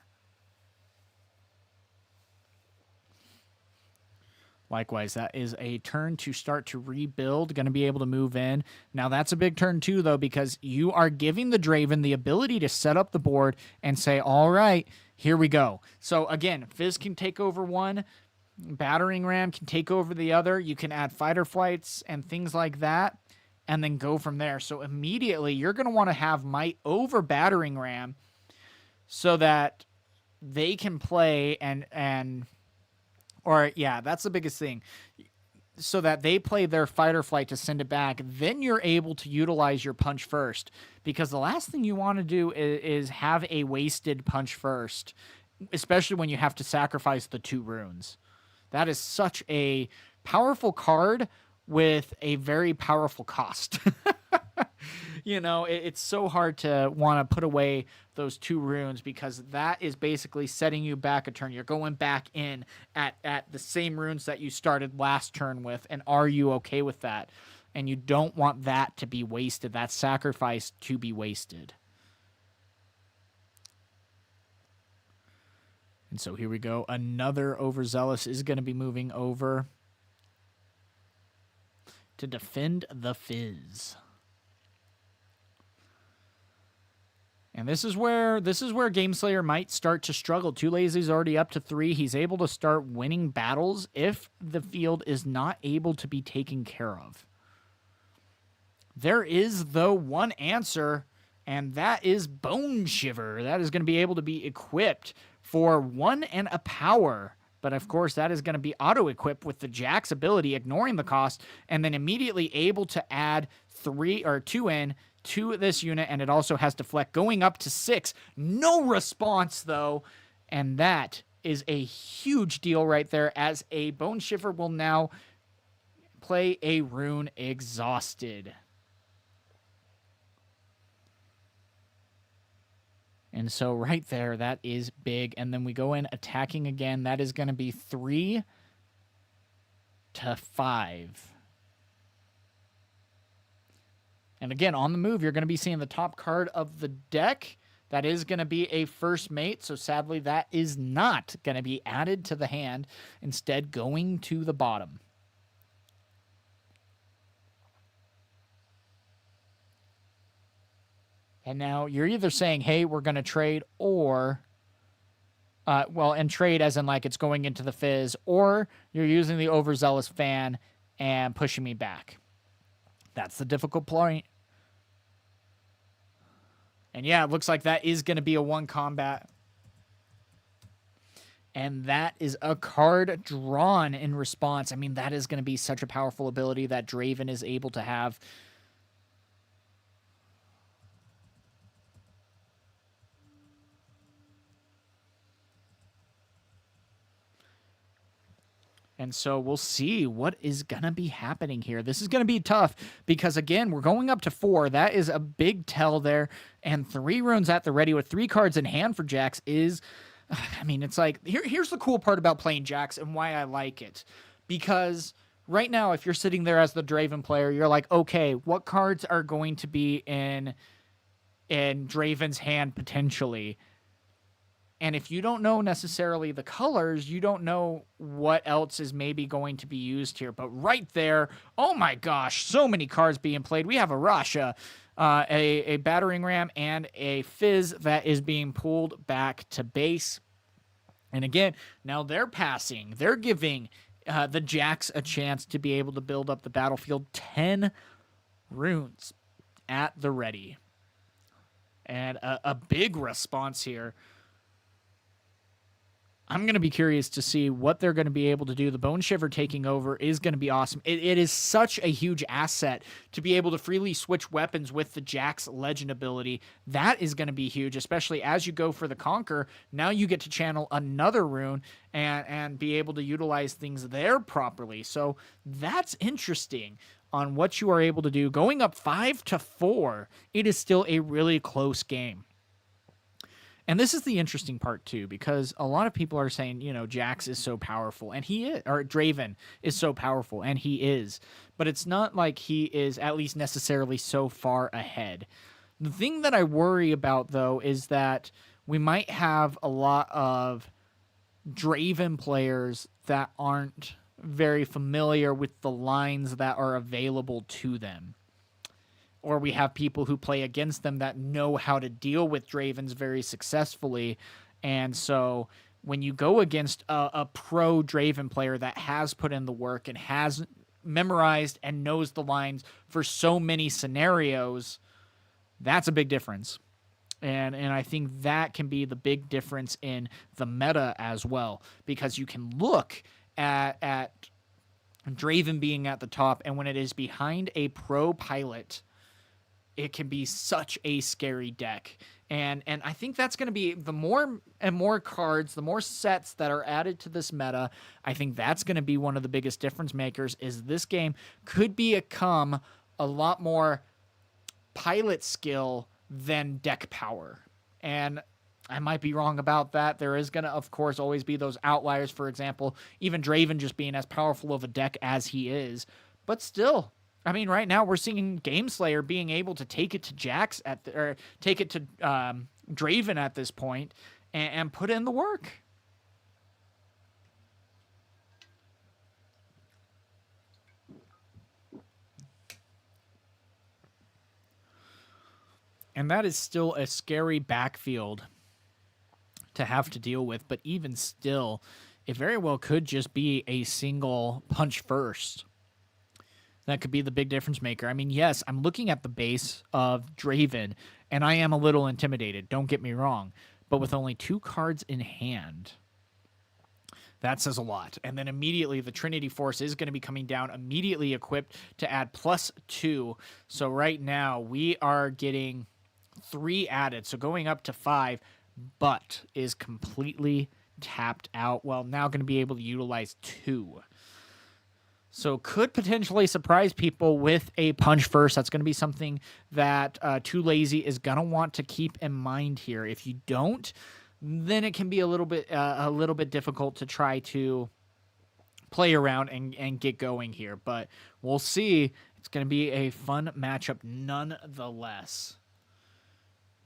Likewise, that is a turn to start to rebuild, going to be able to move in. Now, that's a big turn too, though, because you are giving the Draven the ability to set up the board and say, all right, here we go. So, again, Fizz can take over one. Battering Ram can take over the other. You can add fighter flights and things like that, and then go from there. So, immediately, you're going to want to have Might over Battering Ram so that they can play or, yeah, that's the biggest thing. So that they play their fight or flight to send it back. Then you're able to utilize your punch first. Because the last thing you want to do is have a wasted punch first. Especially when you have to sacrifice the 2 runes. That is such a powerful card with a very powerful cost. You know, it's so hard to want to put away those 2 runes because that is basically setting you back a turn. You're going back in at the same runes that you started last turn with, and are you okay with that? And you don't want that to be wasted, that sacrifice to be wasted. And so here we go. Another Overzealous is going to be moving over to defend the Fizz. And this is where Gameslayer might start to struggle. Too Lazy's already up to 3. He's able to start winning battles if the field is not able to be taken care of. There is, though, one answer, and that is Bone Shiver. That is going to be able to be equipped for 1 and a power. But, of course, that is going to be auto-equipped with the Jax ability, ignoring the cost, and then immediately able to add 3 or 2 in to this unit, and it also has deflect going up to 6. No response, though, and that is a huge deal right there, as a Bone Shiver will now play a rune Exhausted. And so right there, that is big. And then we go in attacking again. That is going to be 3 to 5. And again, on the move, you're going to be seeing the top card of the deck. That is going to be a first mate. So sadly, that is not going to be added to the hand. Instead, going to the bottom. And now you're either saying, hey, we're going to trade, or, and trade as in like it's going into the fizz, or you're using the overzealous fan and pushing me back. That's the difficult point. And yeah, it looks like that is going to be a 1 combat. And that is a card drawn in response. I mean, that is going to be such a powerful ability that Draven is able to have. And so we'll see what is going to be happening here. This is going to be tough because, again, we're going up to 4. That is a big tell there. And 3 runes at the ready with 3 cards in hand for Jax is, I mean, it's like, here's the cool part about playing Jax and why I like it. Because right now, if you're sitting there as the Draven player, you're like, okay, what cards are going to be in Draven's hand potentially? And if you don't know necessarily the colors, you don't know what else is maybe going to be used here. But right there, oh my gosh, so many cards being played. We have a Rasha, a Battering Ram, and a Fizz that is being pulled back to base. And again, now they're passing. They're giving the Jax a chance to be able to build up the battlefield. 10 runes at the ready. And a big response here. I'm going to be curious to see what they're going to be able to do. The Bone Shiver taking over is going to be awesome. It is such a huge asset to be able to freely switch weapons with the Jax Legend ability. That is going to be huge, especially as you go for the Conquer. Now you get to channel another rune and be able to utilize things there properly. So that's interesting on what you are able to do. Going up 5 to 4, it is still a really close game. And this is the interesting part, too, because a lot of people are saying, you know, Jax is so powerful, and he is, or Draven is so powerful, and he is. But it's not like he is at least necessarily so far ahead. The thing that I worry about, though, is that we might have a lot of Draven players that aren't very familiar with the lines that are available to them. Or we have people who play against them that know how to deal with Dravens very successfully. And so when you go against a pro Draven player that has put in the work and has memorized and knows the lines for so many scenarios, that's a big difference. And I think that can be the big difference in the meta as well. Because you can look at Draven being at the top, and when it is behind a pro pilot, it can be such a scary deck. And I think that's going to be the more and more cards, the more sets that are added to this meta, I think that's going to be one of the biggest difference makers, is this game could become a lot more pilot skill than deck power. And I might be wrong about that. There is going to, of course, always be those outliers. For example, even Draven just being as powerful of a deck as he is. But still, I mean, right now we're seeing Gameslayer being able to take it to Jax or take it to Draven at this point and put in the work. And that is still a scary backfield to have to deal with. But even still, it very well could just be a single punch first. That could be the big difference maker. I mean, yes, I'm looking at the base of Draven, and I am a little intimidated. Don't get me wrong. But with only 2 cards in hand, that says a lot. And then immediately the Trinity Force is going to be coming down, immediately equipped to add +2. So right now we are getting 3 added. So going up to 5, but is completely tapped out. Well, now going to be able to utilize 2. So could potentially surprise people with a punch first. That's going to be something that Too Lazy is going to want to keep in mind here. If you don't, then it can be a little bit difficult to try to play around and get going here. But we'll see. It's going to be a fun matchup nonetheless.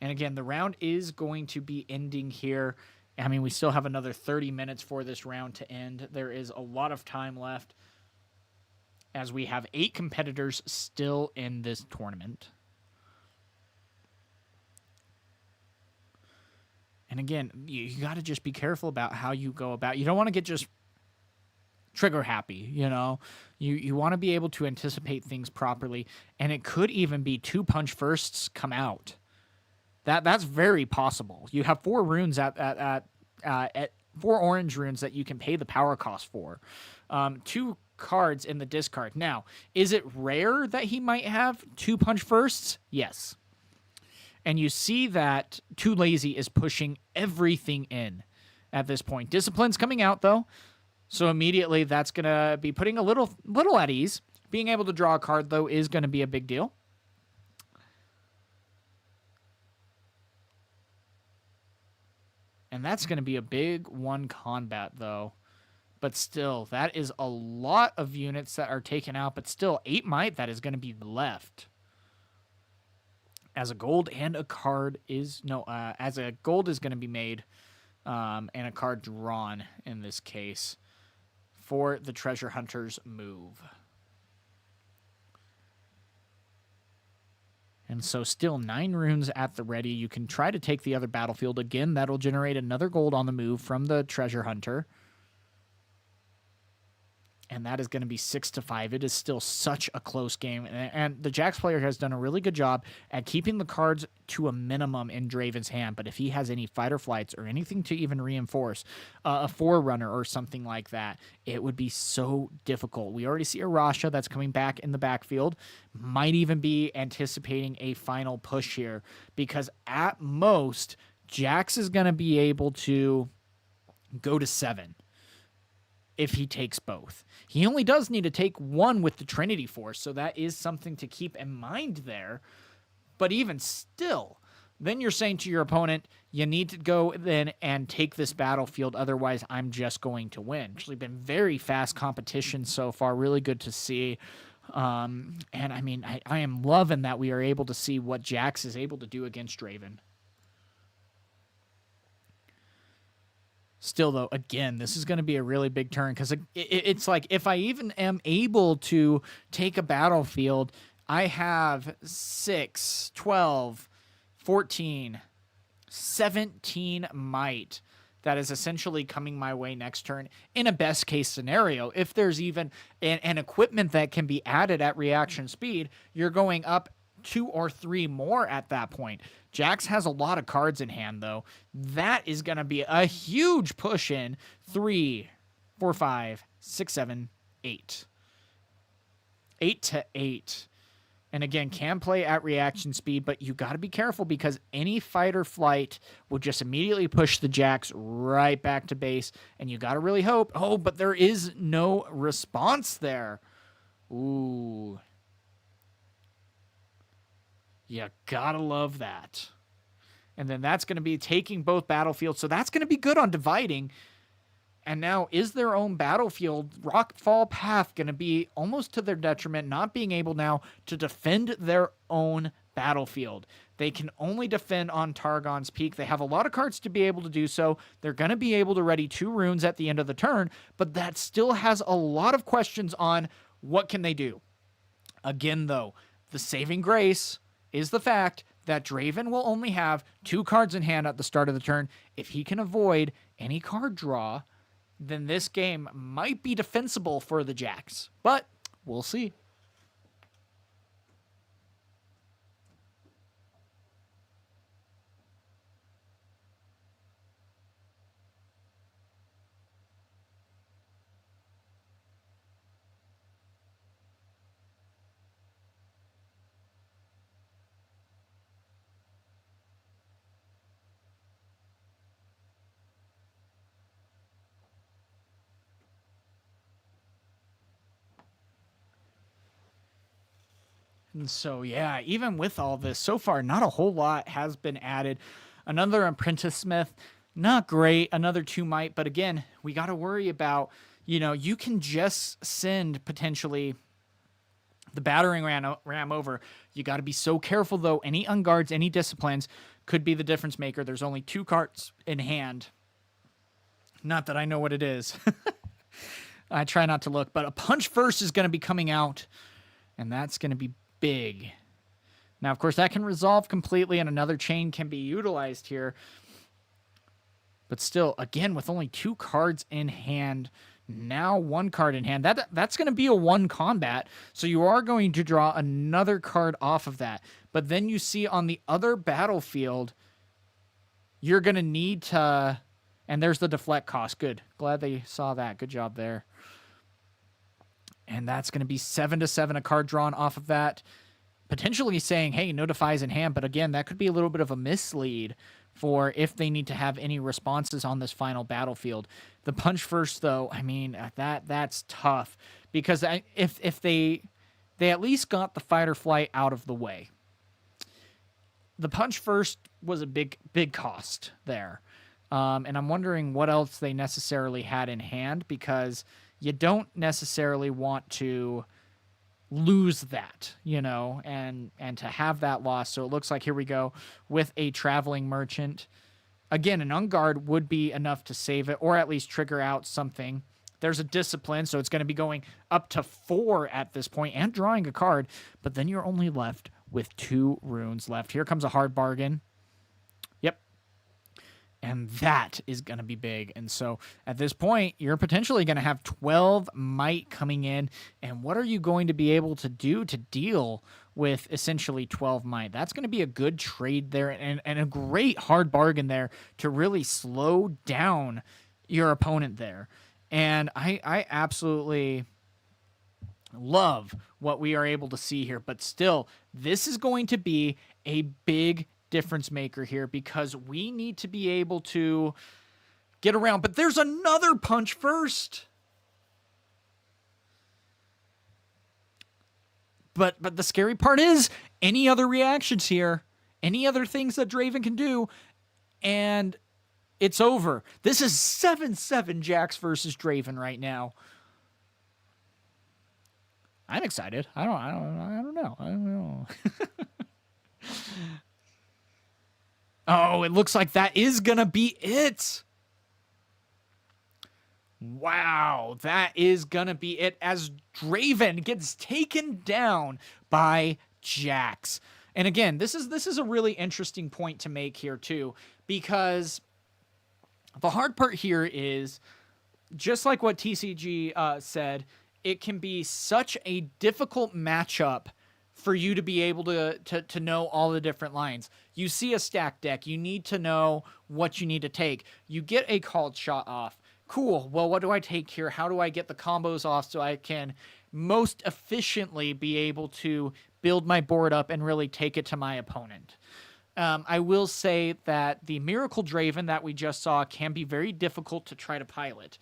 And again, the round is going to be ending here. I mean, we still have another 30 minutes for this round to end. There is a lot of time left, as we have 8 competitors still in this tournament. And again, you got to just be careful about how you go about. You don't want to get just trigger happy, you know. You want to be able to anticipate things properly, and it could even be 2 punch firsts come out. That's very possible. You have 4 runes at 4 orange runes that you can pay the power cost for. 2 cards in the discard. Now, is it rare that he might have 2 punch firsts? Yes. And you see that Too Lazy is pushing everything in at this point. Discipline's coming out, though. So immediately that's going to be putting a little at ease. Being able to draw a card, though, is going to be a big deal. And that's going to be a big 1 combat, though. But still, that is a lot of units that are taken out. But still, 8 might that is going to be left. As a gold and a card is... No, as a gold is going to be made. And a card drawn in this case. For the Treasure Hunter's move. And so still 9 runes at the ready. You can try to take the other battlefield. Again, that'll generate another gold on the move from the Treasure Hunter. And that is going to be 6-5. It is still such a close game. And the Jax player has done a really good job at keeping the cards to a minimum in Draven's hand. But if he has any fighter flights or anything to even reinforce, a Forerunner or something like that, it would be so difficult. We already see a Rasha that's coming back in the backfield. Might even be anticipating a final push here. Because at most, Jax is going to be able to go to 7. If he takes both. He only does need to take 1 with the Trinity Force, so that is something to keep in mind there. But even still, then you're saying to your opponent, you need to go then and take this battlefield, otherwise I'm just going to win. Actually been very fast competition so far, really good to see. And I mean, I am loving that we are able to see what Jax is able to do against Draven. Still, though, again, this is going to be a really big turn because it's like if I even am able to take a battlefield, I have 6, 12, 14, 17 might that is essentially coming my way next turn in a best case scenario. If there's even an equipment that can be added at reaction speed, you're going up 2 or 3 more at that point. Jax has a lot of cards in hand, though. That is going to be a huge push in 3, 4, 5, 6, 7, 8. 8-8. And again, can play at reaction speed, but you got to be careful because any fight or flight will just immediately push the Jax right back to base. And you got to really hope. Oh, but there is no response there. Ooh. You gotta love that. And then that's going to be taking both battlefields. So that's going to be good on dividing. And now is their own battlefield, Rockfall Path, going to be almost to their detriment, not being able now to defend their own battlefield. They can only defend on Targon's Peak. They have a lot of cards to be able to do so. They're going to be able to ready 2 runes at the end of the turn, but that still has a lot of questions on what can they do. Again, though, the saving grace is the fact that Draven will only have 2 cards in hand at the start of the turn. If he can avoid any card draw, then this game might be defensible for the Jacks. But we'll see. And so, yeah, even with all this, so far, not a whole lot has been added. Another Apprentice Smith, not great. Another 2 Might. But again, we got to worry about, you can just send potentially the battering ram over. You got to be so careful, though. Any unguards, any disciplines could be the difference maker. There's only 2 cards in hand. Not that I know what it is. I try not to look. But a Punch First is going to be coming out, and that's going to be big. Now, of course, that can resolve completely, and another chain can be utilized here. But still, again, with only 2 cards in hand, now 1 card in hand, that's going to be a 1 combat. So you are going to draw another card off of that. But then you see on the other battlefield, you're going to need to... And there's the deflect cost. Good. Glad they saw that. Good job there. And that's going to be 7/7, a card drawn off of that. Potentially saying, hey, no defies in hand. But again, that could be a little bit of a mislead for if they need to have any responses on this final battlefield. The Punch First, though, I mean, that's tough. Because if they at least got the fight or flight out of the way. The Punch First was a big cost there. And I'm wondering what else they necessarily had in hand, because you don't necessarily want to lose that, and to have that loss. So it looks like here we go with a Traveling Merchant. Again, an Unguard would be enough to save it, or at least trigger out something. There's a Discipline, so it's going to be going up to 4 at this point and drawing a card, but then you're only left with 2 runes left. Here comes a Hard Bargain. Yep. And that is going to be big. And so at this point, you're potentially going to have 12 Might coming in. And what are you going to be able to do to deal with essentially 12 Might? That's going to be a good trade there, and a great hard bargain there to really slow down your opponent there. And I absolutely love what we are able to see here. But still, this is going to be a big difference maker here, because we need to be able to get around. But there's another Punch First. But the scary part is any other reactions here, any other things that Draven can do, and it's over. This is 7/7 Jax versus Draven right now. I'm excited. I don't know. Oh, it looks like that is going to be it. Wow, that is going to be it as Draven gets taken down by Jax. And again, this is a really interesting point to make here too, because the hard part here is, just like what TCG said, it can be such a difficult matchup for you to be able to know all the different lines. You see a stack deck, you need to know what you need to take. You get a called shot off. Cool, well, what do I take here? How do I get the combos off so I can most efficiently be able to build my board up and really take it to my opponent? I will say that the Miracle Draven that we just saw can be very difficult to try to pilot.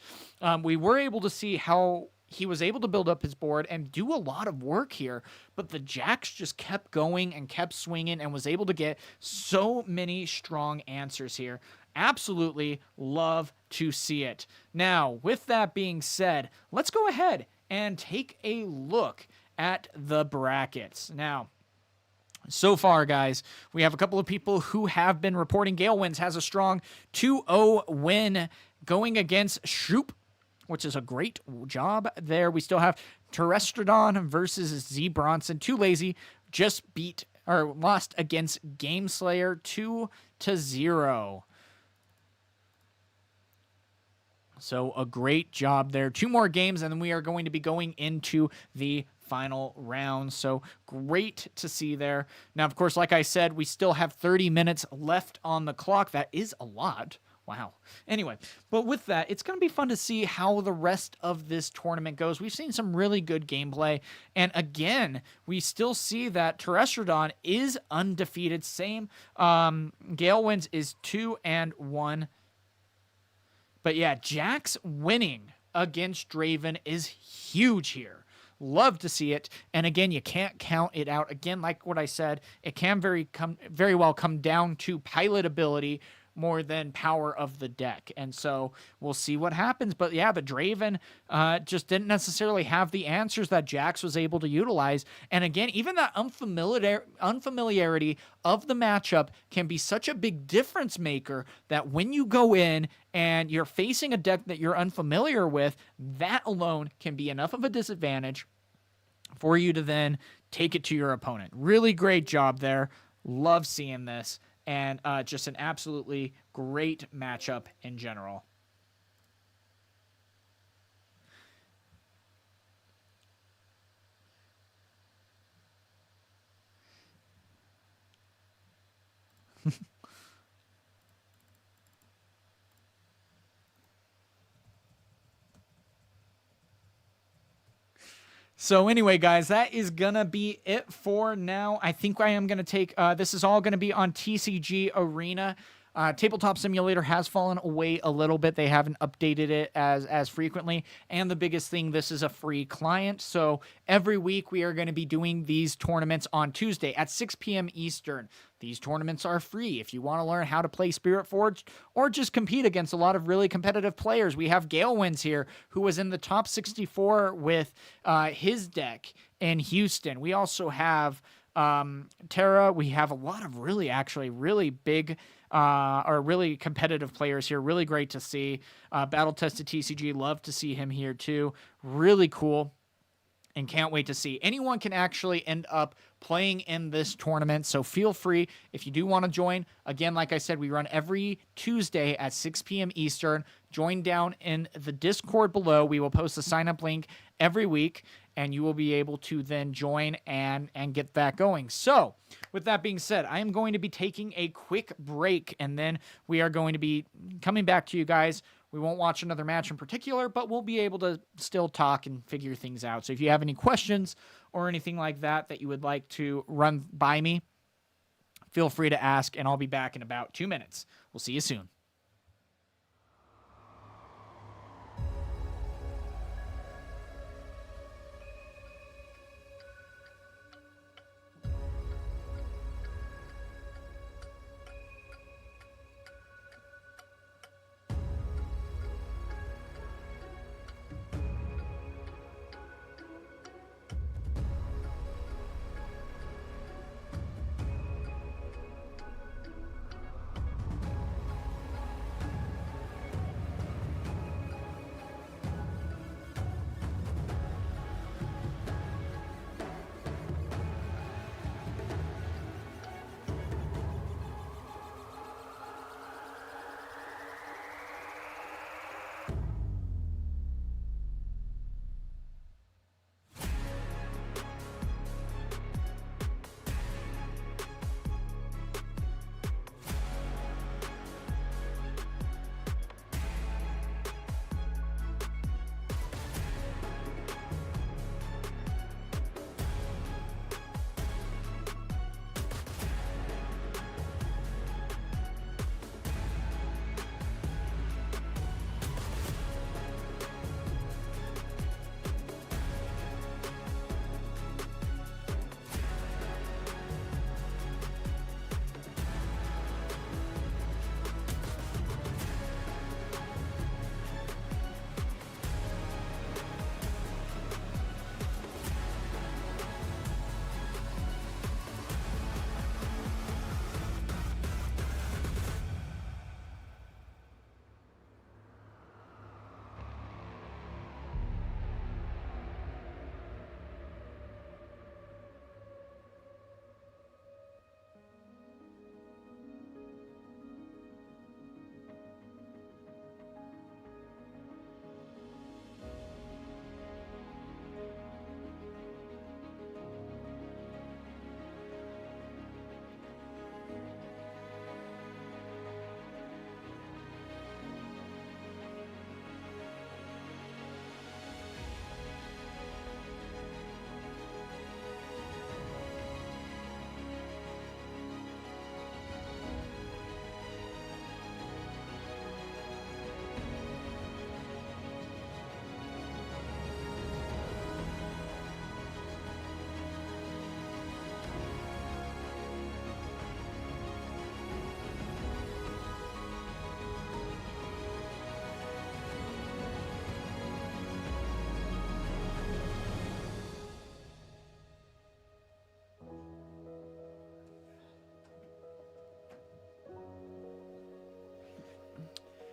We were able to see how he was able to build up his board and do a lot of work here, but the Jax just kept going and kept swinging and was able to get so many strong answers here. Absolutely love to see it. Now, with that being said, let's go ahead and take a look at the brackets. Now, so far, guys, we have a couple of people who have been reporting. Ghael Wins has a strong 2-0 win going against Shoop, which is a great job there. We still have Terrestrodon versus Z Bronson. Too Lazy just beat or lost against Gameslayer 2-0. So a great job there. 2 more games, and then we are going to be going into the final round. So great to see there. Now, of course, like I said, we still have 30 minutes left on the clock. That is a lot. Wow. Anyway, but with that, it's going to be fun to see how the rest of this tournament goes. We've seen some really good gameplay. And again, we still see that Terestrodon is undefeated. Same. Ghael wins is 2-1. But yeah, Jax winning against Draven is huge here. Love to see it. And again, you can't count it out. Again, like what I said, it can very well come down to pilot ability more than power of the deck. And so we'll see what happens. But yeah, the Draven just didn't necessarily have the answers that Jax was able to utilize. And again, even that unfamiliarity of the matchup can be such a big difference maker that when you go in and you're facing a deck that you're unfamiliar with, that alone can be enough of a disadvantage for you to then take it to your opponent. Really great job there. Love seeing this. And just an absolutely great matchup in general. So anyway, guys, that is going to be it for now. I think I am going to take, this is all going to be on TCG Arena. Tabletop Simulator has fallen away a little bit. They haven't updated it as frequently. And the biggest thing, this is a free client. So every week we are going to be doing these tournaments on Tuesday at 6 p.m. Eastern. These tournaments are free. If you want to learn how to play Spiritforged or just compete against a lot of really competitive players, we have Ghael wins here, who was in the top 64 with his deck in Houston. We also have Tera. We have a lot of really big are really competitive players here. Really great to see. Battle Tested TCG, love to see him here too. Really cool. And can't wait to see. Anyone can actually end up playing in this tournament, so feel free if you do want to join. Again, like I said, we run every Tuesday at 6 p.m. Eastern. Join down in the Discord below. We will post a sign-up link every week, and you will be able to then join and get that going. So, with that being said, I am going to be taking a quick break, and then we are going to be coming back to you guys. We won't watch another match in particular, but we'll be able to still talk and figure things out. So if you have any questions or anything like that that you would like to run by me, feel free to ask, and I'll be back in about 2 minutes. We'll see you soon.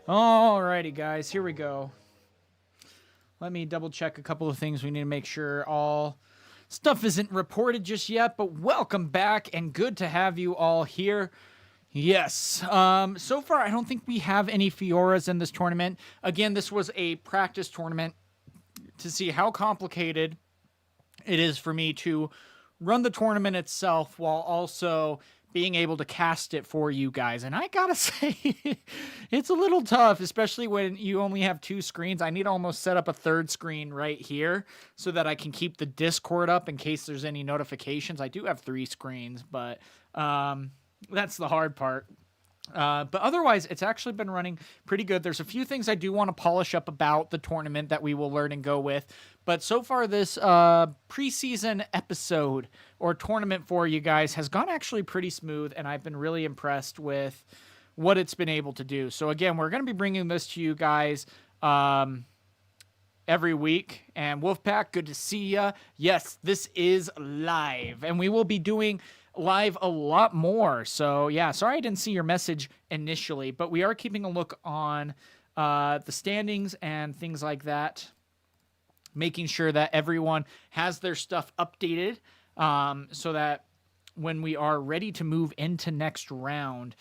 Alrighty, guys, here we go. Let me double check a couple of things. We need to make sure all stuff isn't reported just yet, but welcome back and good to have you all here. Yes, so far I don't think we have any Fioras in this tournament. Again, this was a practice tournament to see how complicated it is for me to run the tournament itself while also being able to cast it for you guys. And I gotta say, it's a little tough, especially when you only have 2 screens. I need to almost set up a 3rd screen right here so that I can keep the Discord up in case there's any notifications. I do have 3 screens, but that's the hard part. But otherwise, it's actually been running pretty good. There's a few things I do want to polish up about the tournament that we will learn and go with. But so far, this preseason episode or tournament for you guys has gone actually pretty smooth, and I've been really impressed with what it's been able to do. So again, we're going to be bringing this to you guys every week. And Wolfpack, good to see ya. Yes, this is live, and we will be doing live a lot more. So yeah, sorry I didn't see your message initially, but we are keeping a look on the standings and things like that, making sure that everyone has their stuff updated so that when we are ready to move into next round,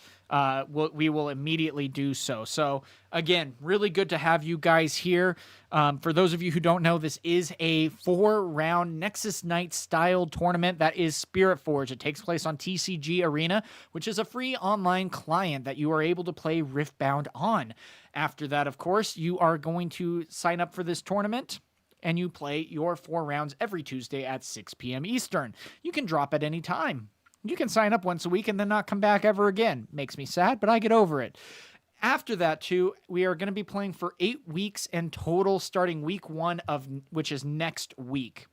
we will immediately do so. So again, really good to have you guys here. For those of you who don't know, this is a 4-round Nexus Night style tournament that is Spiritforged. It takes place on TCG Arena, which is a free online client that you are able to play Riftbound on. After that, of course, you are going to sign up for this tournament, and you play your 4 rounds every Tuesday at 6 p.m. Eastern. You can drop at any time. You can sign up once a week and then not come back ever again. Makes me sad, but I get over it. After that, too, we are going to be playing for 8 weeks in total, starting week 1 which is next week.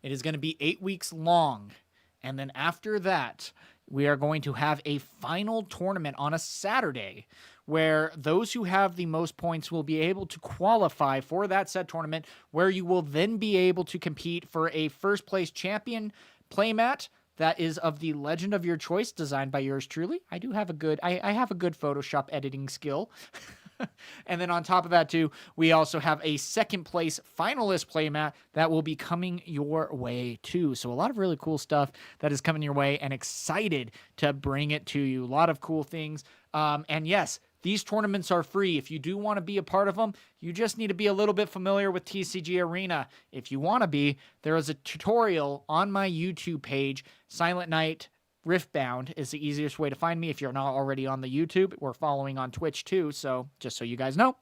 It is going to be 8 weeks long. And then after that, we are going to have a final tournament on a Saturday where those who have the most points will be able to qualify for that said tournament, where you will then be able to compete for a first place champion playmat that is of the legend of your choice, designed by yours truly. I have a good Photoshop editing skill. And then on top of that, too, we also have a second place finalist playmat that will be coming your way, too. So a lot of really cool stuff that is coming your way, and excited to bring it to you. A lot of cool things. And yes, these tournaments are free. If you do want to be a part of them, you just need to be a little bit familiar with TCG Arena. If you want to be, there is a tutorial on my YouTube page. Silent Night Riftbound is the easiest way to find me if you're not already on the YouTube. We're following on Twitch too, so just so you guys know.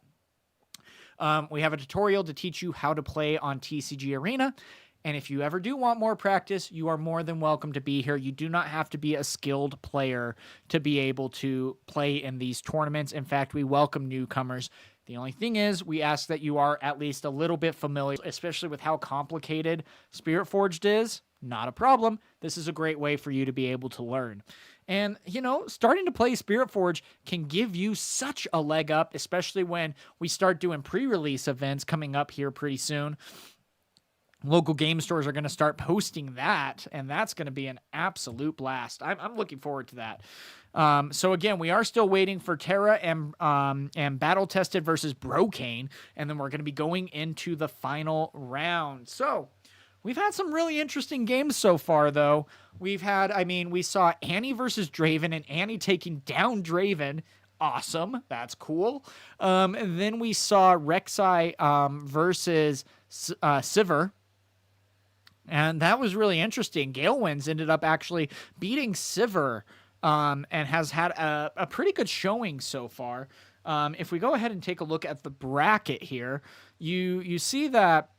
We have a tutorial to teach you how to play on TCG Arena. And if you ever do want more practice, you are more than welcome to be here. You do not have to be a skilled player to be able to play in these tournaments. In fact, we welcome newcomers. The only thing is, we ask that you are at least a little bit familiar, especially with how complicated Spiritforged is. Not a problem. This is a great way for you to be able to learn. And, starting to play Spiritforged can give you such a leg up, especially when we start doing pre-release events coming up here pretty soon. Local game stores are going to start posting that, and that's going to be an absolute blast. I'm looking forward to that. So again, we are still waiting for Tera and Battle Tested versus Brocane, and then we're going to be going into the final round. So we've had some really interesting games so far, though. We saw Annie versus Draven, and Annie taking down Draven. Awesome. That's cool. And then we saw Rek'Sai versus Sivir. And that was really interesting. Ghael ended up actually beating Sivir and has had a pretty good showing so far. If we go ahead and take a look at the bracket here, you see that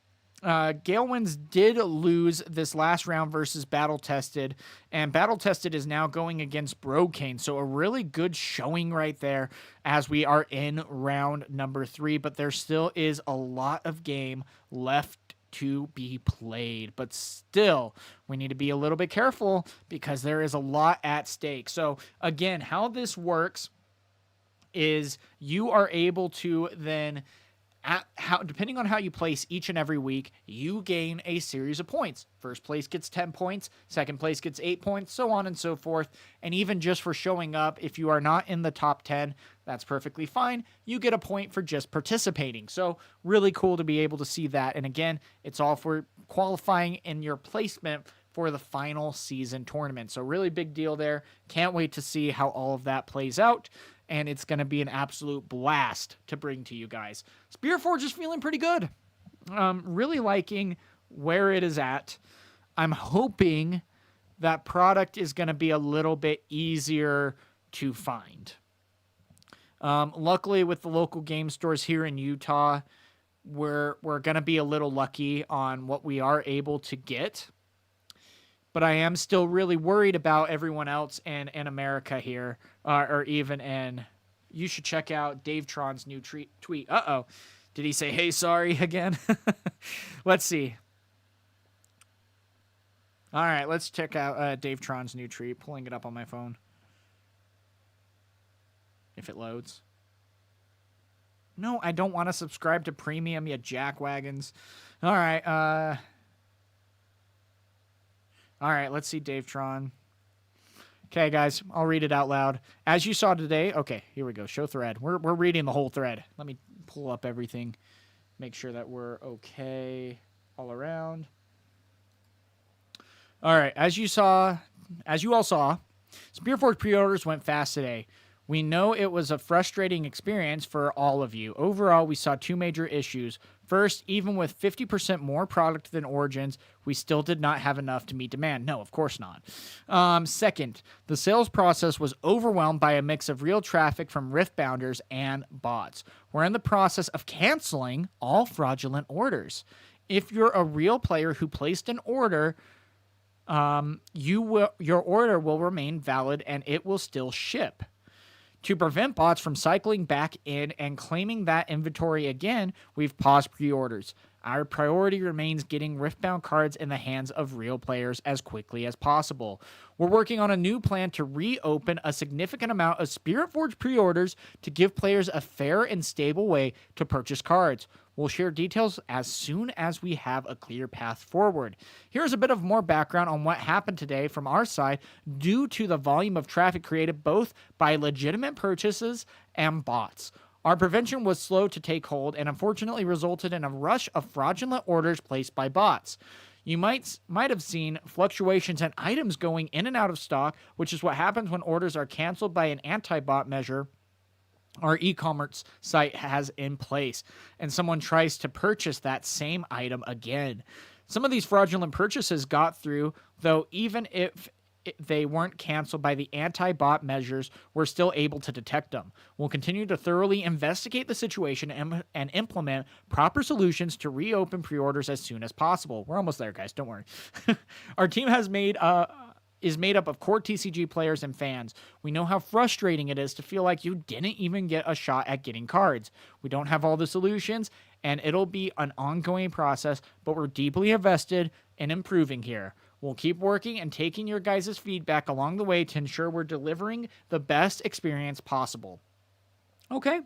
Ghael did lose this last round versus Battle Tested, and Battle Tested is now going against Brocane. So a really good showing right there as we are in round number 3, but there still is a lot of game left to be played, but still we need to be a little bit careful because there is a lot at stake. So again, how this works is you are able to then depending on how you place each and every week, you gain a series of points. First place gets 10 points, second place gets 8 points, so on and so forth. And even just for showing up, if you are not in the top 10, that's perfectly fine. You get a point for just participating. So really cool to be able to see that. And again, it's all for qualifying in your placement for the final season tournament. So really big deal there. Can't wait to see how all of that plays out. And it's going to be an absolute blast to bring to you guys. Spiritforged is feeling pretty good. Really liking where it is at. I'm hoping that product is going to be a little bit easier to find. Luckily, with the local game stores here in Utah, we're going to be a little lucky on what we are able to get. But I am still really worried about everyone else in America here, or even in... You should check out Dave Tron's new tweet. Uh-oh. Did he say, hey, sorry again? Let's see. All right, let's check out Dave Tron's new tweet. Pulling it up on my phone. If it loads. No, I don't want to subscribe to premium, you jackwagons. All right, all right, let's see Dave Tron. Okay, guys, I'll read it out loud. As you saw today, okay, here we go. Show thread. We're reading the whole thread. Let me pull up everything. Make sure that we're okay all around. All right, as you all saw, Spiritforged pre-orders went fast today. We know it was a frustrating experience for all of you. Overall, we saw two major issues. First, even with 50% more product than Origins, we still did not have enough to meet demand. No, of course not. Second, the sales process was overwhelmed by a mix of real traffic from Riftbounders and bots. We're in the process of canceling all fraudulent orders. If you're a real player who placed an order, your order will remain valid and it will still ship. To prevent bots from cycling back in and claiming that inventory again, we've paused pre-orders. Our priority remains getting Riftbound cards in the hands of real players as quickly as possible. We're working on a new plan to reopen a significant amount of Spiritforged pre-orders to give players a fair and stable way to purchase cards. We'll share details as soon as we have a clear path forward. Here's a bit of more background on what happened today from our side due to the volume of traffic created both by legitimate purchases and bots. Our prevention was slow to take hold and unfortunately resulted in a rush of fraudulent orders placed by bots. You might have seen fluctuations in items going in and out of stock, which is what happens when orders are canceled by an anti-bot measure our e-commerce site has in place, and someone tries to purchase that same item again. Some of these fraudulent purchases got through, though even if they weren't canceled by the anti-bot measures, we're still able to detect them. We'll continue to thoroughly investigate the situation and implement proper solutions to reopen pre-orders as soon as possible. We're almost there, guys. Don't worry. Our team is made up of core TCG players and fans. We know how frustrating it is to feel like you didn't even get a shot at getting cards. We don't have all the solutions, and it'll be an ongoing process, but we're deeply invested in improving here. We'll keep working and taking your guys' feedback along the way to ensure we're delivering the best experience possible. Okay,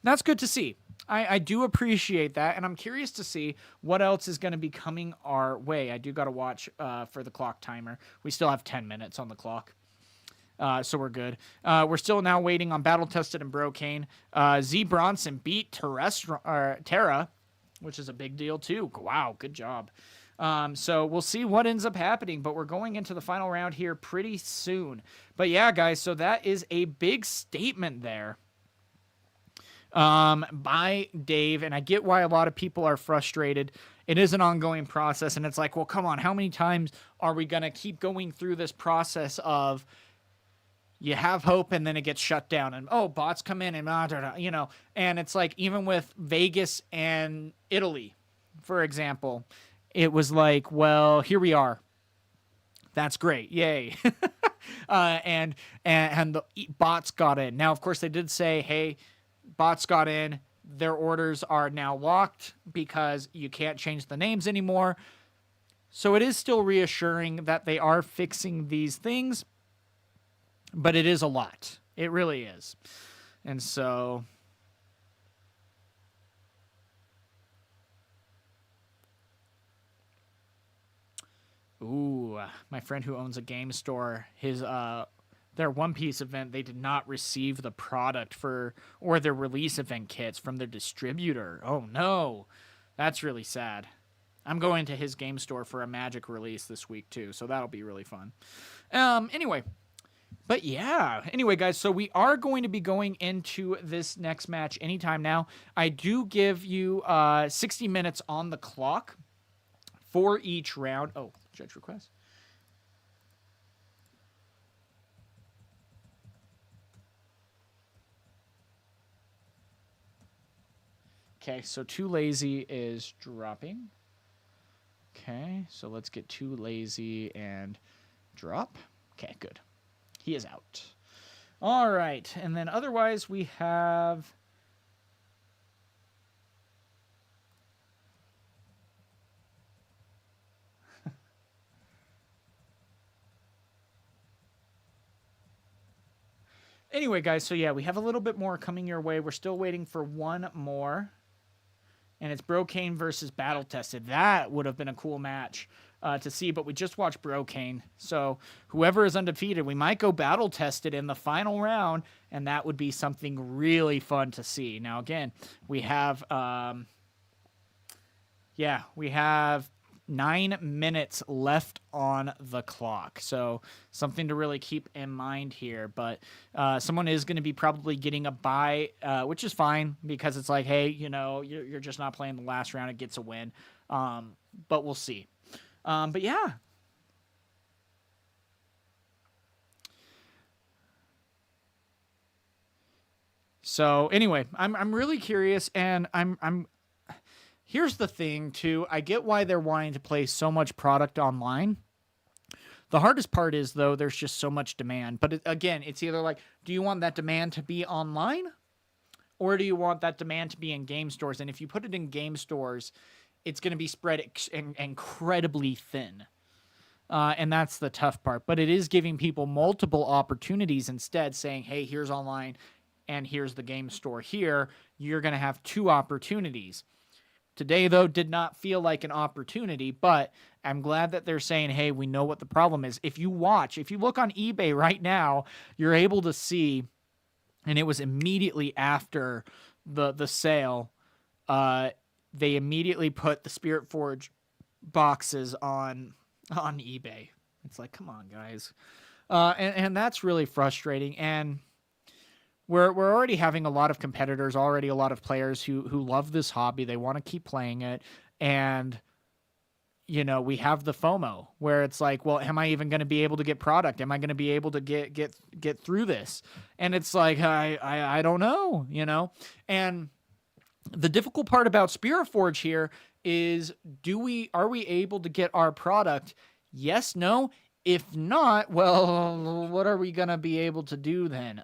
that's good to see. I do appreciate that, and I'm curious to see what else is going to be coming our way. I do got to watch for the clock timer. We still have 10 minutes on the clock, so we're good. We're still now waiting on Battle Tested and Brocane. Z Bronson beat Tera, which is a big deal too. Wow, good job. So we'll see what ends up happening, but we're going into the final round here pretty soon. But yeah, guys, so that is a big statement there. By Dave, and I get why a lot of people are frustrated. It is an ongoing process, and it's like, well, come on, how many times are we going to keep going through this process of you have hope and then it gets shut down, and oh, bots come in and you know, and it's like, even with Vegas and Italy, for example, it was like, well, here we are. That's great. Yay. and the bots got in. Now, of course, they did say, hey, bots got in. Their orders are now locked because you can't change the names anymore. So it is still reassuring that they are fixing these things, but it is a lot. It really is. And so Ooh, my friend who owns a game store, his their One Piece event, they did not receive the product or their release event kits from their distributor. Oh no, that's really sad. I'm going to his game store for a Magic release this week too, so that'll be really fun. Anyway, but yeah. Anyway, guys, so we are going to be going into this next match anytime now. I do give you 60 minutes on the clock for each round. Oh, judge request. Okay, so Too Lazy is dropping. Okay, so let's get Too Lazy and drop. Okay, good. He is out. All right, and then otherwise we have... Anyway, guys, so yeah, we have a little bit more coming your way. We're still waiting for one more. And it's Brocane versus Battle Tested. That would have been a cool match to see, but we just watched Brocane. So whoever is undefeated, we might go Battle Tested in the final round, and that would be something really fun to see. Now, again, we have, we have 9 minutes left on the clock. So something to really keep in mind here. But someone is going to be probably getting a bye, which is fine because it's like, hey, you know, you're just not playing the last round. It gets a win. But we'll see. But yeah. So anyway, I'm really curious, and I'm here's the thing, too. I get why they're wanting to play so much product online. The hardest part is, though, there's just so much demand. But again, it's either like, do you want that demand to be online? Or do you want that demand to be in game stores? And if you put it in game stores, it's going to be spread incredibly thin. And that's the tough part. But it is giving people multiple opportunities instead, saying, hey, here's online and here's the game store here. You're going to have 2 opportunities. Today, though, did not feel like an opportunity, but I'm glad that they're saying, hey, we know what the problem is. If you look on eBay right now, you're able to see, and it was immediately after the sale, they immediately put the Spiritforged boxes on eBay. It's like, come on, guys. And that's really frustrating, and we're already having a lot of competitors, already a lot of players who love this hobby. They want to keep playing it. And, you know, we have the FOMO where it's like, well, am I even going to be able to get product? Am I going to be able to get through this? And it's like, I don't know, you know? And the difficult part about Spiritforge here is, are we able to get our product? Yes, no. If not, well, what are we going to be able to do then?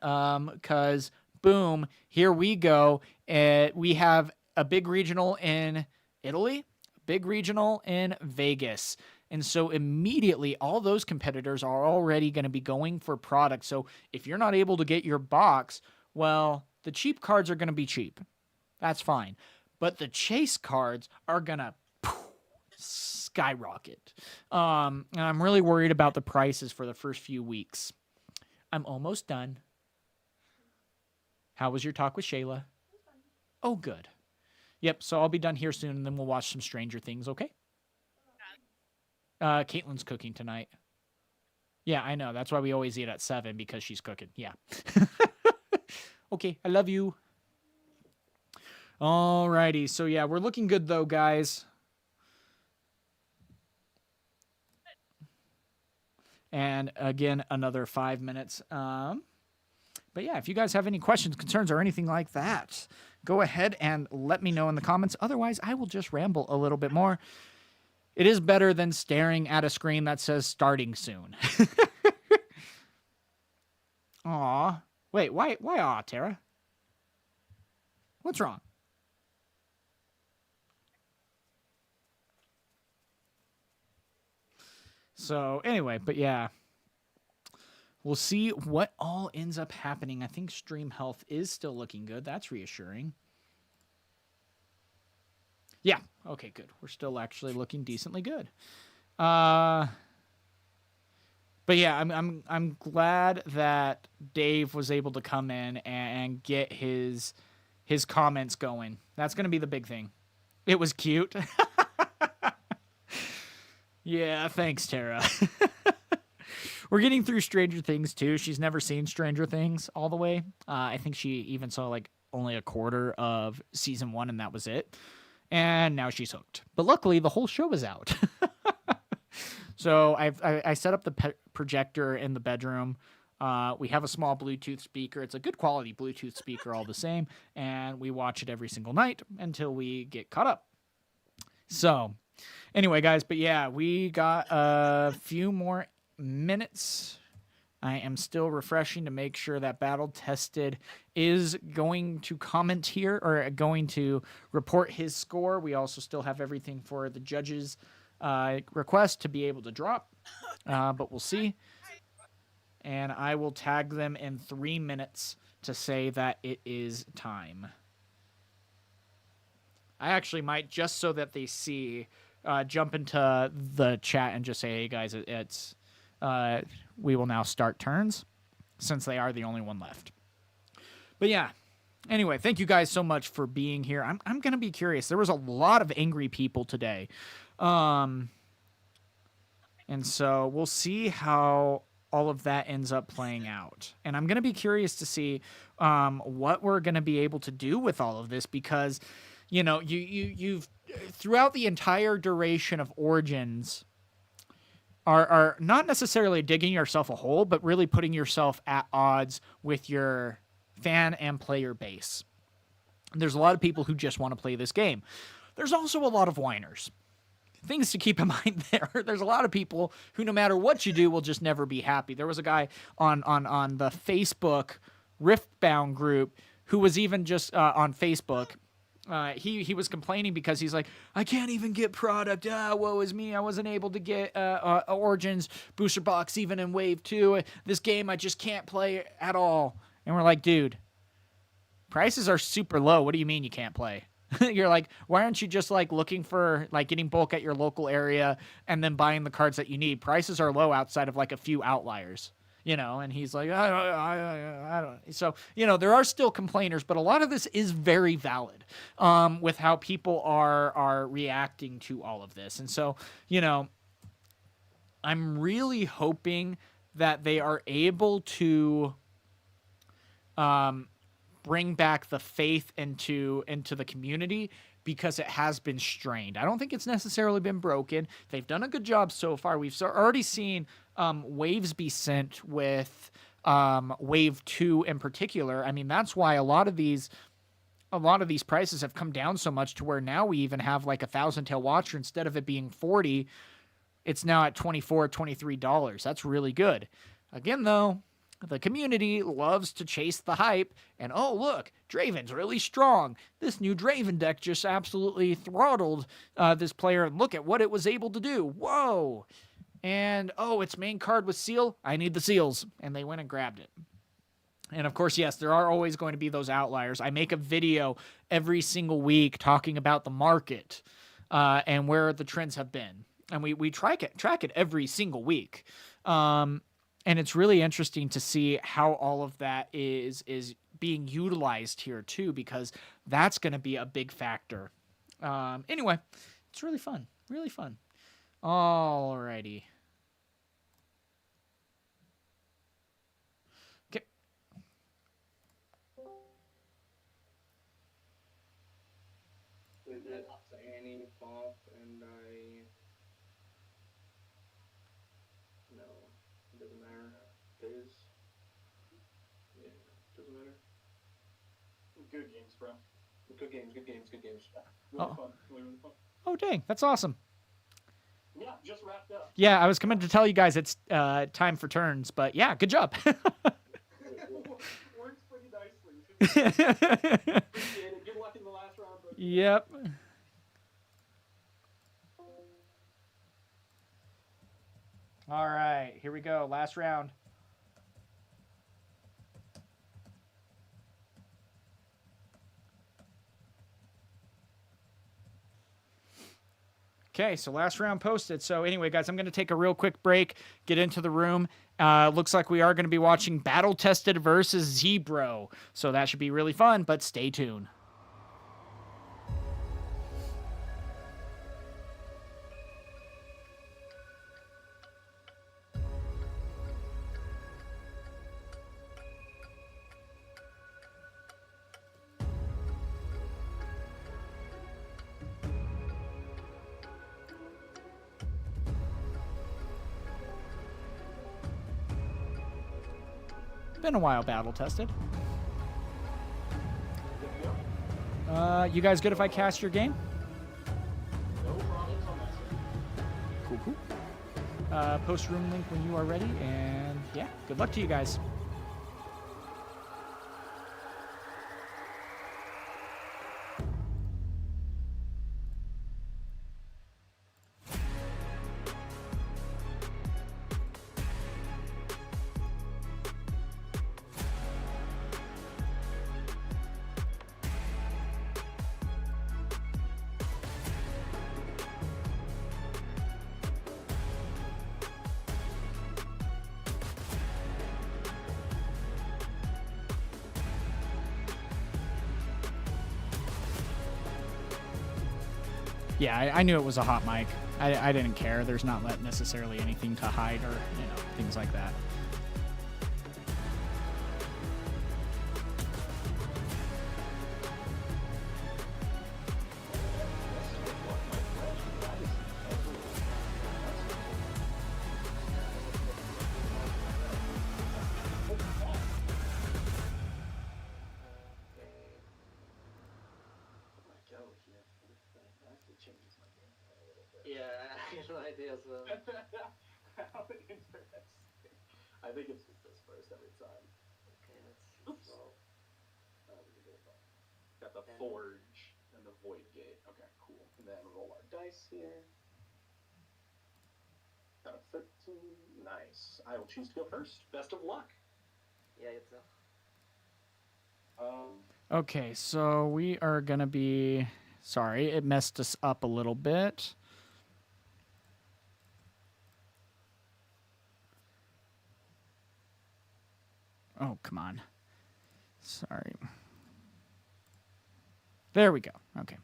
Because, boom, here we go. We have a big regional in Italy, big regional in Vegas. And so immediately, all those competitors are already going to be going for product. So if you're not able to get your box, well, the cheap cards are going to be cheap. That's fine. But the chase cards are going to skyrocket. And I'm really worried about the prices for the first few weeks. I'm almost done. How was your talk with Shayla? Oh, good. Yep, so I'll be done here soon, and then we'll watch some Stranger Things, okay? Caitlin's cooking tonight. Yeah, I know. That's why we always eat at 7, because she's cooking. Yeah. Okay, I love you. Alrighty, so yeah, we're looking good, though, guys. And again, another 5 minutes. But yeah, if you guys have any questions, concerns, or anything like that, go ahead and let me know in the comments. Otherwise, I will just ramble a little bit more. It is better than staring at a screen that says starting soon. Aw. Wait, why aw, Tera? What's wrong? So anyway, but yeah, we'll see what all ends up happening. I think stream health is still looking good. That's reassuring. Yeah. Okay, good. We're still actually looking decently good. But yeah, I'm glad that Dave was able to come in and get his comments going. That's gonna be the big thing. It was cute. Yeah, thanks, Tara. We're getting through Stranger Things too. She's never seen Stranger Things all the way. I think she even saw like only a quarter of season 1, and that was it. And now she's hooked. But luckily, the whole show is out. So I set up the projector in the bedroom. We have a small Bluetooth speaker. It's a good quality Bluetooth speaker all the same. And we watch it every single night until we get caught up. So anyway, guys, but yeah, we got a few more minutes. I am still refreshing to make sure that Battle Tested is going to comment here or going to report his score. We also still have everything for the judges' request to be able to drop, but we'll see. And I will tag them in 3 minutes to say that it is time. I actually might, just so that they see, jump into the chat and just say, hey guys, it's we will now start turns, since they are the only one left. But yeah, anyway, thank you guys so much for being here. I'm gonna be curious. There was a lot of angry people today, and so we'll see how all of that ends up playing out. And I'm gonna be curious to see what we're gonna be able to do with all of this, because you know, you've throughout the entire duration of Origins are not necessarily digging yourself a hole, but really putting yourself at odds with your fan and player base. There's a lot of people who just want to play this game. There's also a lot of whiners. Things to keep in mind there. There's a lot of people who, no matter what you do, will just never be happy. There was a guy on the Facebook Riftbound group who was even just on Facebook. He was complaining because he's like, I can't even get product. Woe is me. I wasn't able to get Origins booster box even in Wave 2. This game I just can't play at all. And we're like, dude, prices are super low. What do you mean you can't play? You're like, why aren't you just like looking for like getting bulk at your local area and then buying the cards that you need? Prices are low outside of like a few outliers. You know, and he's like, I don't. So, you know, there are still complainers, but a lot of this is very valid with how people are reacting to all of this. And so, you know, I'm really hoping that they are able to bring back the faith into the community, because it has been strained. I don't think it's necessarily been broken. They've done a good job so far. We've already seen waves be sent with Wave 2 in particular. I mean, that's why a lot of these prices have come down so much, to where now we even have like a 1,000-tail Watcher, instead of it being $40, it's now at $24, $23. That's really good. Again, though, the community loves to chase the hype, and oh, look, Draven's really strong. This new Draven deck just absolutely throttled this player, and look at what it was able to do. Whoa! And oh, its main card was Seal. I need the Seals. And they went and grabbed it. And of course, yes, there are always going to be those outliers. I make a video every single week talking about the market and where the trends have been. And we track it every single week. And it's really interesting to see how all of that is being utilized here too, because that's going to be a big factor. Anyway, it's really fun. Really fun. Alrighty. Okay. Is it Annie, Bob, and I... No, it doesn't matter. Is... Yeah, doesn't matter. Good games, bro. Good games. Really fun. Really fun. Oh, dang. That's awesome. Yeah, just wrapped up. Yeah, I was coming to tell you guys it's time for turns, but yeah, good job. Works pretty nicely. Appreciate it. Good luck in the last round, bro. Yep. All right, here we go. Last round. Okay, so last round posted. So anyway, guys, I'm going to take a real quick break, get into the room. Looks like we are going to be watching Battle Tested versus Zebro. So that should be really fun, but stay tuned. Been a while battle tested. You guys good if I cast your game? No problems on that. Cool, cool. Post room link when you are ready, and yeah, good luck to you guys. Yeah, I knew it was a hot mic. I didn't care. There's not necessarily anything to hide or, things like that. Yeah, I have no idea. So How interesting. I think it's just this first every time. okay, let's Oops. so Got the Forge and the Void Gate. Okay, cool. And then roll our dice here. Got a 13. Nice. I will choose to go first. Best of luck. yeah, it's Okay, so we are going to be... Sorry, it messed us up a little bit. Oh, come on. Sorry. There we go. Okay.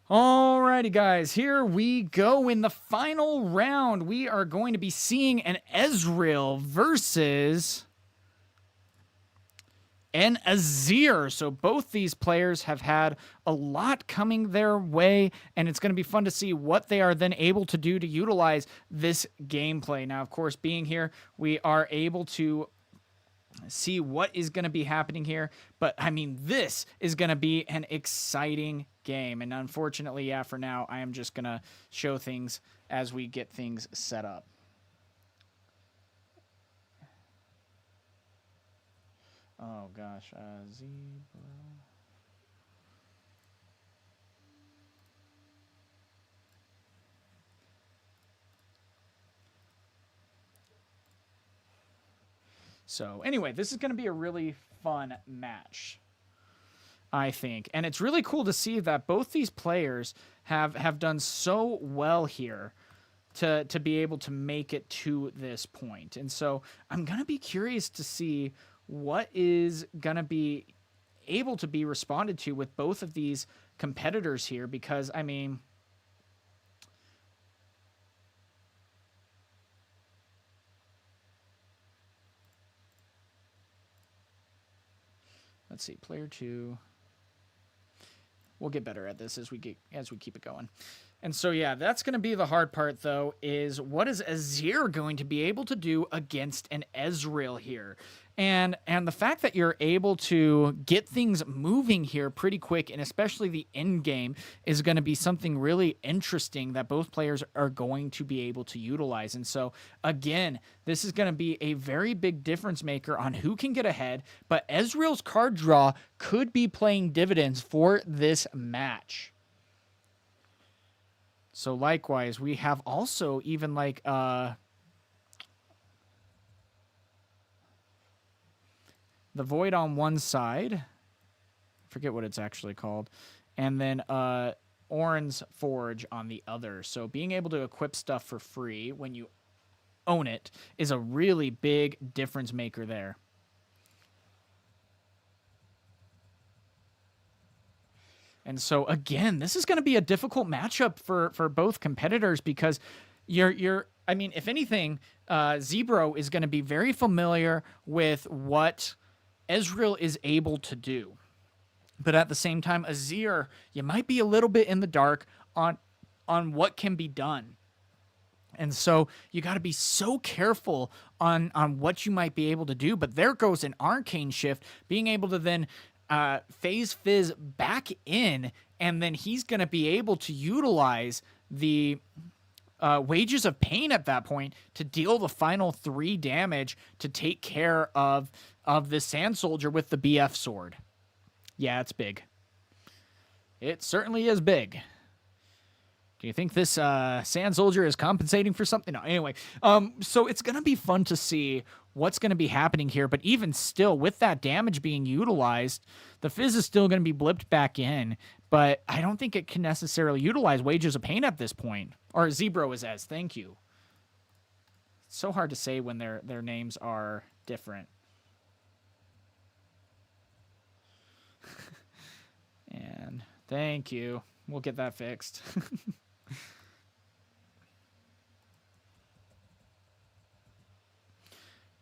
Alrighty, guys. Here we go in the final round. We are going to be seeing an Ezreal versus an Azir. So both these players have had a lot coming their way, and it's going to be fun to see what they are then able to do to utilize this gameplay. Now, of course, being here, we are able to see what is going to be happening here. But, I mean, this is going to be an exciting game. And unfortunately, yeah, for now, I am just going to show things as we get things set up. Oh, gosh. Zebro. So anyway, this is going to be a really fun match, I think. And it's really cool to see that both these players have done so well here to be able to make it to this point. And so I'm going to be curious to see what is going to be able to be responded to with both of these competitors here, because, I mean... Let's see, player 2. We'll get better at this as we keep it going. And so, yeah, that's going to be the hard part, though, is what is Azir going to be able to do against an Ezreal here? And the fact that you're able to get things moving here pretty quick, and especially the end game, is going to be something really interesting that both players are going to be able to utilize. And so, again, this is going to be a very big difference maker on who can get ahead, but Ezreal's card draw could be playing dividends for this match. So likewise, we have also even like the Void on one side. I forget what it's actually called. And then Orin's Forge on the other. So being able to equip stuff for free when you own it is a really big difference maker there. And so again, this is going to be a difficult matchup for both competitors because I mean, if anything, Zebro is going to be very familiar with what Ezreal is able to do. But at the same time, Azir, you might be a little bit in the dark on what can be done. And so you got to be so careful on what you might be able to do. But there goes an Arcane Shift, being able to then phase Fizz back in, and then he's going to be able to utilize the Wages of Pain at that point to deal the final 3 damage to take care of the Sand Soldier with the BF sword. Yeah, it's big. It certainly is big. Do you think this Sand Soldier is compensating for something? No, anyway. So it's going to be fun to see what's going to be happening here. But even still, with that damage being utilized, the Fizz is still going to be blipped back in. But I don't think it can necessarily utilize Wages of Pain at this point. Or Zebro is as. Thank you. It's so hard to say when their names are different. And thank you. We'll get that fixed.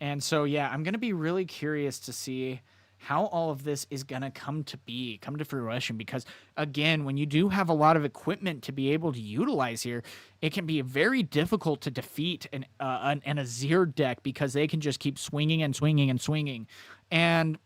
And so, yeah, I'm going to be really curious to see how all of this is going to come to fruition. Because, again, when you do have a lot of equipment to be able to utilize here, it can be very difficult to defeat an Azir deck because they can just keep swinging and swinging and swinging. And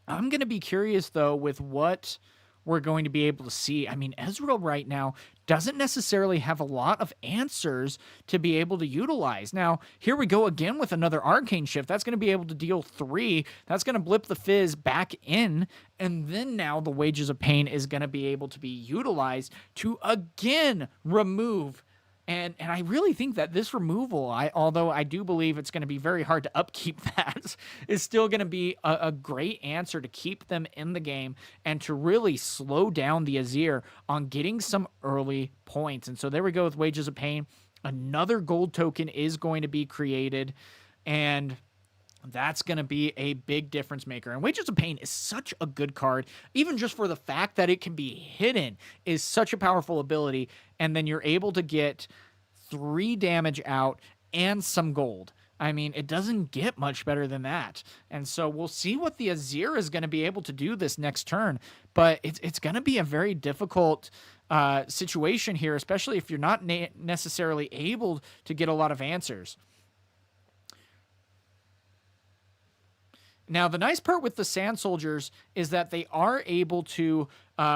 I'm going to be curious, though, with what we're going to be able to see. I mean, Ezreal right now doesn't necessarily have a lot of answers to be able to utilize. Now, here we go again with another Arcane Shift. That's going to be able to deal 3. That's going to blip the Fizz back in. And then now the Wages of Pain is going to be able to be utilized to again remove. And I really think that this removal, although I do believe it's going to be very hard to upkeep that, is still going to be a great answer to keep them in the game and to really slow down the Azir on getting some early points. And so there we go with Wages of Pain. Another gold token is going to be created, and that's going to be a big difference maker. And Wages of Pain is such a good card, even just for the fact that it can be hidden is such a powerful ability. And then you're able to get 3 damage out and some gold. I mean, it doesn't get much better than that. And so we'll see what the Azir is going to be able to do this next turn. But it's going to be a very difficult situation here, especially if you're not necessarily able to get a lot of answers. Now, the nice part with the Sand Soldiers is that they are able to,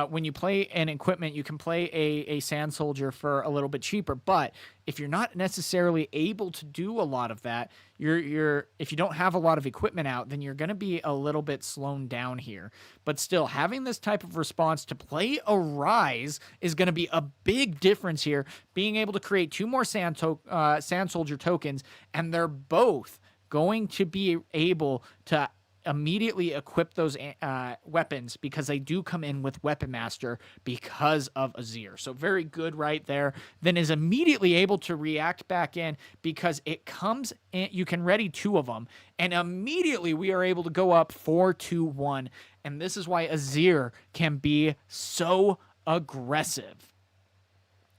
when you play an equipment, you can play a Sand Soldier for a little bit cheaper. But if you're not necessarily able to do a lot of that, if you don't have a lot of equipment out, then you're going to be a little bit slowed down here. But still, having this type of response to play a Rise is going to be a big difference here. Being able to create 2 more Sand Soldier tokens, and they're both going to be able to immediately equip those weapons because they do come in with Weapon Master because of Azir. So very good right there. Then is immediately able to react back in because it comes in, you can ready 2 of them, and immediately we are able to go up 4-2-1. And this is why Azir can be so aggressive.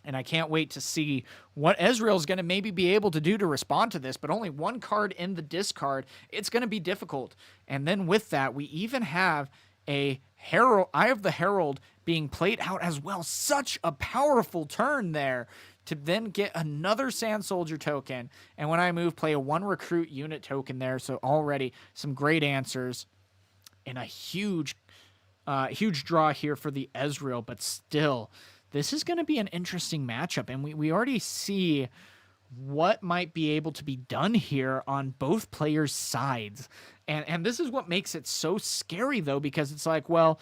And I can't wait to see what Ezreal is going to maybe be able to do to respond to this, but only 1 card in the discard. It's going to be difficult. And then with that, we even have a Herald, Eye of the Herald being played out as well. Such a powerful turn there to then get another Sand Soldier token. And when I move, play a 1 recruit unit token there. So already some great answers and a huge draw here for the Ezreal, but still, this is going to be an interesting matchup, and we already see what might be able to be done here on both players' sides. And this is what makes it so scary, though, because it's like, well,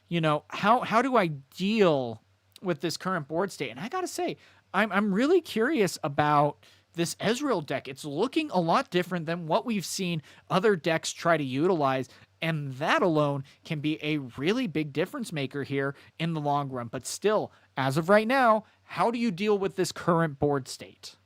you know, how do I deal with this current board state? And I got to say, I'm really curious about this Ezreal deck. It's looking a lot different than what we've seen other decks try to utilize. And that alone can be a really big difference maker here in the long run. But still, as of right now, how do you deal with this current board state?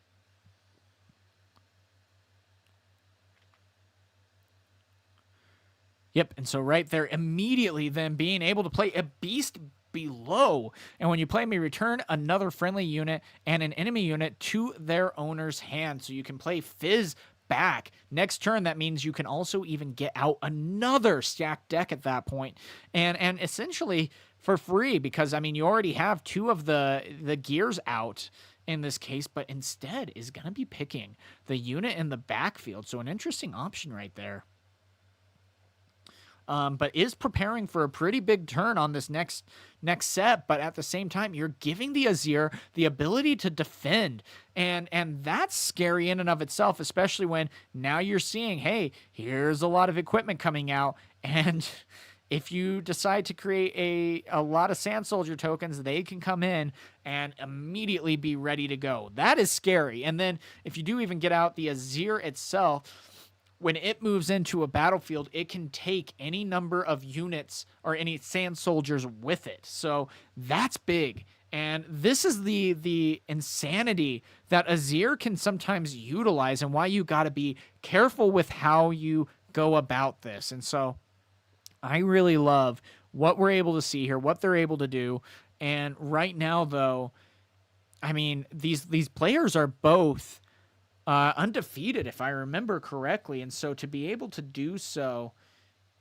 Yep, and so right there, immediately then being able to play a beast below. And when you play me, return another friendly unit and an enemy unit to their owner's hand. So you can play Fizz back. Next turn, that means you can also even get out another stacked deck at that point. And essentially for free, because, I mean, you already have two of the gears out in this case, but instead is going to be picking the unit in the backfield. So an interesting option right there. But is preparing for a pretty big turn on this next set. But at the same time, you're giving the Azir the ability to defend. And that's scary in and of itself, especially when now you're seeing, hey, here's a lot of equipment coming out. And if you decide to create a lot of Sand Soldier tokens, they can come in and immediately be ready to go. That is scary. And then if you do even get out the Azir itself, when it moves into a battlefield, it can take any number of units or any Sand Soldiers with it. So that's big. And this is the insanity that Azir can sometimes utilize, and why you got to be careful with how you go about this. And so I really love what we're able to see here, what they're able to do. And right now, though, I mean, these players are both undefeated, if I remember correctly, and so to be able to do so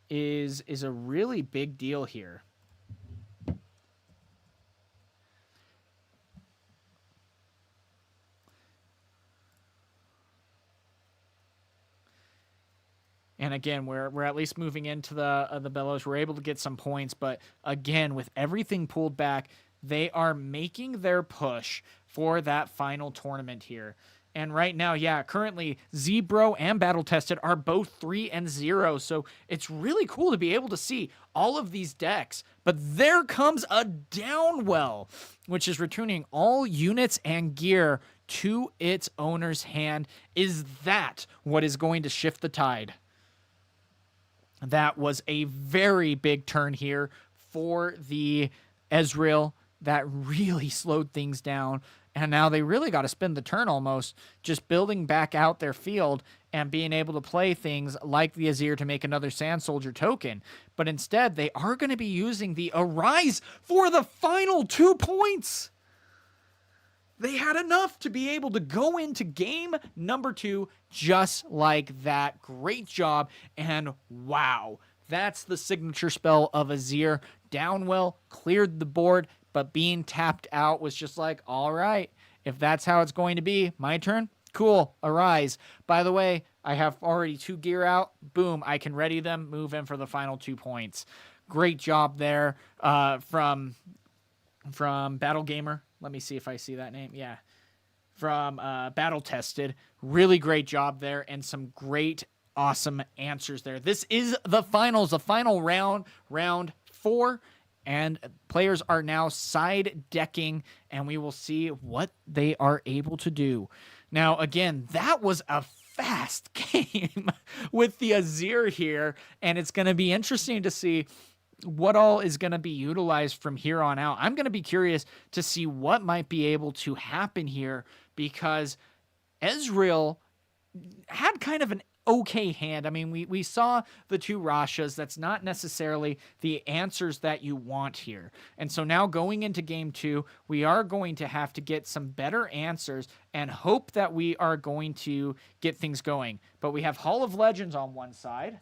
is a really big deal here. And again, we're at least moving into the bellows. We're able to get some points, but again, with everything pulled back, they are making their push for that final tournament here. And right now, yeah, currently Zebro and Battle Tested are both 3-0. So it's really cool to be able to see all of these decks. But there comes a Downwell, which is returning all units and gear to its owner's hand. Is that what is going to shift the tide? That was a very big turn here for the Ezreal. That really slowed things down. And now they really got to spend the turn almost just building back out their field and being able to play things like the Azir to make another Sand Soldier token. But instead, they are going to be using the Arise for the final 2 points. They had enough to be able to go into game number 2 just like that. Great job. And wow, that's the signature spell of Azir. Downwell cleared the board, but being tapped out was just like, all right, if that's how it's going to be, my turn, cool, Arise. By the way, I have already 2 gear out. Boom, I can ready them, move in for the final 2 points. Great job there from Battle Gamer. Let me see if I see that name. Yeah, from Battle Tested. Really great job there, and some great, awesome answers there. This is the finals, the final round, round 4. And players are now side decking, and we will see what they are able to do. Now, again, that was a fast game with the Azir here, and it's going to be interesting to see what all is going to be utilized from here on out. I'm going to be curious to see what might be able to happen here, because Ezreal had kind of an okay hand. I mean, we saw the 2 Rashas. That's not necessarily the answers that you want here. And so now going into game 2, we are going to have to get some better answers and hope that we are going to get things going. But we have Hall of Legends on one side,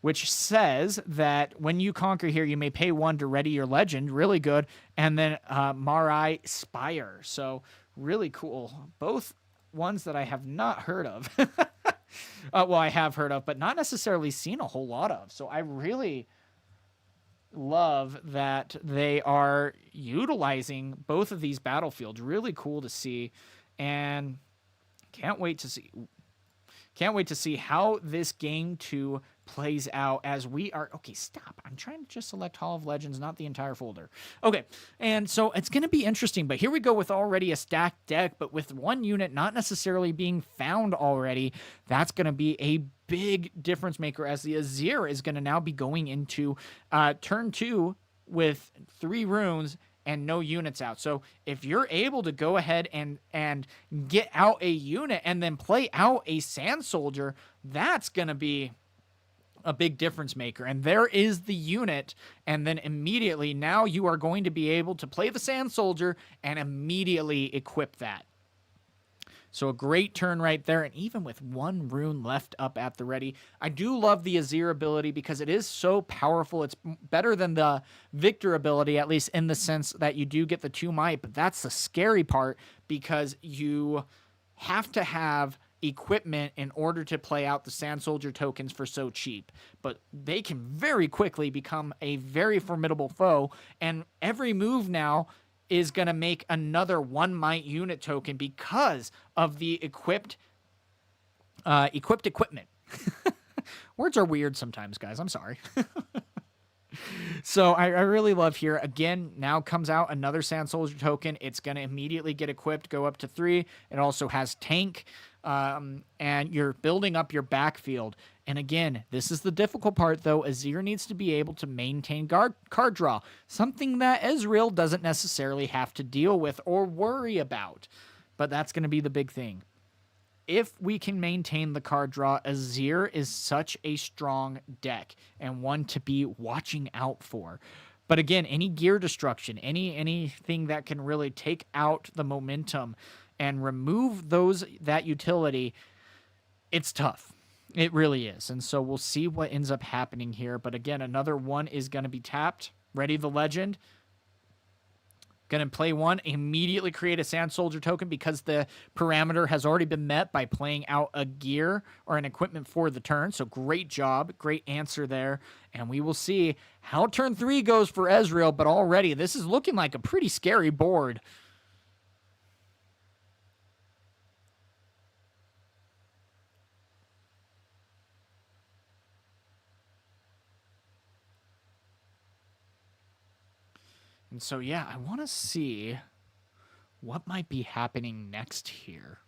which says that when you conquer here, you may pay 1 to ready your legend. Really good. And then Marai Spire. So really cool. Both ones that I have not heard of. Well, I have heard of, but not necessarily seen a whole lot of. So I really love that they are utilizing both of these battlefields. Really cool to see, and can't wait to see how this game 2 plays out as we are... Okay, stop. I'm trying to just select Hall of Legends, not the entire folder. Okay, and so it's going to be interesting, but here we go with already a stacked deck, but with 1 unit not necessarily being found already. That's going to be a big difference maker as the Azir is going to now be going into turn 2 with 3 runes and no units out. So if you're able to go ahead and get out a unit and then play out a Sand Soldier, that's going to be a big difference maker. And there is the unit, and then immediately now you are going to be able to play the Sand Soldier and immediately equip that. So a great turn right there, and even with 1 rune left up at the ready. I do love the Azir ability because it is so powerful. It's better than the Victor ability, at least in the sense that you do get the 2 might, but that's the scary part because you have to have equipment in order to play out the Sand Soldier tokens for so cheap. But they can very quickly become a very formidable foe, and every move now is going to make another 1 might unit token because of the equipped equipment. Words are weird sometimes, guys. I'm sorry. So I really love here. Again, now comes out another Sand Soldier token. It's going to immediately get equipped, go up to 3. It also has tank, and you're building up your backfield. And again, this is the difficult part, though. Azir needs to be able to maintain card draw, something that Ezreal doesn't necessarily have to deal with or worry about. But that's going to be the big thing. If we can maintain the card draw, Azir is such a strong deck and one to be watching out for. But again, any gear destruction, anything that can really take out the momentum and remove that utility, it's tough. It really is. And so we'll see what ends up happening here. But again, another 1 is going to be tapped. Ready the Legend. Going to play 1, immediately create a Sand Soldier token because the parameter has already been met by playing out a gear or an equipment for the turn. So great job, great answer there. And we will see how turn 3 goes for Ezreal, but already this is looking like a pretty scary board. And so, yeah, I want to see what might be happening next here.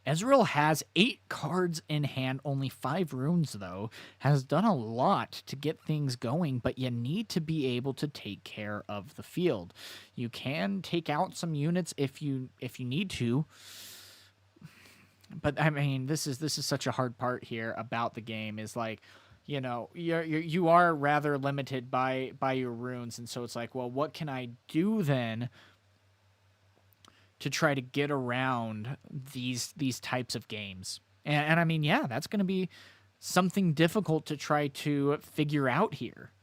Ezreal has 8 cards in hand, only 5 runes, though. Has done a lot to get things going, but you need to be able to take care of the field. You can take out some units if you need to. But, I mean, this is such a hard part here about the game, is like, you know, you are rather limited by your runes, and so it's like, well, what can I do then to try to get around these types of games? And I mean, yeah, that's going to be something difficult to try to figure out here.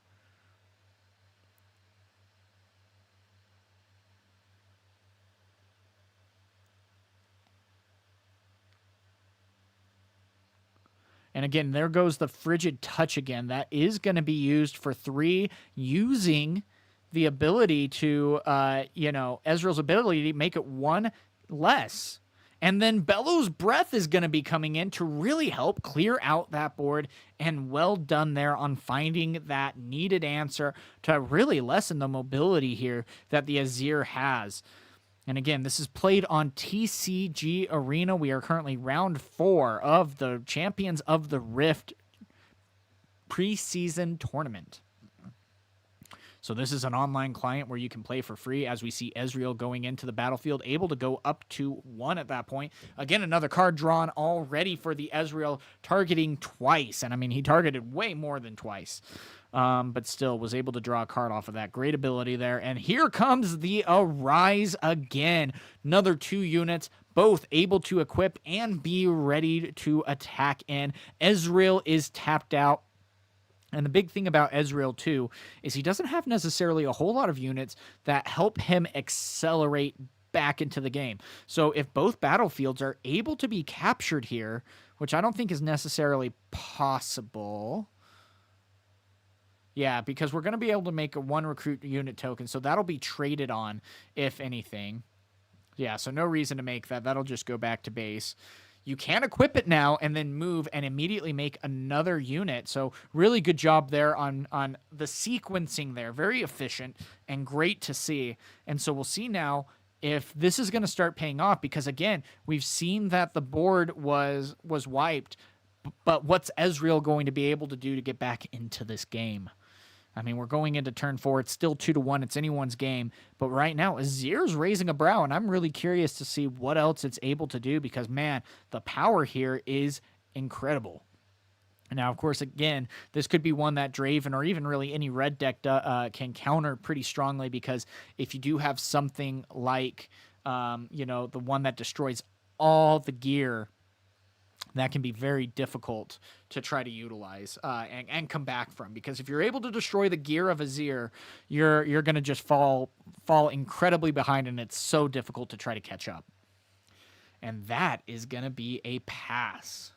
And again, there goes the Frigid Touch again. That is going to be used for 3, using the ability to, Ezreal's ability to make it 1 less. And then Bellows Breath is going to be coming in to really help clear out that board. And well done there on finding that needed answer to really lessen the mobility here that the Azir has. And again, this is played on TCG Arena. We are currently round 4 of the Champions of the Rift preseason tournament. So this is an online client where you can play for free, as we see Ezreal going into the battlefield, able to go up to 1 at that point. Again, another card drawn already for the Ezreal, targeting twice. And I mean, he targeted way more than twice. But still was able to draw a card off of that. Great ability there. And here comes the Arise again. Another 2 units, both able to equip and be ready to attack in. Ezreal is tapped out. And the big thing about Ezreal, too, is he doesn't have necessarily a whole lot of units that help him accelerate back into the game. So if both battlefields are able to be captured here, which I don't think is necessarily possible. Yeah, because we're going to be able to make a 1 recruit unit token, so that'll be traded on, if anything. Yeah, so no reason to make that. That'll just go back to base. You can equip it now and then move and immediately make another unit. So really good job there on the sequencing there. Very efficient and great to see. And so we'll see now if this is going to start paying off, because again, we've seen that the board was wiped, but what's Ezreal going to be able to do to get back into this game? I mean, we're going into turn 4. It's still 2-1. It's anyone's game. But right now, Azir's raising a brow, and I'm really curious to see what else it's able to do because, man, the power here is incredible. Now, of course, again, this could be one that Draven or even really any red deck can counter pretty strongly because if you do have something like, the one that destroys all the gear, that can be very difficult to try to utilize and come back from. Because if you're able to destroy the gear of Azir, you're going to just fall incredibly behind, and it's so difficult to try to catch up. And that is going to be a pass.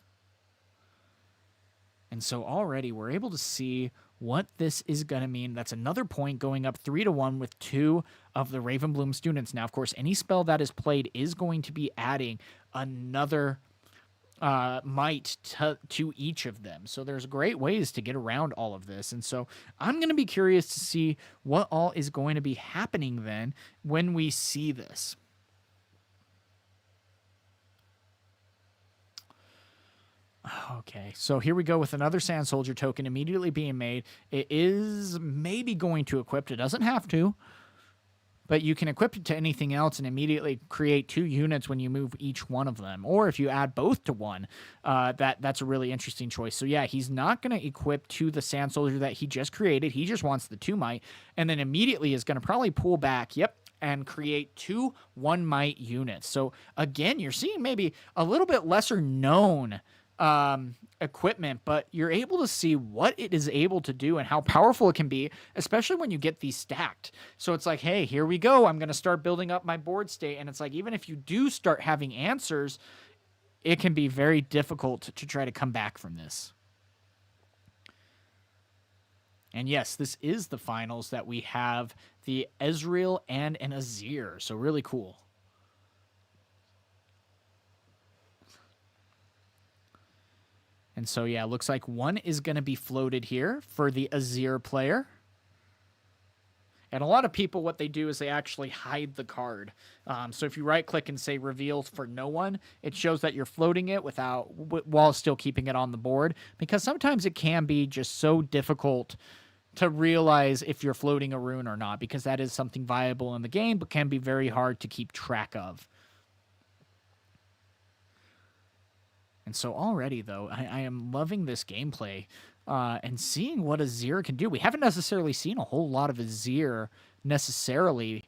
And so already we're able to see what this is going to mean. That's another point going up 3-1 with 2 of the Ravenbloom students. Now, of course, any spell that is played is going to be adding another might to each of them. So there's great ways to get around all of this. And so I'm going to be curious to see what all is going to be happening then when we see this. Okay, so here we go with another Sand Soldier token immediately being made. It is maybe going to equip. It doesn't have to, but you can equip it to anything else and immediately create 2 units when you move each one of them. Or if you add both to one, that's a really interesting choice. So yeah, he's not going to equip to the Sand Soldier that he just created. He just wants the 2 might, and then immediately is going to probably pull back, and create 2 1 might units. So again, you're seeing maybe a little bit lesser known equipment, but you're able to see what it is able to do and how powerful it can be, especially when you get these stacked. So it's like, hey, here we go. I'm going to start building up my board state. And it's like, even if you do start having answers, it can be very difficult to try to come back from this. And yes, this is the finals that we have the Ezreal and an Azir. So really cool. And so, yeah, looks like one is going to be floated here for the Azir player. And a lot of people, what they do is they actually hide the card. So if you right-click and say reveal for no one, it shows that you're floating it while still keeping it on the board. Because sometimes it can be just so difficult to realize if you're floating a rune or not. Because that is something viable in the game, but can be very hard to keep track of. And so already, though, I am loving this gameplay and seeing what Azir can do. We haven't necessarily seen a whole lot of Azir necessarily.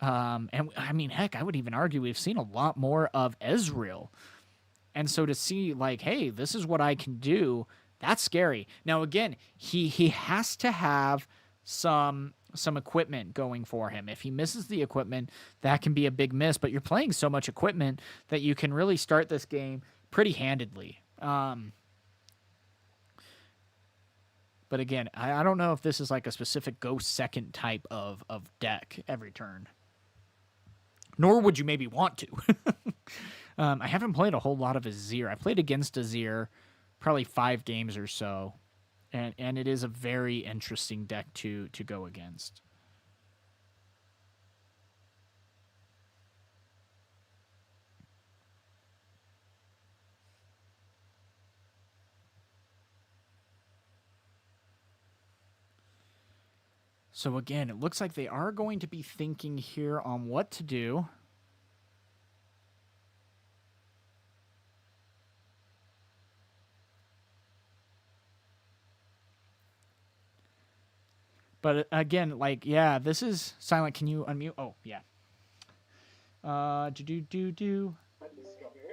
And, I mean, heck, I would even argue we've seen a lot more of Ezreal. And so to see, like, hey, this is what I can do, that's scary. Now, again, he has to have some equipment going for him. If he misses the equipment, that can be a big miss. But you're playing so much equipment that you can really start this game pretty handedly. But again, I don't know if this is like a specific go second type of deck every turn. Nor would you maybe want to. I haven't played a whole lot of Azir. I played against Azir probably 5 games or so. And it is a very interesting deck to go against. So again, it looks like they are going to be thinking here on what to do. But again, like, yeah, this is silent. Can you unmute? Oh, yeah.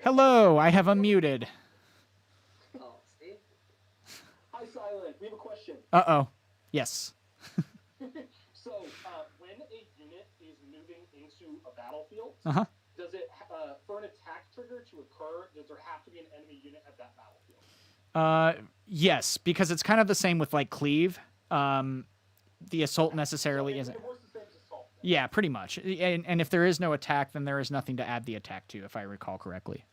Hello, I have unmuted. Oh, Steve? Hi, Silent. We have a question. Uh-oh. Yes. So, when a unit is moving into a battlefield, Uh-huh. does it, for an attack trigger to occur, does there have to be an enemy unit at that battlefield? Yes, because it's kind of the same with, like, Cleave. The assault necessarily isn't. It works the same as assault. Yeah, pretty much. And if there is no attack, then there is nothing to add the attack to, if I recall correctly.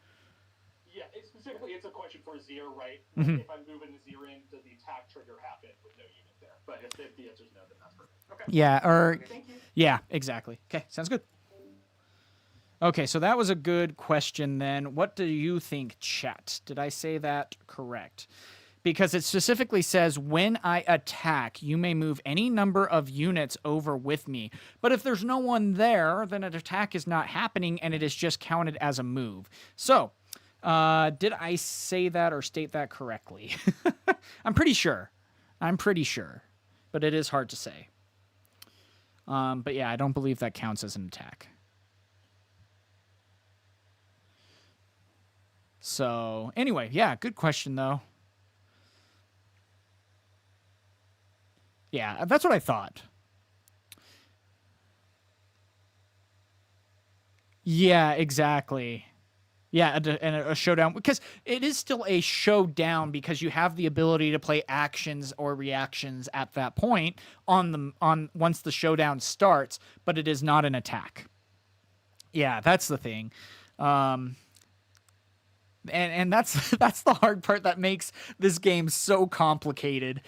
Yeah, specifically, it's a question for Azir, right? Mhm. If I'm moving Azir in, does the attack trigger happen with no unit there? But if the answer is no, then that's perfect. Okay. Yeah, or... Okay, thank you. Yeah, exactly. Okay, sounds good. Okay, so that was a good question then. What do you think, chat? Did I say that correct? Because it specifically says, when I attack, you may move any number of units over with me. But if there's no one there, then an attack is not happening, and it is just counted as a move. So, did I say that or state that correctly? I'm pretty sure. But it is hard to say. But yeah, I don't believe that counts as an attack. So, anyway, yeah, good question, though. Yeah, that's what I thought. Yeah, exactly. Yeah, and a showdown, because it is still a showdown because you have the ability to play actions or reactions at that point on once the showdown starts, but it is not an attack. Yeah, that's the thing. And that's the hard part that makes this game so complicated.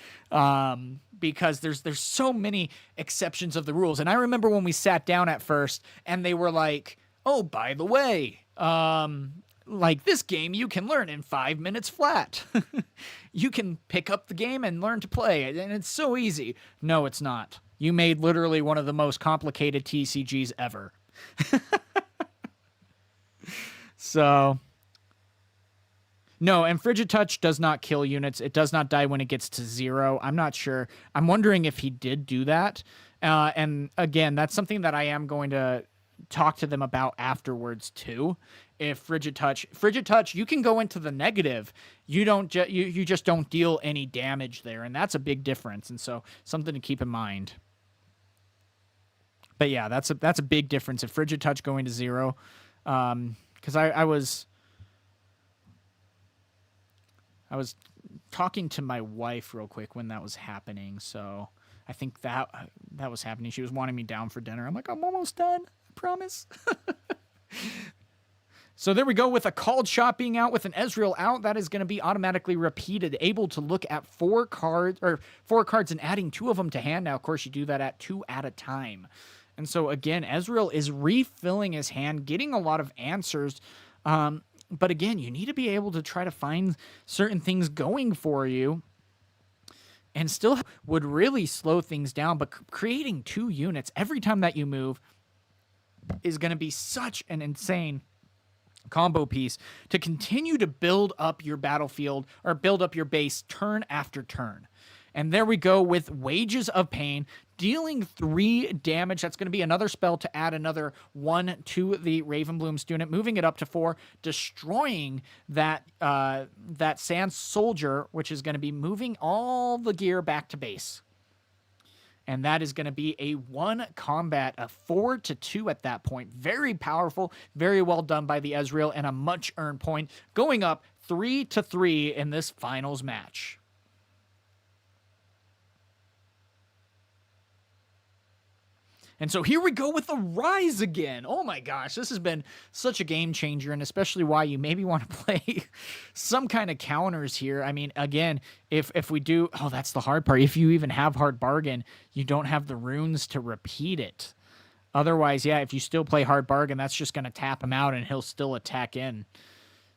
Because there's so many exceptions of the rules. And I remember when we sat down at first and they were like, oh, by the way, like this game you can learn in 5 minutes flat. You can pick up the game and learn to play it, and it's so easy. No, it's not. You made literally one of the most complicated TCGs ever. So... No, and Frigid Touch does not kill units. It does not die when it gets to 0. I'm not sure. I'm wondering if he did do that. And again, that's something that I am going to talk to them about afterwards too. If Frigid Touch, you can go into the negative. You don't. You just don't deal any damage there, and that's a big difference. And so something to keep in mind. But yeah, that's a big difference. If Frigid Touch going to 0, because I was talking to my wife real quick when that was happening, so I think that was happening. She was wanting me down for dinner. I'm like, I'm almost done. I promise. So there we go with a called shot being out with an Ezreal out. That is going to be automatically repeated. Able to look at 4 cards and adding 2 of them to hand. Now, of course, you do that at 2 at a time. And so again, Ezreal is refilling his hand, getting a lot of answers. But again, you need to be able to try to find certain things going for you, and still would really slow things down. But creating 2 units every time that you move is going to be such an insane combo piece to continue to build up your battlefield or build up your base turn after turn. And there we go with Wages of Pain, dealing 3 damage. That's going to be another spell to add another 1 to the Ravenbloom student, moving it up to 4, destroying that Sand Soldier, which is going to be moving all the gear back to base. And that is going to be a 1 combat, a 4-2 at that point. Very powerful, very well done by the Ezreal, and a much earned point, going up 3-3 in this finals match. And so here we go with the Rise again. Oh my gosh, this has been such a game changer, and especially why you maybe want to play some kind of counters here. I mean, again, if we do, oh, that's the hard part. If you even have Hard Bargain, you don't have the runes to repeat it. Otherwise, yeah, if you still play Hard Bargain, that's just going to tap him out and he'll still attack in.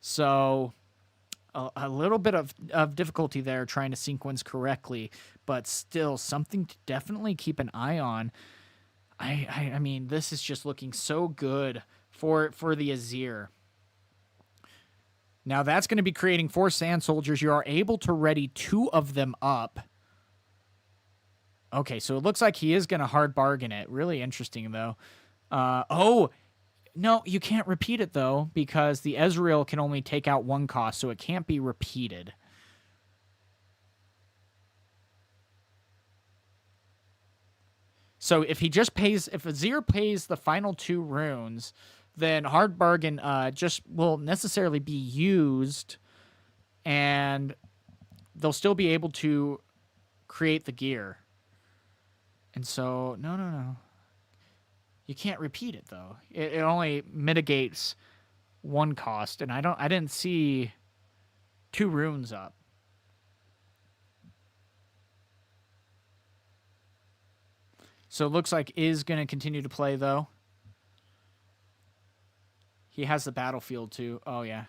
So a little bit of difficulty there trying to sequence correctly, but still something to definitely keep an eye on. I mean, this is just looking so good for the Azir. Now that's going to be creating 4 Sand Soldiers. You are able to ready 2 of them up. Okay, so it looks like he is going to Hard Bargain it. Really interesting, though. Oh, no, you can't repeat it, though, because the Ezreal can only take out 1 cost, so it can't be repeated. So if Azir pays the final 2 runes, then Hard Bargain just will necessarily be used, and they'll still be able to create the gear. And so, no. You can't repeat it, though. It only mitigates 1 cost, and I didn't see 2 runes up. So it looks like is going to continue to play, though. He has the battlefield too. Oh, yeah.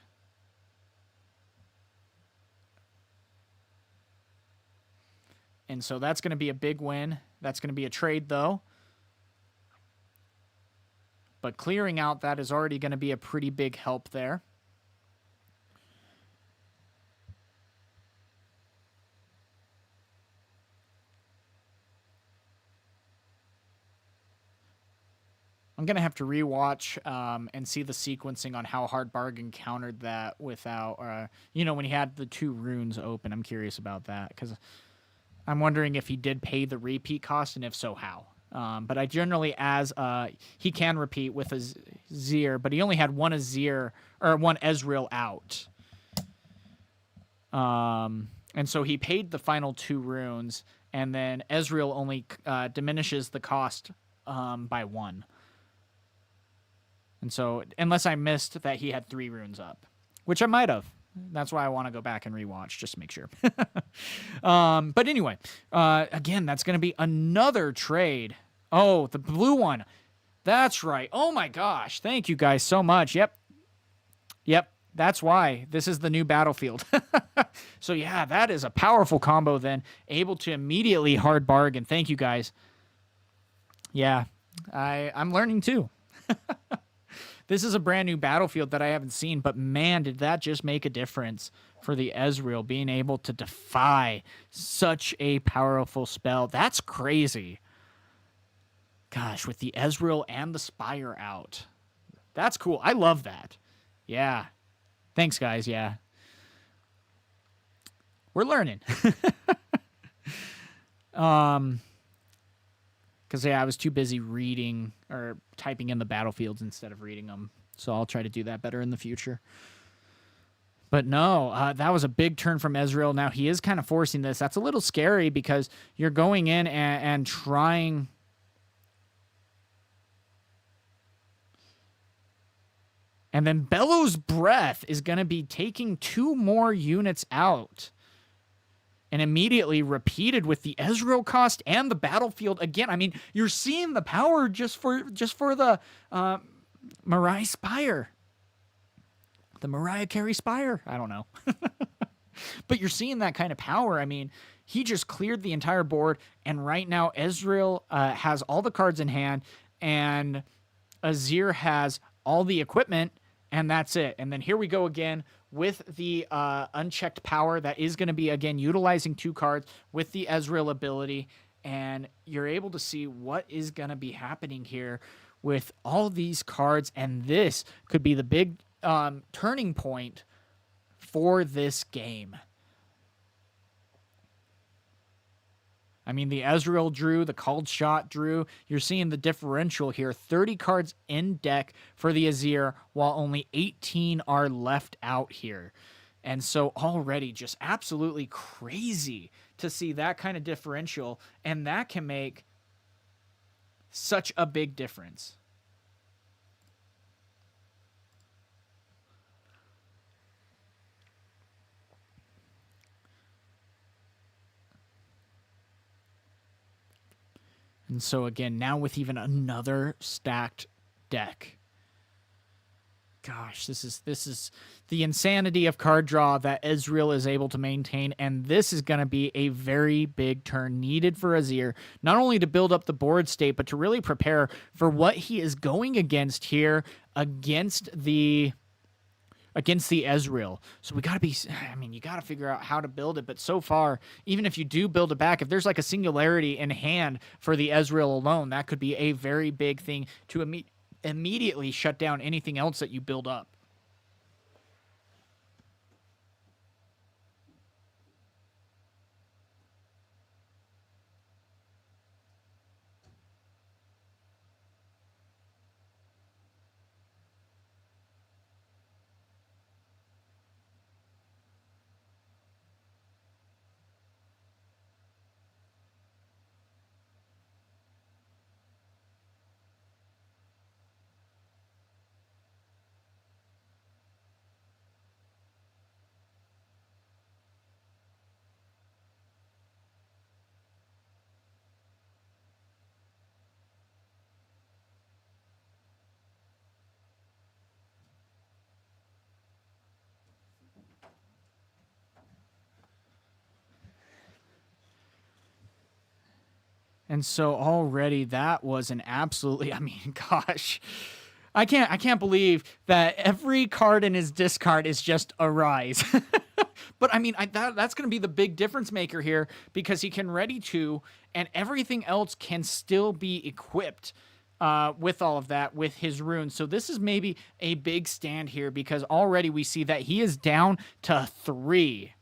And so that's going to be a big win. That's going to be a trade, though. But clearing out that is already going to be a pretty big help there. I'm going to have to rewatch and see the sequencing on how Hard Bargain countered that without, you know, when he had the 2 runes open. I'm curious about that because I'm wondering if he did pay the repeat cost, and if so, how. But I generally, as he can repeat with a Azir, but he only had one Azir or one Ezreal out. And so he paid the final 2 runes, and then Ezreal only diminishes the cost by 1. And so, unless I missed that he had 3 runes up, which I might have. That's why I want to go back and rewatch, just to make sure. But anyway, again, that's going to be another trade. Oh, the blue one. That's right. Oh my gosh. Thank you guys so much. Yep. That's why this is the new battlefield. So yeah, that is a powerful combo then. Able to immediately hard bargain. Thank you guys. Yeah, I'm learning too. This is a brand new battlefield that I haven't seen, but man, did that just make a difference for the Ezreal being able to defy such a powerful spell. That's crazy. Gosh, with the Ezreal and the Spire out. That's cool. I love that. Yeah. Thanks, guys. Yeah. We're learning. Because, yeah, I was too busy reading or typing in the battlefields instead of reading them. So I'll try to do that better in the future. But no, that was a big turn from Ezreal. Now, he is kind of forcing this. That's a little scary because you're going in and trying... And then Bellows Breath is going to be taking 2 more units out. And immediately repeated with the Ezreal cost and the battlefield again. I mean, you're seeing the power just for the Mariah Spire. The Mariah Carey Spire. I don't know. But you're seeing that kind of power. I mean, he just cleared the entire board. And right now, Ezreal has all the cards in hand. And Azir has all the equipment. And that's it. And then here we go again with the unchecked power that is going to be, again, utilizing 2 cards with the Ezreal ability. And you're able to see what is going to be happening here with all these cards. And this could be the big turning point for this game. I mean, the Ezreal drew, the called shot drew. You're seeing the differential here. 30 cards in deck for the Azir, while only 18 are left out here. And so already just absolutely crazy to see that kind of differential. And that can make such a big difference. And so again, now with even another stacked deck. Gosh, this is the insanity of card draw that Ezreal is able to maintain, and this is going to be a very big turn needed for Azir, not only to build up the board state, but to really prepare for what he is going against here against the Ezreal. So we got to be, I mean, you got to figure out how to build it. But so far, even if you do build it back, if there's like a singularity in hand for the Ezreal alone, that could be a very big thing to immediately shut down anything else that you build up. And so already that was an absolutely, I mean, gosh, I can't believe that every card in his discard is just a rise. But I mean, that's going to be the big difference maker here, because he can ready to, and everything else can still be equipped with all of that, with his runes. So this is maybe a big stand here, because already we see that he is down to 3.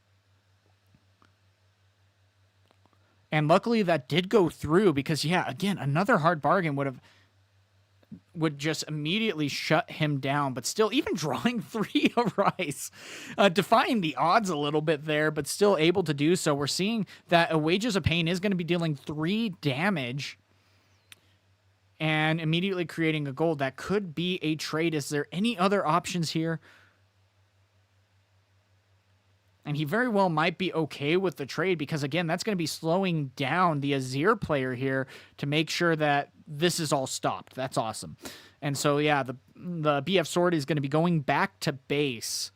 And luckily that did go through, because, yeah, again, another hard bargain would just immediately shut him down. But still, even drawing 3 arise, defying the odds a little bit there, but still able to do so. We're seeing that a Wages of Pain is going to be dealing 3 damage and immediately creating a gold. That could be a trade. Is there any other options here? And he very well might be okay with the trade, because, again, that's going to be slowing down the Azir player here to make sure that this is all stopped. That's awesome. And so, yeah, the BF Sword is going to be going back to base.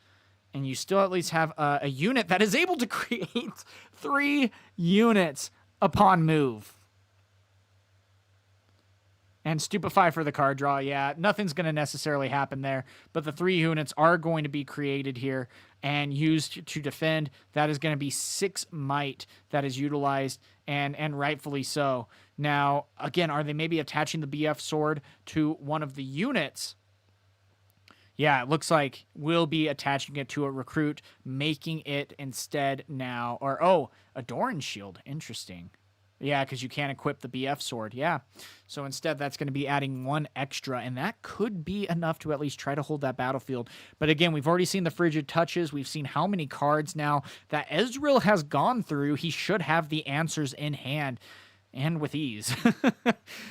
And you still at least have a unit that is able to create 3 units upon move. And Stupefy for the card draw, yeah, nothing's going to necessarily happen there. But the 3 units are going to be created here and used to defend. That is going to be 6 might that is utilized, and rightfully so. Now, again, are they maybe attaching the BF sword to one of the units? Yeah, it looks like we'll be attaching it to a recruit, making it instead now, or, oh, a Doran shield. Interesting. Yeah, because you can't equip the BF sword. Yeah. So instead, that's going to be adding 1 extra, and that could be enough to at least try to hold that battlefield. But again, we've already seen the frigid touches. We've seen how many cards now that Ezreal has gone through. He should have the answers in hand, and with ease.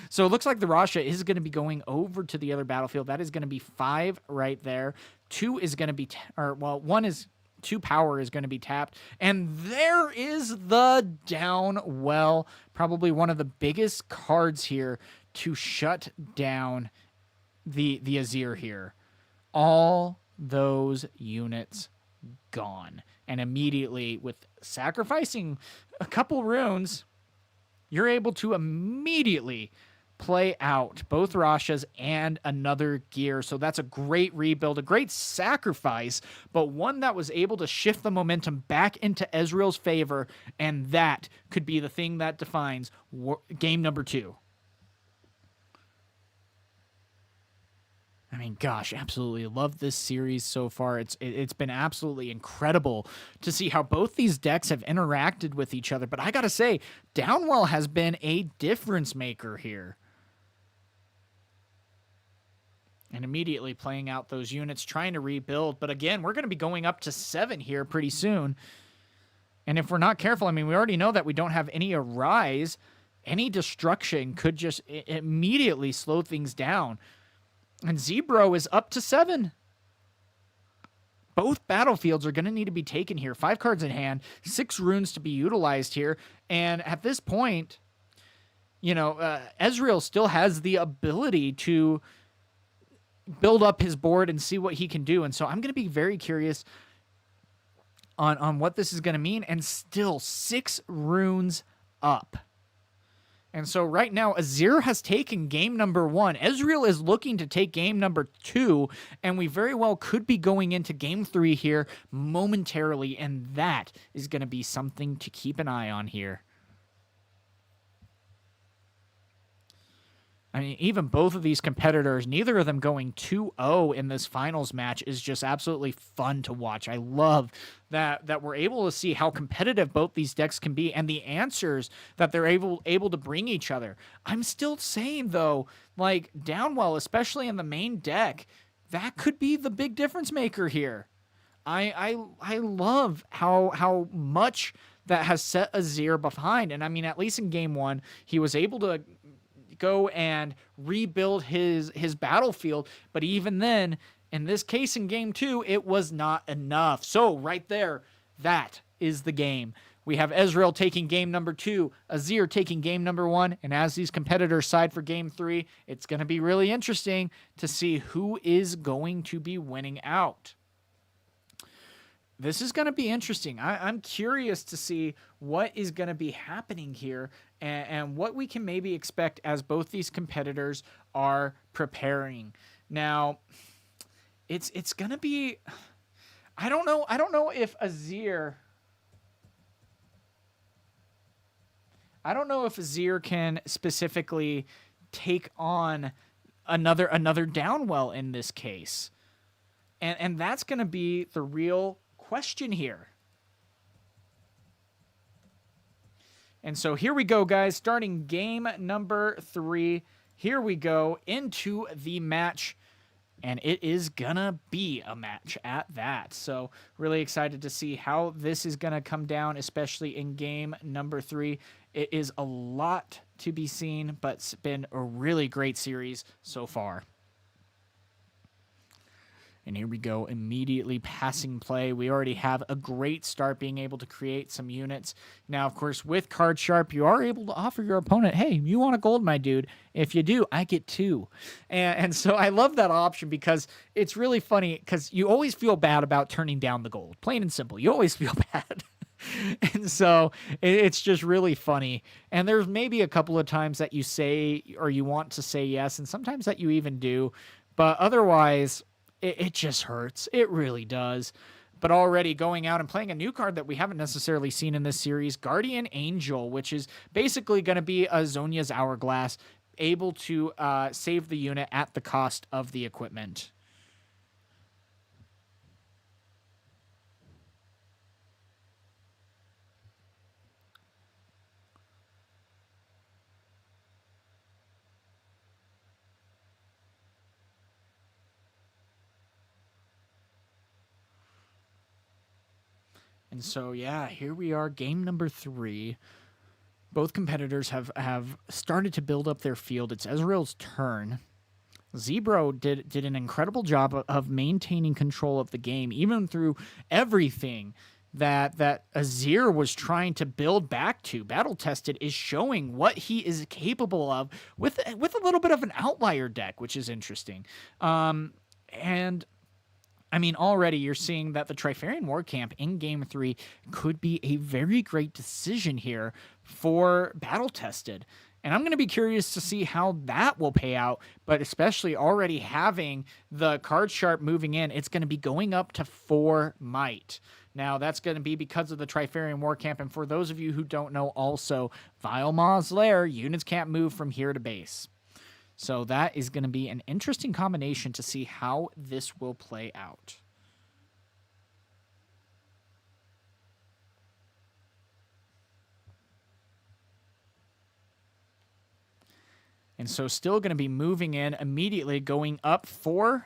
So it looks like the Rasha is going to be going over to the other battlefield. That is going to be 5 right there. 2 is going to be, 1 is... 2 power is going to be tapped. And there is the down well. Probably one of the biggest cards here to shut down the Azir here. All those units gone. And immediately, with sacrificing a couple runes, you're able to immediately play out both Rashas and another gear. So that's a great rebuild, a great sacrifice, but one that was able to shift the momentum back into Ezreal's favor, and that could be the thing that defines game number 2. I mean, gosh, absolutely love this series so far. It's been absolutely incredible to see how both these decks have interacted with each other. But I gotta say, Downwell has been a difference maker here. And immediately playing out those units, trying to rebuild. But again, we're going to be going up to 7 here pretty soon. And if we're not careful, I mean, we already know that we don't have any Arise. Any destruction could just immediately slow things down. And Zebro is up to 7. Both battlefields are going to need to be taken here. 5 cards in hand, 6 runes to be utilized here. And at this point, you know, Ezreal still has the ability to build up his board and see what he can do. And so I'm going to be very curious on what this is going to mean. And still 6 runes up. And so right now, Azir has taken game number 1. Ezreal is looking to take game number 2. And we very well could be going into game 3 here momentarily. And that is going to be something to keep an eye on here. I mean, even both of these competitors, neither of them going 2-0 in this finals match is just absolutely fun to watch. I love that we're able to see how competitive both these decks can be and the answers that they're able to bring each other. I'm still saying, though, like, Downwell, especially in the main deck, that could be the big difference maker here. I love how much that has set Azir behind. And, I mean, at least in game 1, he was able to go and rebuild his battlefield, but even then, in this case in game 2, it was not enough. So right there, that is the game. We have Ezreal taking game number 2, Azir taking game number 1, and as these competitors side for game 3, it's going to be really interesting to see who is going to be winning out. This is going to be interesting. I'm curious to see what is going to be happening here and what we can maybe expect as both these competitors are preparing. Now, it's going to be... I don't know if Azir... I don't know if Azir can specifically take on another Downwell in this case. And that's going to be the real question here. And so here we go, guys. Starting game number 3. Here we go into the match. And it is going to be a match at that. So really excited to see how this is going to come down, especially in game number 3. It is a lot to be seen, but it's been a really great series so far. And here we go, immediately passing play. We already have a great start being able to create some units. Now, of course, with Card Sharp, you are able to offer your opponent, hey, you want a gold, my dude? If you do, I get 2. And so I love that option because it's really funny because you always feel bad about turning down the gold. Plain and simple. You always feel bad. And so it's just really funny. And there's maybe a couple of times that you say or you want to say yes, and sometimes that you even do. But otherwise... It just hurts. It really does. But already going out and playing a new card that we haven't necessarily seen in this series, Guardian Angel, which is basically going to be a Zhonya's Hourglass, able to save the unit at the cost of the equipment. And so, yeah, here we are, game number 3. Both competitors have started to build up their field. It's Ezreal's turn. Zebro did an incredible job of maintaining control of the game, even through everything that Azir was trying to build back to. Battle Tested is showing what he is capable of with a little bit of an outlier deck, which is interesting. And... I mean, already you're seeing that the Trifarian War Camp in Game 3 could be a very great decision here for Battle Tested. And I'm going to be curious to see how that will pay out, but especially already having the Card Sharp moving in, it's going to be going up to 4 might. Now, that's going to be because of the Trifarian War Camp, and for those of you who don't know also, Vile Maw's Lair, units can't move from here to base. So that is going to be an interesting combination to see how this will play out. And so still going to be moving in immediately, going up 4.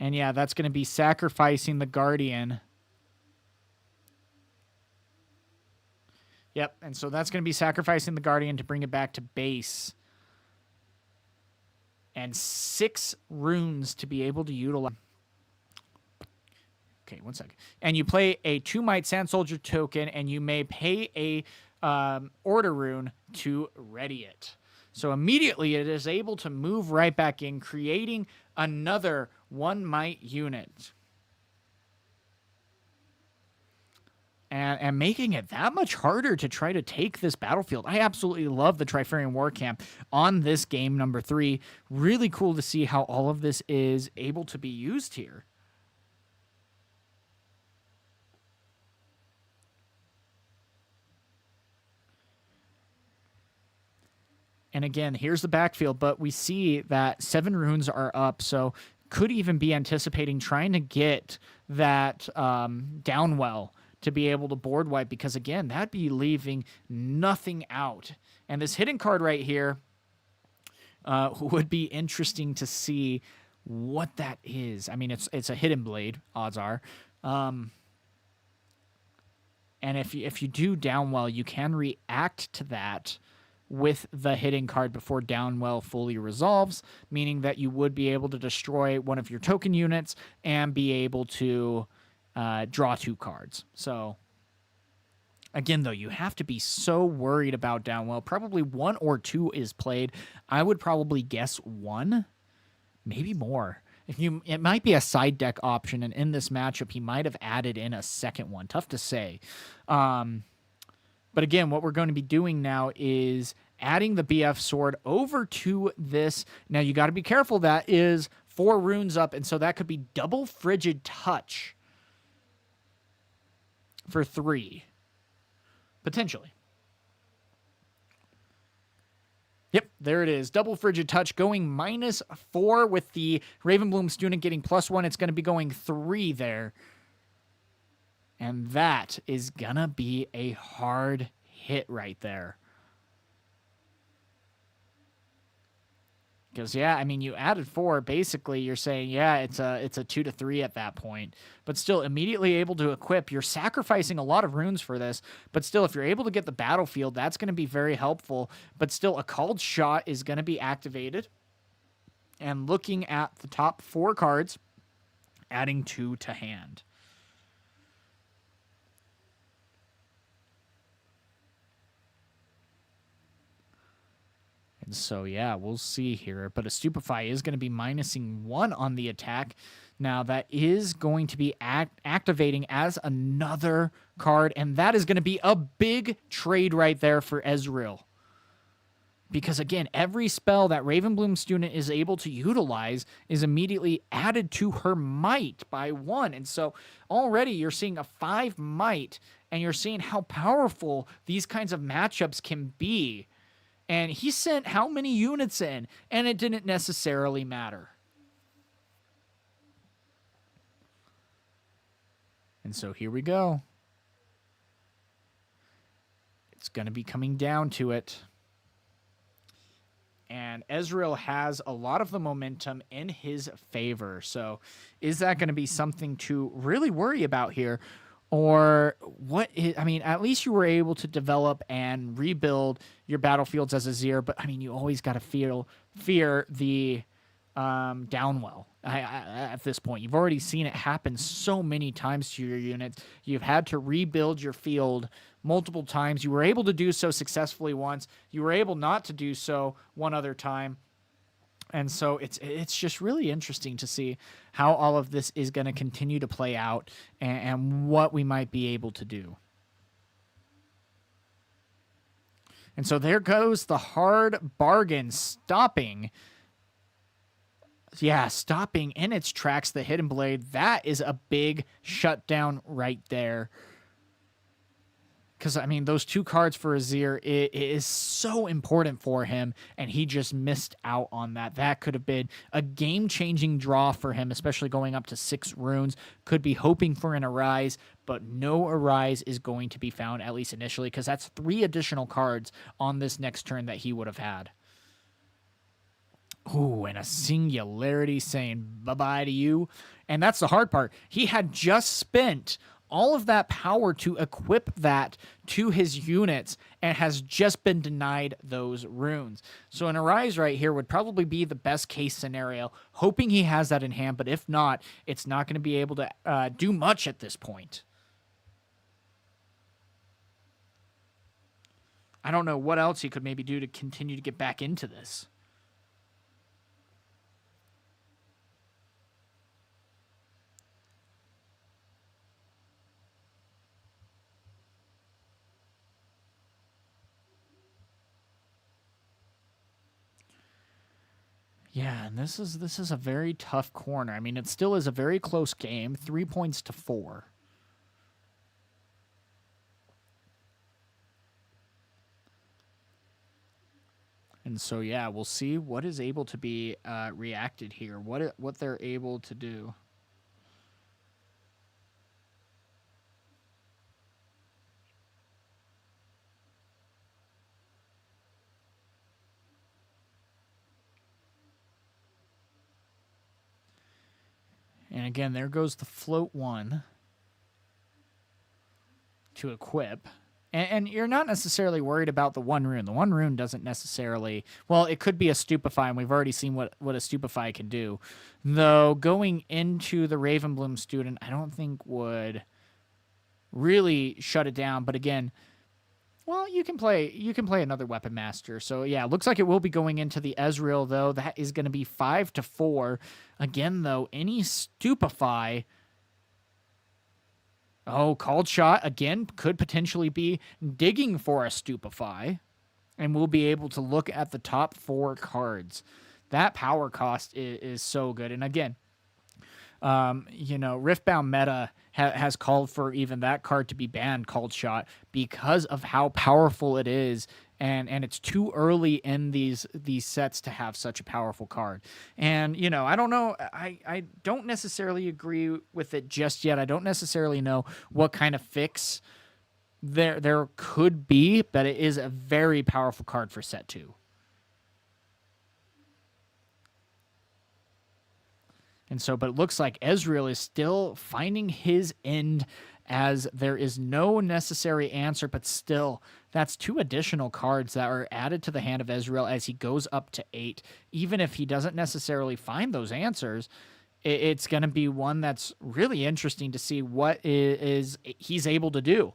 And yeah, that's going to be sacrificing the Guardian. Yep, and so that's going to be sacrificing the Guardian to bring it back to base. And 6 runes to be able to utilize. Okay, 1 second. And you play a 2 Might Sand Soldier token, and you may pay a order rune to ready it. So immediately it is able to move right back in, creating another 1 Might unit. And making it that much harder to try to take this battlefield. I absolutely love the Trifarian War Camp on this game number 3. Really cool to see how all of this is able to be used here. And again, here's the backfield, but we see that 7 runes are up, so could even be anticipating trying to get that Downwell to be able to board wipe, because again, that'd be leaving nothing out. And this hidden card right here would be interesting to see what that is. I mean, it's a hidden blade, odds are. And if you do Downwell, you can react to that with the hidden card before Downwell fully resolves, meaning that you would be able to destroy one of your token units and be able to draw 2 cards. So, again, though, you have to be so worried about Downwell. Probably 1 or 2 is played. I would probably guess 1, maybe more. It might be a side deck option, and in this matchup, he might have added in a second one. Tough to say. But again, what we're going to be doing now is adding the BF sword over to this. Now, you got to be careful. That is 4 runes up, and so that could be double Frigid Touch for 3. Potentially. Yep, there it is. Double Frigid Touch going -4 with the Ravenbloom student getting +1. It's going to be going 3 there. And that is going to be a hard hit right there. Because, yeah, I mean, you added 4. Basically, you're saying, yeah, it's a 2 to 3 at that point. But still, immediately able to equip. You're sacrificing a lot of runes for this. But still, if you're able to get the battlefield, that's going to be very helpful. But still, a called shot is going to be activated. And looking at the top 4 cards, adding 2 to hand. And so, yeah, we'll see here. But a Stupefy is going to be -1 on the attack. Now, that is going to be activating as another card. And that is going to be a big trade right there for Ezreal. Because, again, every spell that Ravenbloom student is able to utilize is immediately added to her might by 1. And so already you're seeing a 5 might. And you're seeing how powerful these kinds of matchups can be. And he sent how many units in, and it didn't necessarily matter. And so here we go. It's going to be coming down to it. And Ezreal has a lot of the momentum in his favor. So is that going to be something to really worry about here? Or what is, I mean, at least you were able to develop and rebuild your battlefields as Azir, but I mean, you always got to fear the downwell at this point. You've already seen it happen so many times to your units. You've had to rebuild your field multiple times. You were able to do so successfully once. You were able not to do so one other time. And so it's just really interesting to see how all of this is going to continue to play out and what we might be able to do. And so there goes the hard bargain stopping. Yeah, stopping in its tracks the Hidden Blade. That is a big shutdown right there. Because, I mean, those 2 cards for Azir, it is so important for him, and he just missed out on that. That could have been a game-changing draw for him, especially going up to 6 runes. Could be hoping for an Arise, but no Arise is going to be found, at least initially, because that's 3 additional cards on this next turn that he would have had. Ooh, and a Singularity saying bye-bye to you. And that's the hard part. He had just spent all of that power to equip that to his units and has just been denied those runes. So an Arise right here would probably be the best case scenario, hoping he has that in hand, but if not, it's not going to be able to do much at this point. I don't know what else he could maybe do to continue to get back into this. Yeah, and this is a very tough corner. I mean, it still is a very close game, 3 points to 4. And so, yeah, we'll see what is able to be reacted here, what they're able to do. And again, there goes the float 1 to equip. And you're not necessarily worried about the 1 rune. The 1 rune doesn't necessarily... Well, it could be a Stupefy, and we've already seen what a Stupefy can do. Though, going into the Ravenbloom student, I don't think would really shut it down. But again, Well, you can play another Weapon Master. So yeah, it looks like it will be going into the Ezreal though. That is going to be 5-4. Again though, any Stupefy. Oh, called shot again could potentially be digging for a Stupefy, and we'll be able to look at the top 4 cards. That power cost is so good, and again, Riftbound meta has called for even that card to be banned, called shot, because of how powerful it is, and it's too early in these sets to have such a powerful card. And I don't know, I don't necessarily agree with it just yet. I don't necessarily know what kind of fix there could be, but it is a very powerful card for set 2. And so, but it looks like Ezreal is still finding his end, as there is no necessary answer, but still, that's 2 additional cards that are added to the hand of Ezreal as he goes up to 8. Even if he doesn't necessarily find those answers, it's going to be one that's really interesting to see what is he's able to do.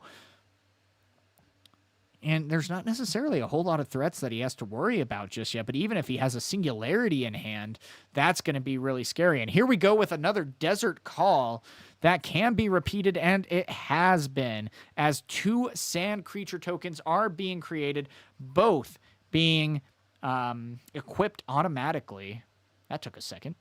And there's not necessarily a whole lot of threats that he has to worry about just yet. But even if he has a Singularity in hand, that's going to be really scary. And here we go with another Desert Call that can be repeated, and it has been, as 2 sand creature tokens are being created, both being equipped automatically. That took a second.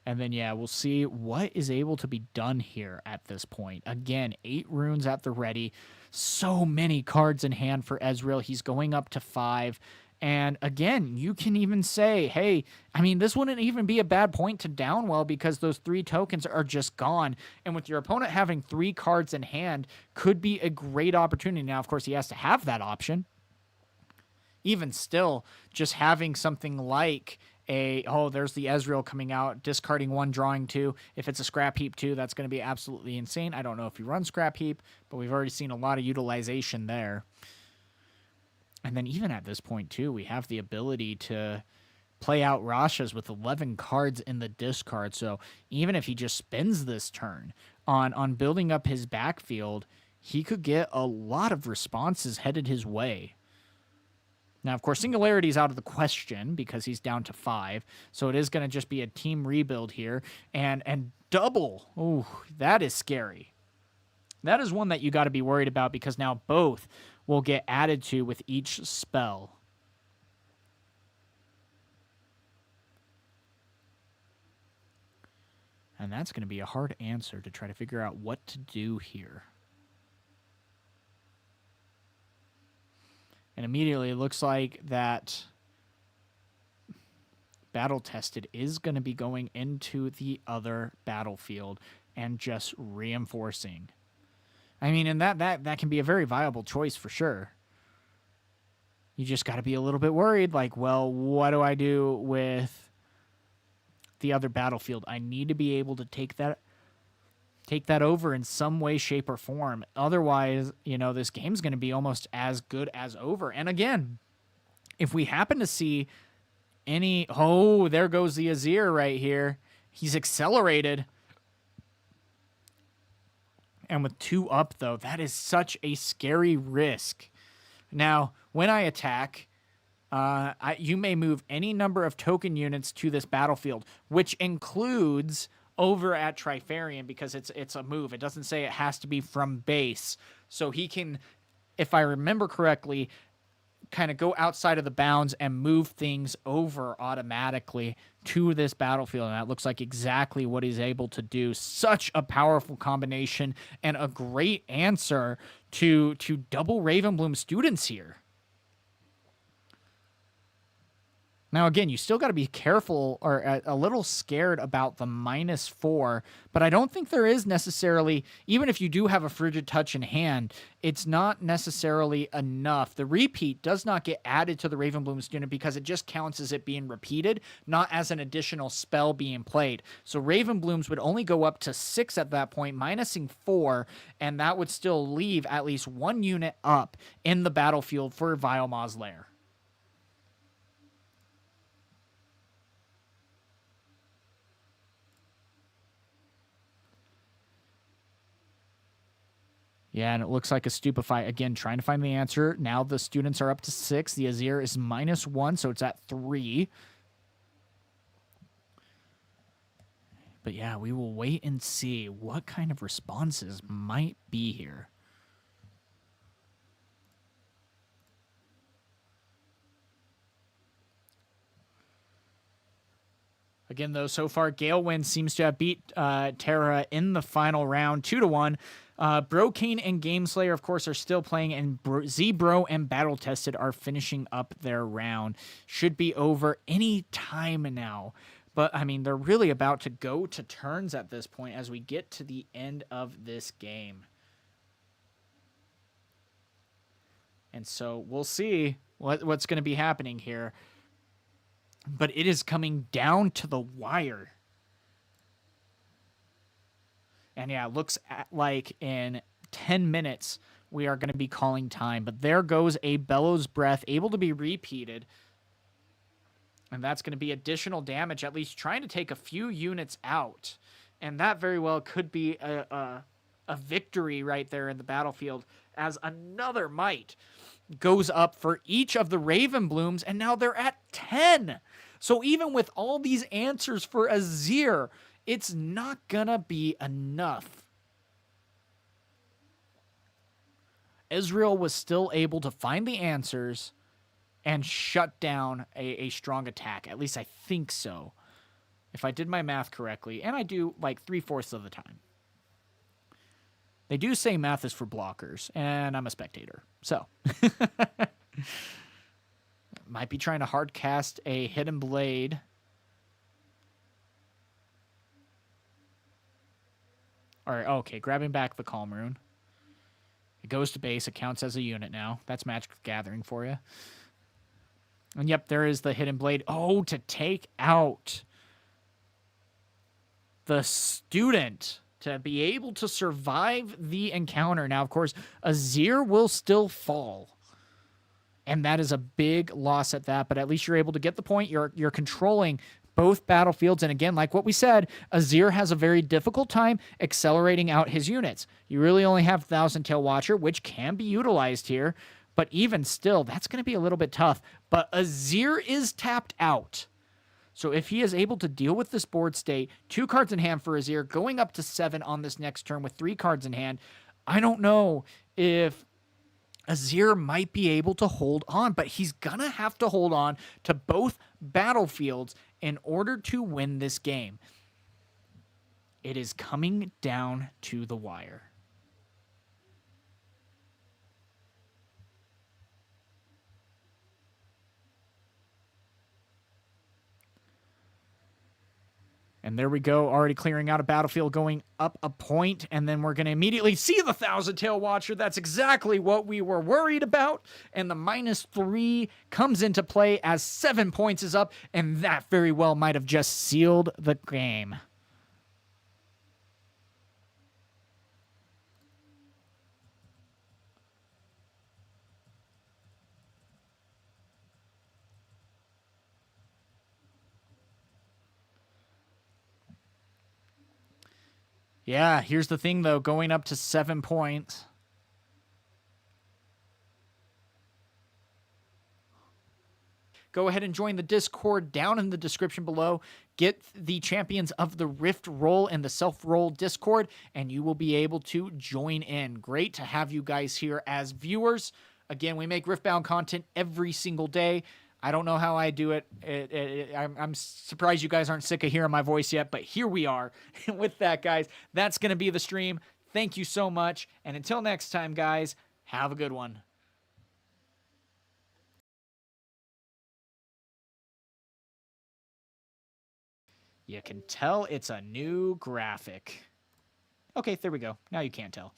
And then, yeah, we'll see what is able to be done here at this point. Again, 8 runes at the ready. So many cards in hand for Ezreal. He's going up to 5. And again, you can even say, hey, I mean, this wouldn't even be a bad point to downwell, because those 3 tokens are just gone. And with your opponent having 3 cards in hand, could be a great opportunity. Now, of course, he has to have that option. Even still, just having something like there's the Ezreal coming out, discarding 1, drawing 2. If it's a Scrap Heap 2, that's going to be absolutely insane. I don't know if you run Scrap Heap, but we've already seen a lot of utilization there. And then even at this point, too, we have the ability to play out Rashas with 11 cards in the discard. So even if he just spends this turn on building up his backfield, he could get a lot of responses headed his way. Now, of course, Singularity is out of the question because he's down to 5. So it is going to just be a team rebuild here. And double. Ooh, that is scary. That is one that you got to be worried about, because now both will get added to with each spell. And that's going to be a hard answer to try to figure out what to do here. And immediately it looks like that Battle Tested is going to be going into the other battlefield and just reinforcing. I mean, and that can be a very viable choice for sure. You just got to be a little bit worried, like, well, what do I do with the other battlefield? I need to be able to take that over in some way, shape, or form. Otherwise, this game's going to be almost as good as over. And again, if we happen to see any... Oh, there goes the Azir right here. He's accelerated. And with 2 up, though, that is such a scary risk. Now, when I attack, you may move any number of token units to this battlefield, which includes... over at Trifarian, because it's a move. It doesn't say it has to be from base. So he can, if I remember correctly, kind of go outside of the bounds and move things over automatically to this battlefield. And that looks like exactly what he's able to do. Such a powerful combination and a great answer to double Ravenbloom students here. Now, again, you still got to be careful or a little scared about the -4, but I don't think there is necessarily, even if you do have a Frigid Touch in hand, it's not necessarily enough. The repeat does not get added to the Ravenbloom student because it just counts as it being repeated, not as an additional spell being played. So Ravenblooms would only go up to 6 at that point, minusing 4, and that would still leave at least 1 unit up in the battlefield for Vilemaw's Lair. Yeah, and it looks like a Stupefy. Again, trying to find the answer. Now the students are up to 6. The Azir is -1, so it's at 3. But yeah, we will wait and see what kind of responses might be here. Again, though, so far, Ghael seems to have beat Tera in the final round, 2-1. Brocane and Gameslayer, of course, are still playing, and Zebro and Battle Tested are finishing up their round. Should be over any time now. But, I mean, they're really about to go to turns at this point as we get to the end of this game. And so we'll see what's going to be happening here. But it is coming down to the wire. And yeah, it looks like in 10 minutes we are going to be calling time. But there goes a Bellows Breath, able to be repeated. And that's going to be additional damage, at least trying to take a few units out. And that very well could be a victory right there in the battlefield, as another Might goes up for each of the Raven Blooms, and now they're at 10. So even with all these answers for Azir, it's not gonna be enough. Israel was still able to find the answers and shut down a strong attack. At least I think so, if I did my math correctly, and I do like 3/4 of the time. They do say math is for blockers, and I'm a spectator, so. Might be trying to hard cast a Hidden Blade. All right, okay, grabbing back the Calm Rune. It goes to base. It counts as a unit now. That's Magic the Gathering for you. And yep, there is the Hidden Blade. Oh, to take out the student, to be able to survive the encounter. Now, of course, Azir will still fall. And that is a big loss at that, but at least you're able to get the point. You're controlling both battlefields. And again, like what we said, Azir has a very difficult time accelerating out his units. You really only have Thousand Tail Watcher, which can be utilized here. But even still, that's going to be a little bit tough. But Azir is tapped out. So if he is able to deal with this board state, 2 cards in hand for Azir, going up to 7 on this next turn with 3 cards in hand, I don't know if Azir might be able to hold on, but he's going to have to hold on to both battlefields in order to win this game. It is coming down to the wire. And there we go, already clearing out a battlefield, going up a point, and then we're going to immediately see the Thousand Tail Watcher. That's exactly what we were worried about. And the -3 comes into play as 7 points is up, and that very well might have just sealed the game. Yeah, here's the thing, though, going up to 7 points. Go ahead and join the Discord down in the description below. Get the Champions of the Rift role in the self-roll Discord, and you will be able to join in. Great to have you guys here as viewers. Again, we make Riftbound content every single day. I don't know how I do it. I'm surprised you guys aren't sick of hearing my voice yet, but here we are. With that, guys, that's going to be the stream. Thank you so much. And until next time, guys, have a good one. You can tell it's a new graphic. Okay, there we go. Now you can't tell.